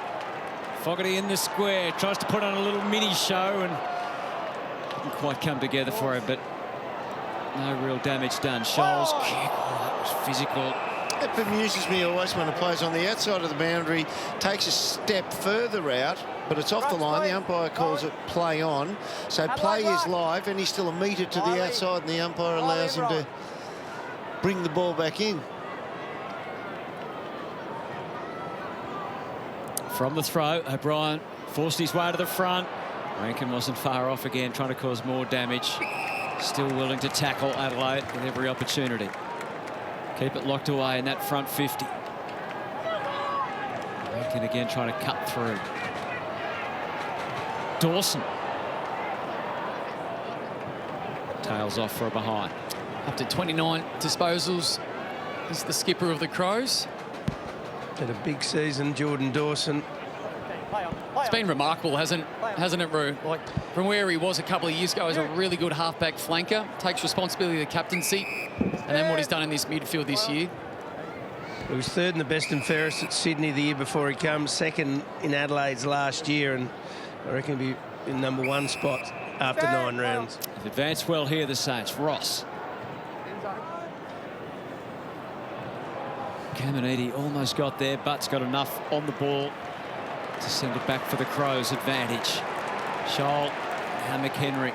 Fogarty in the square, tries to put on a little mini show and didn't quite come together for him, but no real damage done. Scholl's kick, that was physical. It bemuses me always when a player's on the outside of the boundary, takes a step further out, but it's off the line. The umpire calls it play on. So play is live, and he's still a metre to the outside, and the umpire allows him to bring the ball back in. From the throw, O'Brien forced his way to the front. Rankin wasn't far off again, trying to cause more damage. Still willing to tackle Adelaide with every opportunity. Keep it locked away in that front 50. Rankin again trying to cut through. Dawson. Tails off for a behind. Up to 29 disposals. He's the skipper of the Crows. Had a big season, Jordan Dawson. It's been remarkable, hasn't it, Roo? Like, from where he was a couple of years ago as a really good halfback flanker, takes responsibility of the captaincy, and then what he's done in this midfield this year. He was 3rd in the best and fairest at Sydney the year before he came, 2nd in Adelaide's last year, and I reckon he'll be in #1 spot after 9 rounds. They've advanced well here, the Saints. Ross. Caminiti almost got there, but's got enough on the ball to send it back for the Crows' advantage. Scholl, now McHenry.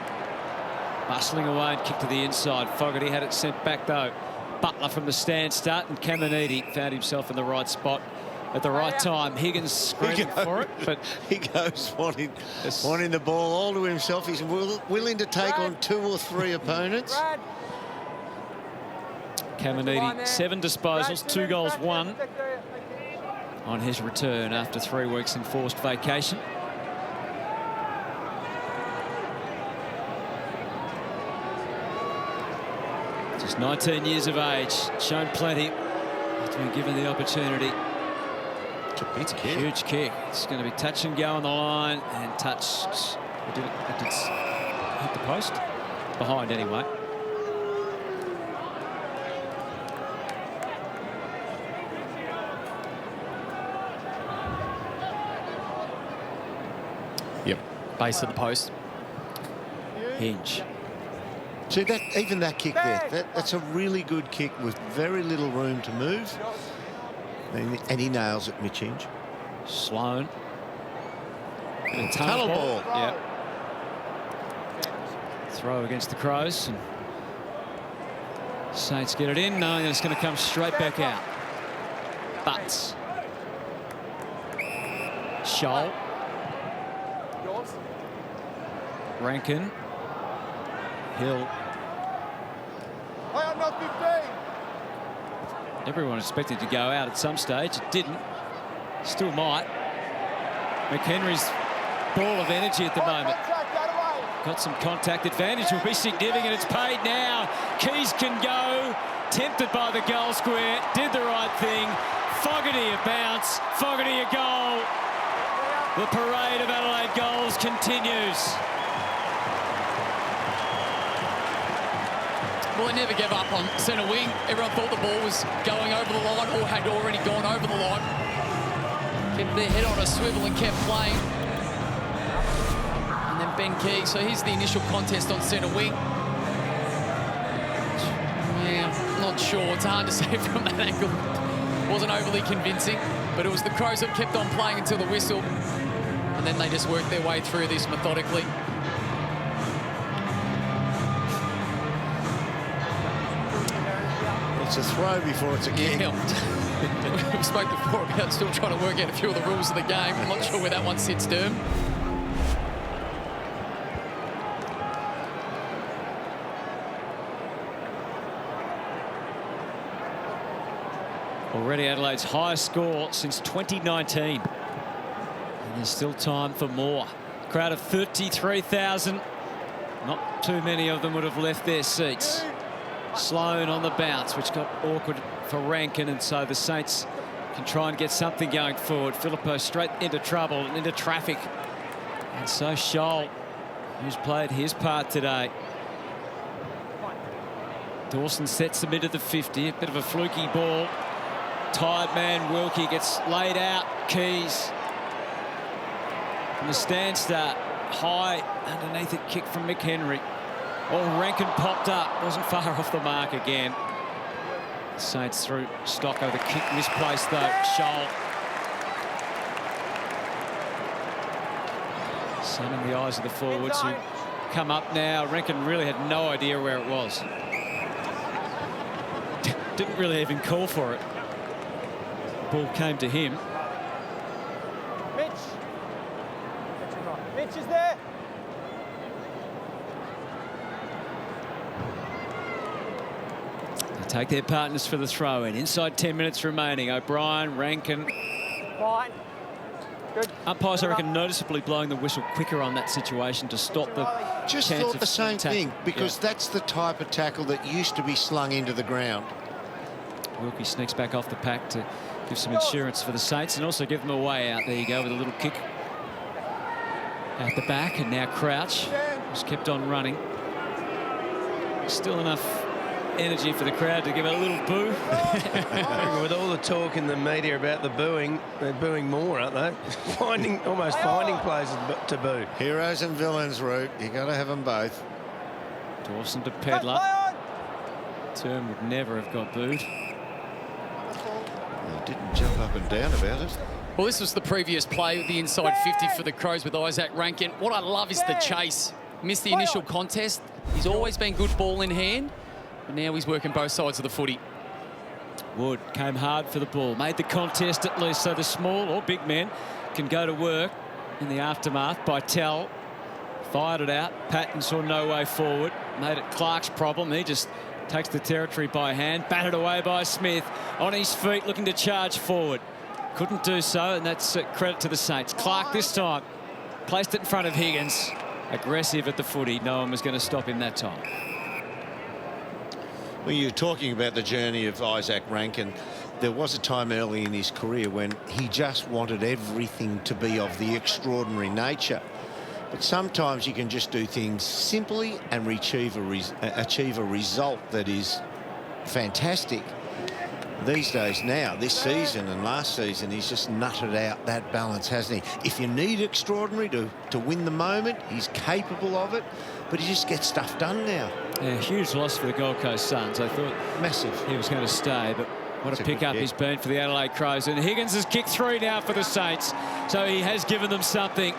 Bustling away and kick to the inside. Fogarty had it sent back though. Butler from the stand start, and Caminiti found himself in the right spot at the right time. Higgins screaming for it, but he goes wanting the ball all to himself. He's willing to take on 2 or 3 opponents. Caminiti, 7 disposals, 2 goals, 1 on his return after 3 weeks in forced vacation. Just 19 years of age, shown plenty. He's been given the opportunity. It's a kick. Huge kick. It's going to be touch and go on the line, and touched. It did hit the post. Behind anyway. Yep. Base of the post. Hinge. See, even that kick there, that's a really good kick with very little room to move. And he nails it, Mitch Hinge. Sloan. Tunnel ball. Yep. Throw against the Crows. And Saints get it in, knowing that it's going to come straight back out. Butts. Scholl. Rankin. Hill. Everyone expected to go out at some stage. It didn't. Still might. McHenry's ball of energy at the moment. Got some contact advantage. Will be significant. It's paid now. Keys can go. Tempted by the goal square. Did the right thing. Fogarty a bounce. Fogarty a goal. The parade of Adelaide goals continues. Well, they never gave up on centre wing. Everyone thought the ball was going over the line or had already gone over the line. Kept their head on a swivel and kept playing. And then Ben Key. So here's the initial contest on centre wing. Yeah, I'm not sure. It's hard to say from that angle. Wasn't overly convincing, but it was the Crows that kept on playing until the whistle. And then they just worked their way through this methodically. It's a throw before it's a kick. Yeah. We spoke before about still trying to work out a few of the rules of the game. I'm not sure where that one sits, Derm. Already Adelaide's highest score since 2019. And there's still time for more. Crowd of 33,000. Not too many of them would have left their seats. Sloan on the bounce, which got awkward for Rankin, and so the Saints can try and get something going forward. Filippo straight into trouble and into traffic. And so Scholl, who's played his part today. Dawson sets them into the 50. A bit of a fluky ball. Tired man Wilkie gets laid out. Keys. And the stand start. High underneath it, kick from McHenry. Oh, Rankin popped up. Wasn't far off the mark again. Saints through Stocko. The kick misplaced though. Scholl. Sunning the eyes of the forwards who come up now. Rankin really had no idea where it was. Didn't really even call for it. Ball came to him. Mitch. Mitch is there. They take their partners for the throw in. Inside 10 minutes remaining. O'Brien, Rankin. Fine. Good. Umpires, I reckon, noticeably blowing the whistle quicker on that situation to stop the Just chance thought of the same attack. thing, because Yeah. that's the type of tackle that used to be slung into the ground. Wilkie sneaks back off the pack to give some insurance for the Saints and also give them a way out. There you go with a little kick out the back, and now Crouch has kept on running. Still enough energy for the crowd to give it a little boo. With all the talk in the media about the booing, they're booing more, aren't they? Almost finding places to boo. Heroes and villains, Root. You got to have them both. Dawson to Pedler. Term would never have got booed. They didn't jump up and down about it. Well, this was the previous play, the inside 50 for the Crows with Isaac Rankin. What I love is the chase. Missed the initial contest. He's always been good ball in hand, but now he's working both sides of the footy. Wood came hard for the ball, made the contest at least, so the small or big men can go to work in the aftermath. By Tell, fired it out. Patton saw no way forward, made it Clark's problem. He just takes the territory by hand, batted away by Smith, on his feet looking to charge forward. Couldn't do so, and that's a credit to the Saints. Clark this time placed it in front of Higgins. Aggressive at the footy. No one was going to stop him that time. Well, you're talking about the journey of Isaac Rankin. There was a time early in his career when he just wanted everything to be of the extraordinary nature. But sometimes you can just do things simply and achieve a result that is fantastic. These days now, this season and last season, he's just nutted out that balance, hasn't he? If you need extraordinary to win the moment, he's capable of it, but he just gets stuff done now. Yeah, huge loss for the Gold Coast Suns. I thought Massive. he was going to stay, but what a pick-up he's been for the Adelaide Crows. And Higgins has kicked 3 now for the Saints, so he has given them something.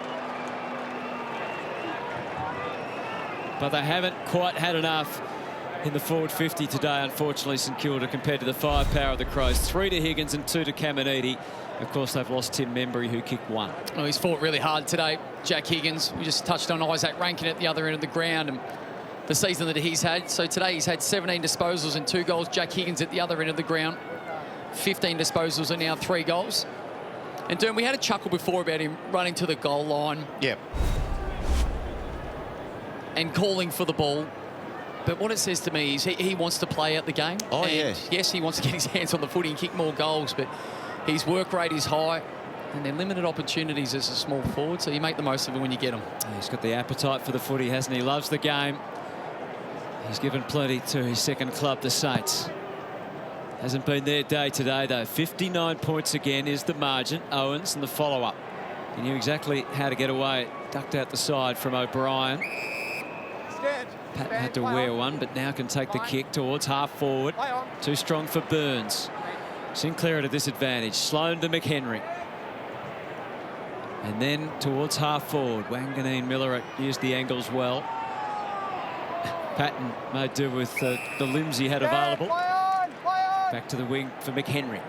But they haven't quite had enough in the forward 50 today, unfortunately, St Kilda, compared to the firepower of the Crows. 3 to Higgins and 2 to Caminiti. Of course, they've lost Tim Membry, who kicked 1. Well, he's fought really hard today, Jack Higgins. We just touched on Isaac Rankin at the other end of the ground and the season that he's had. So today he's had 17 disposals and 2 goals. Jack Higgins at the other end of the ground, 15 disposals and now 3 goals. And Dern, we had a chuckle before about him running to the goal line. Yep. And calling for the ball. But what it says to me is he wants to play out the game. Oh, and yes. Yes, he wants to get his hands on the footy and kick more goals, but his work rate is high and they're limited opportunities as a small forward, so you make the most of it when you get them. He's got the appetite for the footy, hasn't he? Loves the game. He's given plenty to his second club, the Saints. Hasn't been their day today, though. 59 points again is the margin. Owens and the follow-up. He knew exactly how to get away. Ducked out the side from O'Brien. Patton had to wear one, but now can take the kick towards half forward. Too strong for Burns. Sinclair at a disadvantage. Sloan to McHenry. And then towards half forward. Wanganeen-Milera used the angles well. Patton made do with the limbs he had available. Back to the wing for McHenry.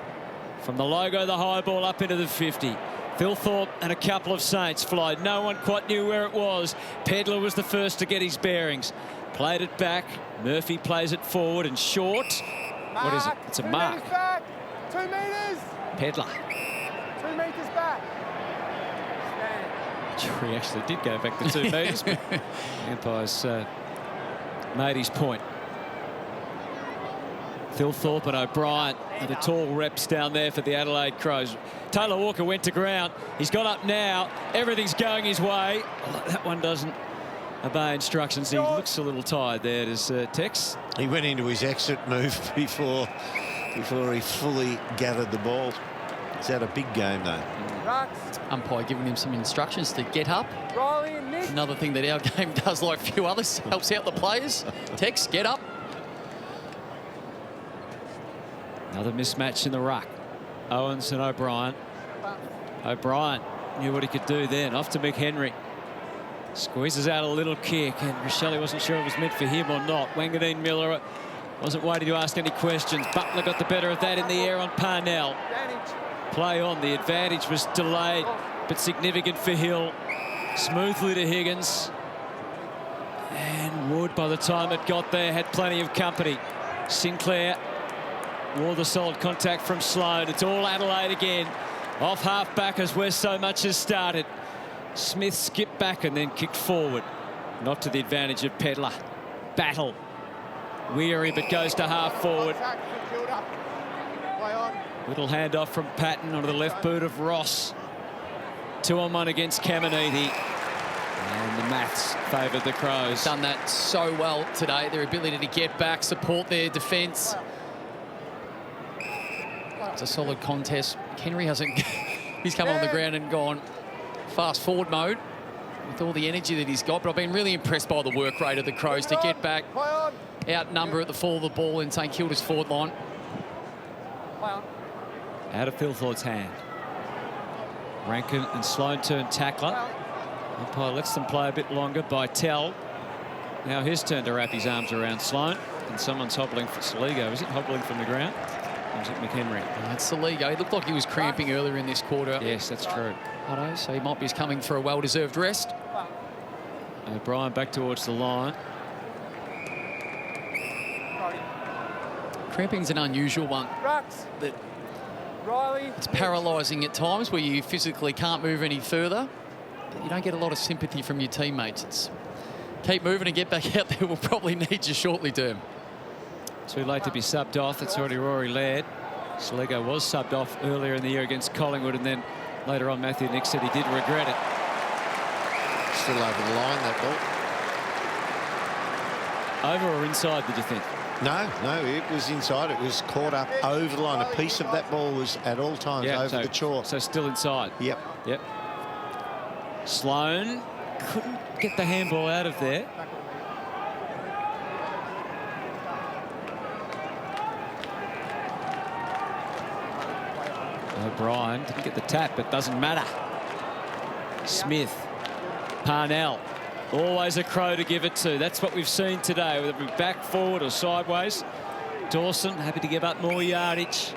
From the logo, the high ball up into the 50. Phil Thorpe and a couple of Saints fly. No one quite knew where it was. Pedler was the first to get his bearings. Played it back. Murphy plays it forward and short. What is it? It's a mark. 2 metres. Pedler. 2 metres back. Stand. He actually did go back to 2 metres, but Empire's made his point. Phil Thorpe and O'Brien are the tall reps down there for the Adelaide Crows. Taylor Walker went to ground. He's got up now. Everything's going his way. That one doesn't obey instructions. He looks a little tired there, does Tex. He went into his exit move before he fully gathered the ball. He's had a big game, though. Umpire giving him some instructions to get up. Riley and Nick. Another thing that our game does, like a few others, helps out the players. Tex, get up. Another mismatch in the ruck. Owens and O'Brien. O'Brien knew what he could do then. Off to McHenry. Squeezes out a little kick, and Rochelle wasn't sure it was meant for him or not. Wanganeen-Milera wasn't waiting to ask any questions. Butler got the better of that in the air on Parnell. Play on. The advantage was delayed, but significant for Hill. Smoothly to Higgins. And Wood, by the time it got there, had plenty of company. Sinclair wore the solid contact from Sloan. It's all Adelaide again. Off half-back as where so much has started. Smith skipped back and then kicked forward. Not to the advantage of Pedler. Battle. Weary, but goes to half-forward. Little handoff from Patton onto the left boot of Ross. 2-on-1 against Caminiti. And the maths favoured the Crows. Done that so well today. Their ability to get back, support their defence. It's a solid contest. Henry hasn't... he's come on the ground and gone fast forward mode with all the energy that he's got. But I've been really impressed by the work rate of the Crows to get back, outnumber at the fall of the ball in St Kilda's forward line. Out of Phil Thorpe's hand. Rankin and Sloan turn tackler. Umpire lets them play a bit longer by Tell. Now his turn to wrap his arms around Sloan. And someone's hobbling for Saligo. Is it hobbling from the ground? Or is it McHenry? It's Saligo. He looked like he was cramping earlier in this quarter. Yes, that's true. So he might be coming for a well-deserved rest. O'Brien back towards the line. Cramping's an unusual one. It's paralysing at times where you physically can't move any further, but you don't get a lot of sympathy from your teammates. It's keep moving and get back out there. We'll probably need you shortly, term. Too late to be subbed off. It's already Rory Laird. Saligo was subbed off earlier in the year against Collingwood, and then later on Matthew Nick said he did regret it. Still over the line, that ball. Over or inside, did you think? No, it was inside. It was caught up over the line. A piece of that ball was at all times over the chalk. So still inside. Yep. Sloan couldn't get the handball out of there. O'Brien didn't get the tap, but doesn't matter. Smith, Parnell. Always a Crow to give it to. That's what we've seen today, whether it be back, forward or sideways. Dawson happy to give up more yardage.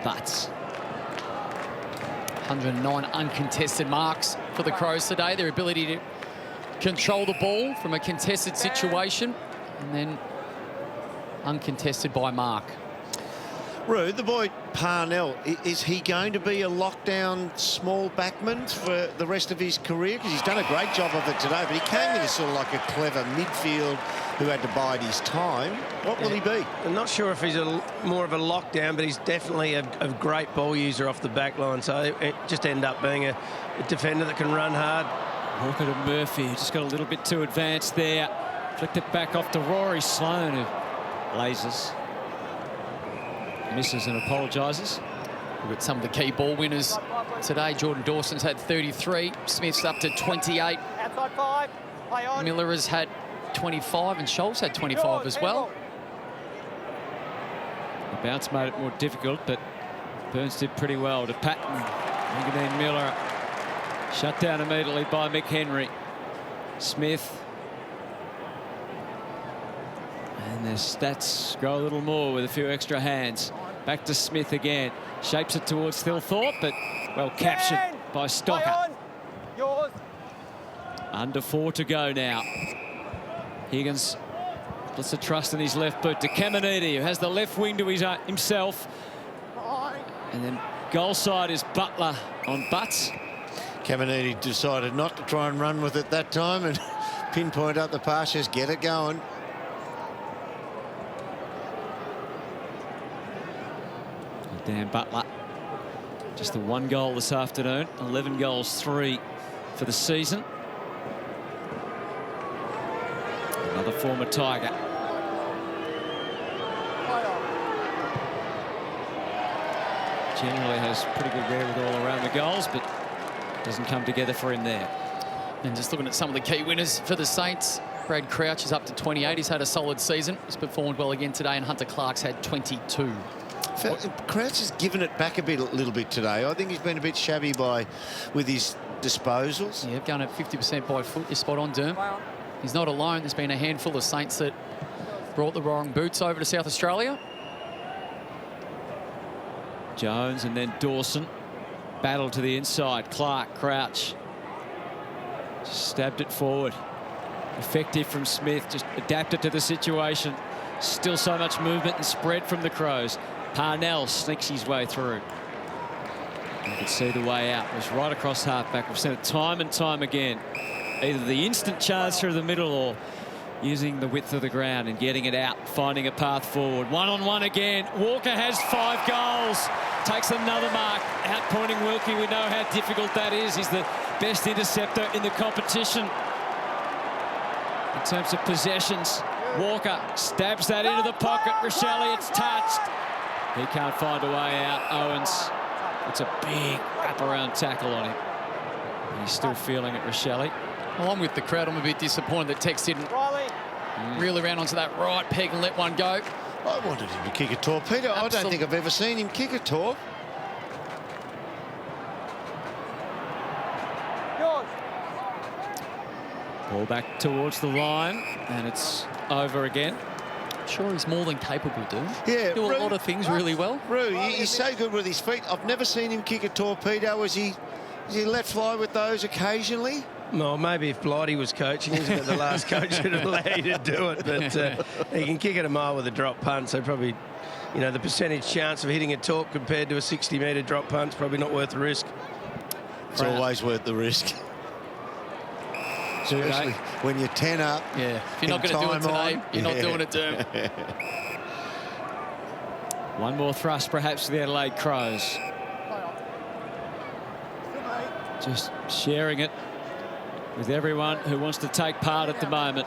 But 109 uncontested marks for the Crows today. Their ability to control the ball from a contested situation and then uncontested by mark. Rude, the boy Parnell, is he going to be a lockdown small backman for the rest of his career? Because he's done a great job of it today, but he came in as sort of like a clever midfield who had to bide his time. What will he be? I'm not sure if he's more of a lockdown, but he's definitely a great ball user off the back line. So it just end up being a defender that can run hard. Walker to Murphy, who just got a little bit too advanced there. Flicked it back off to Rory Sloan, who blazes. Misses and apologises. We've got some of the key ball winners today. Jordan Dawson's had 33. Smith's up to 28. Outside 5. Play on. Miller's had 25 and Scholl's had 25 as well. The bounce made it more difficult, but Burns did pretty well to Patton. Wanganeen-Milera shut down immediately by McHenry. Smith. And their stats grow a little more with a few extra hands. Back to Smith again. Shapes it towards Phil Thorpe, but well captured by Stocker. Yours. Under 4 to go now. Higgins Lots of trust in his left boot to Caminiti, who has the left wing to himself. And then goal side is Butler on Butts. Caminiti decided not to try and run with it that time and pinpoint up the pass, just get it going. Dan Butler, just the 1 goal this afternoon, 11 goals, 3 for the season. Another former Tiger. Generally has pretty good wherewithal around the goals, but doesn't come together for him there. And just looking at some of the key winners for the Saints, Brad Crouch is up to 28. He's had a solid season. He's performed well again today, and Hunter Clark's had 22. Crouch has given it back a little bit today. I think he's been a bit shabby with his disposals. Yeah, going at 50% by foot. You're spot on, Derm. He's not alone. There's been a handful of Saints that brought the wrong boots over to South Australia. Jones and then Dawson. Battle to the inside. Clark, Crouch. Just stabbed it forward. Effective from Smith. Just adapted to the situation. Still so much movement and spread from the Crows. Parnell sneaks his way through. You can see the way out. It was right across halfback. We've seen it time and time again. Either the instant charge through the middle or using the width of the ground and getting it out, finding a path forward. 1-on-1 again. Walker has 5 goals. Takes another mark. Outpointing Wilkie. We know how difficult that is. He's the best interceptor in the competition. In terms of possessions, Walker stabs that into the pocket. Rochelle, it's touched. He can't find a way out. Owens, it's a big wraparound tackle on him. And he's still feeling it, Rochelle. Well, I'm with the crowd. I'm a bit disappointed that Tex didn't reel around onto that right peg and let one go. I wanted him to kick a torpedo. I don't think I've ever seen him kick a torp. Ball back towards the line, and it's over again. Sure, he's more than capable, dude. Yeah, do a lot of things really well. Roo, he's so good with his feet. I've never seen him kick a torpedo. Is he let fly with those occasionally? Well, maybe if Blighty was coaching, isn't it? The last coach would allow you to do it. But he can kick it a mile with a drop punt. So probably, you know, the percentage chance of hitting a torp compared to a 60-metre drop punt's probably not worth the risk. It's always worth the risk. Especially when you're 10 up. Yeah, if you're not going to do it today, you're not doing it, Derm. One more thrust, perhaps, for the Adelaide Crows. Just sharing it with everyone who wants to take part at the moment.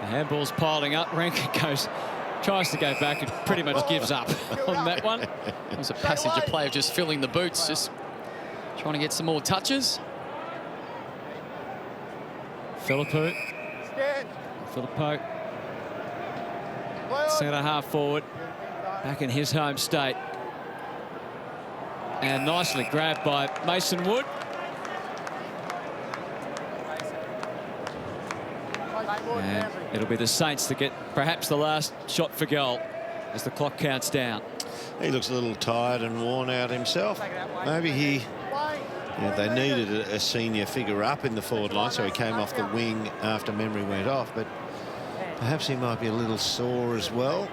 The handball's piling up. Rankin tries to go back and pretty much gives up on that one. It was a passage of play of just filling the boots, just trying to get some more touches. Philippou. Centre half forward. Back in his home state. And nicely grabbed by Mason Wood. And it'll be the Saints that get perhaps the last shot for goal as the clock counts down. He looks a little tired and worn out himself. Maybe they needed a senior figure up in the forward line, so he came off the wing after memory went off, but perhaps he might be a little sore as well.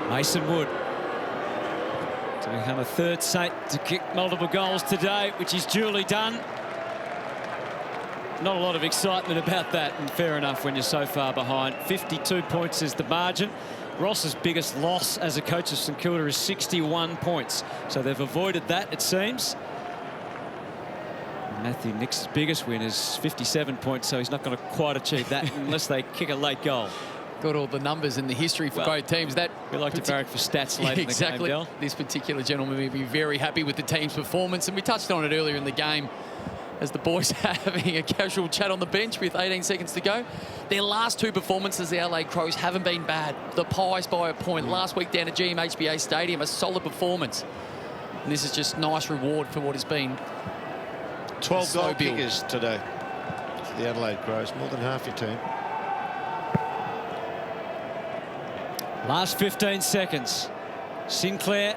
Mason Wood to become a third Saint to kick multiple goals today, which is duly done. Not a lot of excitement about that, and fair enough when you're so far behind. 52 points is the margin. Ross's biggest loss as a coach of St Kilda is 61 points. So they've avoided that, it seems. Matthew Nick's biggest win is 57 points, so he's not going to quite achieve that unless they kick a late goal. Got all the numbers and the history for both teams. We like to barrack for stats later exactly. in the game, This particular gentleman will be very happy with the team's performance, and we touched on it earlier in the game as the boys are having a casual chat on the bench with 18 seconds to go. Their last 2 performances, the Adelaide Crows, haven't been bad. The Pies by a point. Last week down at GMHBA Stadium, a solid performance. And this is just nice reward for what has been 12 goal kickers today for the Adelaide Crows, more than half your team. Last 15 seconds. Sinclair,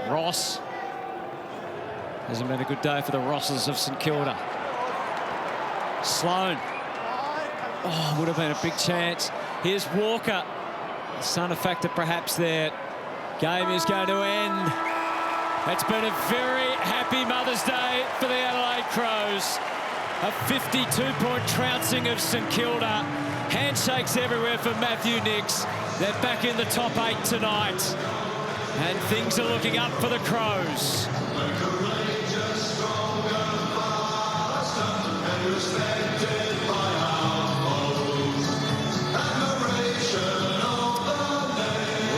Ross, Hasn't been a good day for the Rosses of St Kilda. Sloan. Oh, would have been a big chance. Here's Walker. The sun a factor perhaps there. Game is going to end. It's been a very happy Mother's Day for the Adelaide Crows. A 52-point trouncing of St Kilda. Handshakes everywhere for Matthew Nicks. They're back in the top 8 tonight. And things are looking up for the Crows.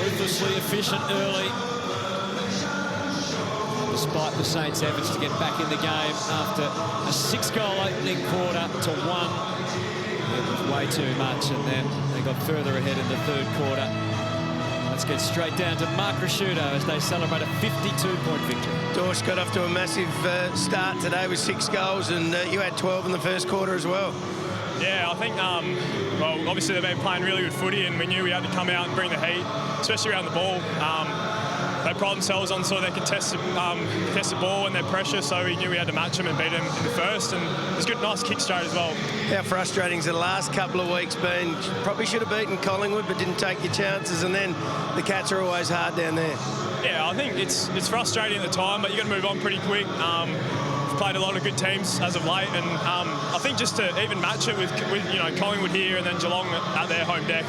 Ruthlessly efficient early, despite the Saints' efforts to get back in the game after a 6-goal opening quarter to 1. It was way too much, and then they got further ahead in the third quarter. Let's get straight down to Mark Rasciuto as they celebrate a 52-point victory. Dorsch got off to a massive start today with 6 goals, and you had 12 in the first quarter as well. Yeah, I think, well, obviously they've been playing really good footy, and we knew we had to come out and bring the heat, especially around the ball. They pride themselves on sort of their contested ball and their pressure, so we knew we had to match them and beat them in the first, and it was a good, nice kick straight as well. How frustrating's the last couple of weeks been? Probably should have beaten Collingwood, but didn't take your chances, and then the Cats are always hard down there. Yeah, I think it's frustrating at the time, but you got to move on pretty quick. We've played a lot of good teams as of late, and I think just to even match it with you know, Collingwood here and then Geelong at their home deck,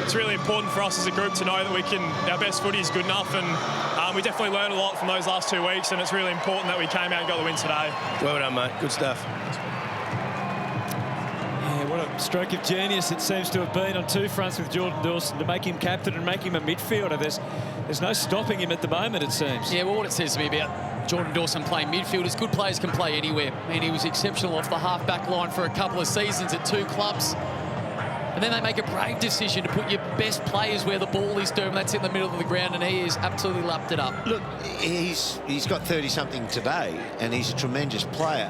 it's really important for us as a group to know that our best footy is good enough, and we definitely learned a lot from those last 2 weeks, and it's really important that we came out and got the win today. Well done, mate. Good stuff. Yeah, what a stroke of genius it seems to have been on 2 fronts with Jordan Dawson to make him captain and make him a midfielder. There's no stopping him at the moment, it seems. Yeah, well, what it says to me about Jordan Dawson playing midfielders, good players can play anywhere. I mean, he was exceptional off the half-back line for a couple of seasons at 2 clubs. And then they make a brave decision to put your best players where the ball is, Derm. That's in the middle of the ground, and he has absolutely lapped it up. Look, he's got 30-something today, and he's a tremendous player.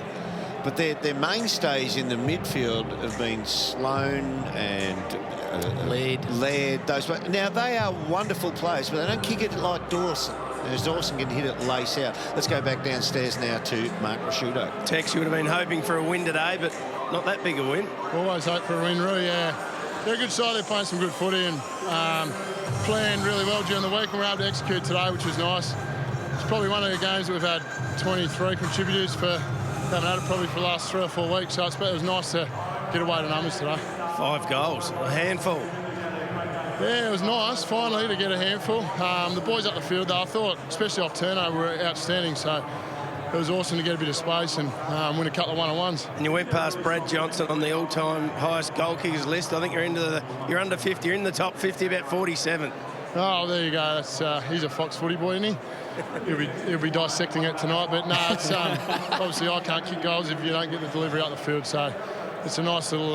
But their mainstays in the midfield have been Sloan and Laird. Those. Now, they are wonderful players, but they don't kick it like Dawson. As Dawson can hit it lace out. Let's go back downstairs now to Mark Rasciuto. Tex, you would have been hoping for a win today, but not that big a win. Always hope for a win, Roo, yeah. They're a good side. They're playing some good footy and playing really well during the week, and we're able to execute today, which was nice. It's probably one of the games that we've had 23 contributors for. Haven't had it probably for the last 3 or 4 weeks, so it was nice to get away to numbers today. 5 goals, a handful. Yeah, it was nice finally to get a handful. The boys up the field, though, I thought, especially off turnover, were outstanding. So it was awesome to get a bit of space and win a couple of one-on-ones. And you went past Brad Johnson on the all-time highest goal kickers list. I think you're under 50. You're in the top 50, about 47. Oh, there you go. That's, he's a Fox footy boy, isn't he? He'll be dissecting it tonight. But no, it's obviously I can't kick goals if you don't get the delivery up the field. So it's a nice little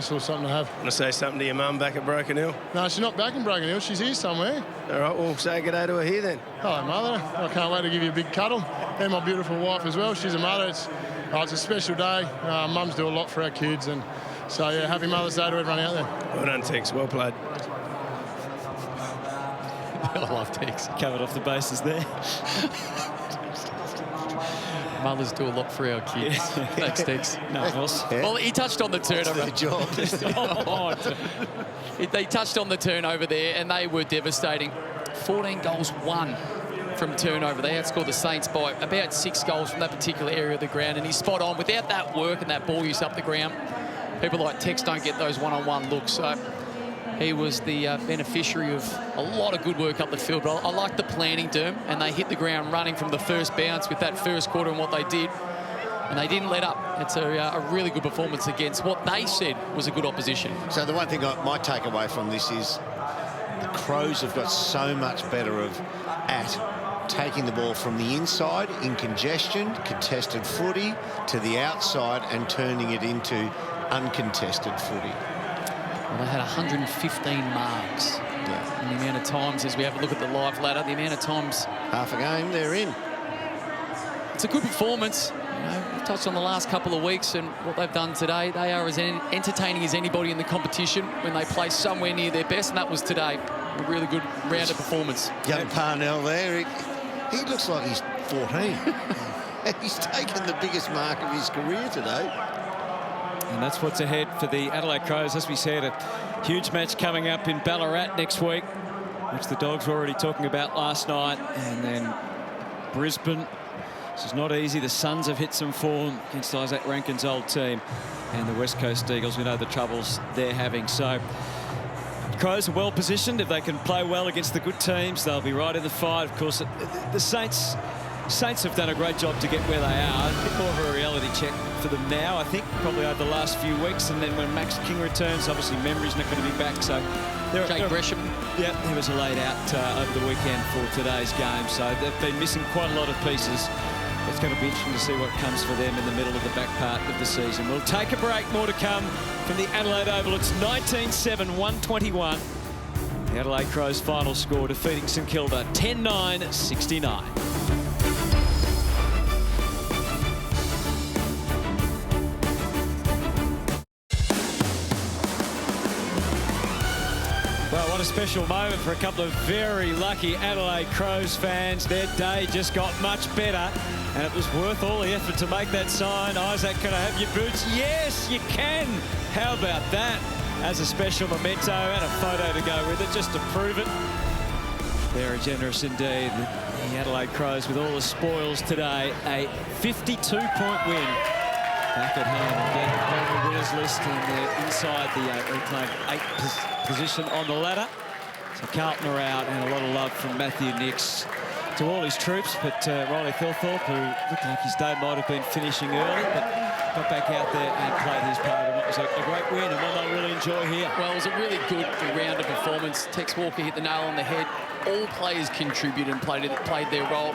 something to have. Want to say something to your mum back at Broken Hill? No, she's not back in Broken Hill. She's here somewhere. All right, well, say good day to her here then. Hello, Mother. I can't wait to give you a big cuddle. And my beautiful wife as well. She's a mother. It's a special day. Mums do a lot for our kids. And so, yeah, happy Mother's Day to everyone out there. Well done, Tex. Well played. I love Tex. Covered off the bases there. Mothers do a lot for our kids. Thanks, Tex. No, Ross. Yeah. Well, he touched on the turnover. They touched on the turnover there, and they were devastating. 14 goals won from turnover. They outscored the Saints by about 6 goals from that particular area of the ground, and he's spot on. Without that work and that ball use up the ground, people like Tex don't get those one-on-one looks. So he was the beneficiary of a lot of good work up the field. But I like the planning, Derm, and they hit the ground running from the first bounce with that first quarter and what they did. And they didn't let up. It's a really good performance against what they said was a good opposition. So the one thing my takeaway from this is the Crows have got so much better at taking the ball from the inside in congestion, contested footy, to the outside and turning it into uncontested footy. Well, they had 115 marks. Yeah. And the amount of times, as we have a look at the live ladder, the amount of times... Half a game, they're in. It's a good performance. You know, we've touched on the last couple of weeks and what they've done today. They are as entertaining as anybody in the competition when they play somewhere near their best, and that was today. A really good rounded performance. Young Parnell there. He looks like he's 14. He's taken the biggest mark of his career today. And that's what's ahead for the Adelaide Crows. As we said, a huge match coming up in Ballarat next week, which the Dogs were already talking about last night. And then Brisbane. This is not easy. The Suns have hit some form against Isaac Rankin's old team. And the West Coast Eagles, we know the troubles they're having. So Crows are well positioned. If they can play well against the good teams, they'll be right in the fight. Of course, the Saints have done a great job to get where they are. A bit more of a reality check for them now, I think, probably over the last few weeks. And then when Max King returns, obviously memory's not going to be back. So Jake Gresham. Yeah, he was laid out over the weekend for today's game. So they've been missing quite a lot of pieces. It's going to be interesting to see what comes for them in the middle of the back part of the season. We'll take a break. More to come from the Adelaide Oval. It's 19-7-121. The Adelaide Crows' final score, defeating St Kilda 10-9-69. Well, what a special moment for a couple of very lucky Adelaide Crows fans. Their day just got much better, and it was worth all the effort to make that sign. Isaac, can I have your boots? Yes, you can. How about that? As a special memento and a photo to go with it, just to prove it. Very generous indeed. The Adelaide Crows with all the spoils today. A 52-point win back at home. Again, on the winners list, and they're inside the reclaimed 8th position on the ladder. So Carlton are out, and a lot of love from Matthew Nix to all his troops. But Riley Thilthorpe, who looked like his day might have been finishing early, but got back out there and played his part in what was a great win, and one they'll really enjoy here. Well, it was a really good round of performance. Tex Walker hit the nail on the head. All players contributed and played their role.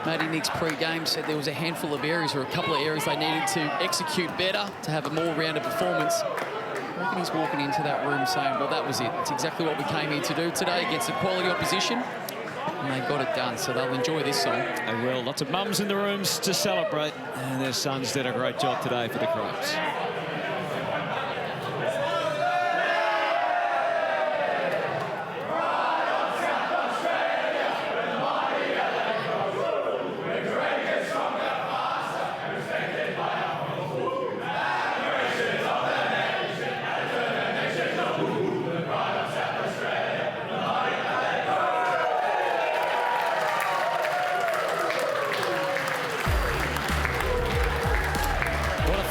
Matty Nix pre-game said there was a handful of areas, or a couple of areas they needed to execute better to have a more rounded performance. I reckon he's walking into that room saying, well, that was it. It's exactly what we came here to do today against a quality opposition. And they got it done, so they'll enjoy this song. They will. Lots of mums in the rooms to celebrate, and their sons did a great job today for the Crows.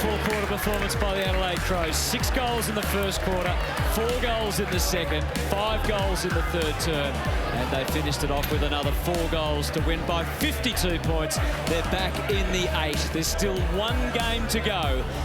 Four-quarter performance by the Adelaide Crows. 6 goals in the first quarter, 4 goals in the second, 5 goals in the third term, and they finished it off with another 4 goals to win by 52 points. They're back in the 8. There's still 1 game to go.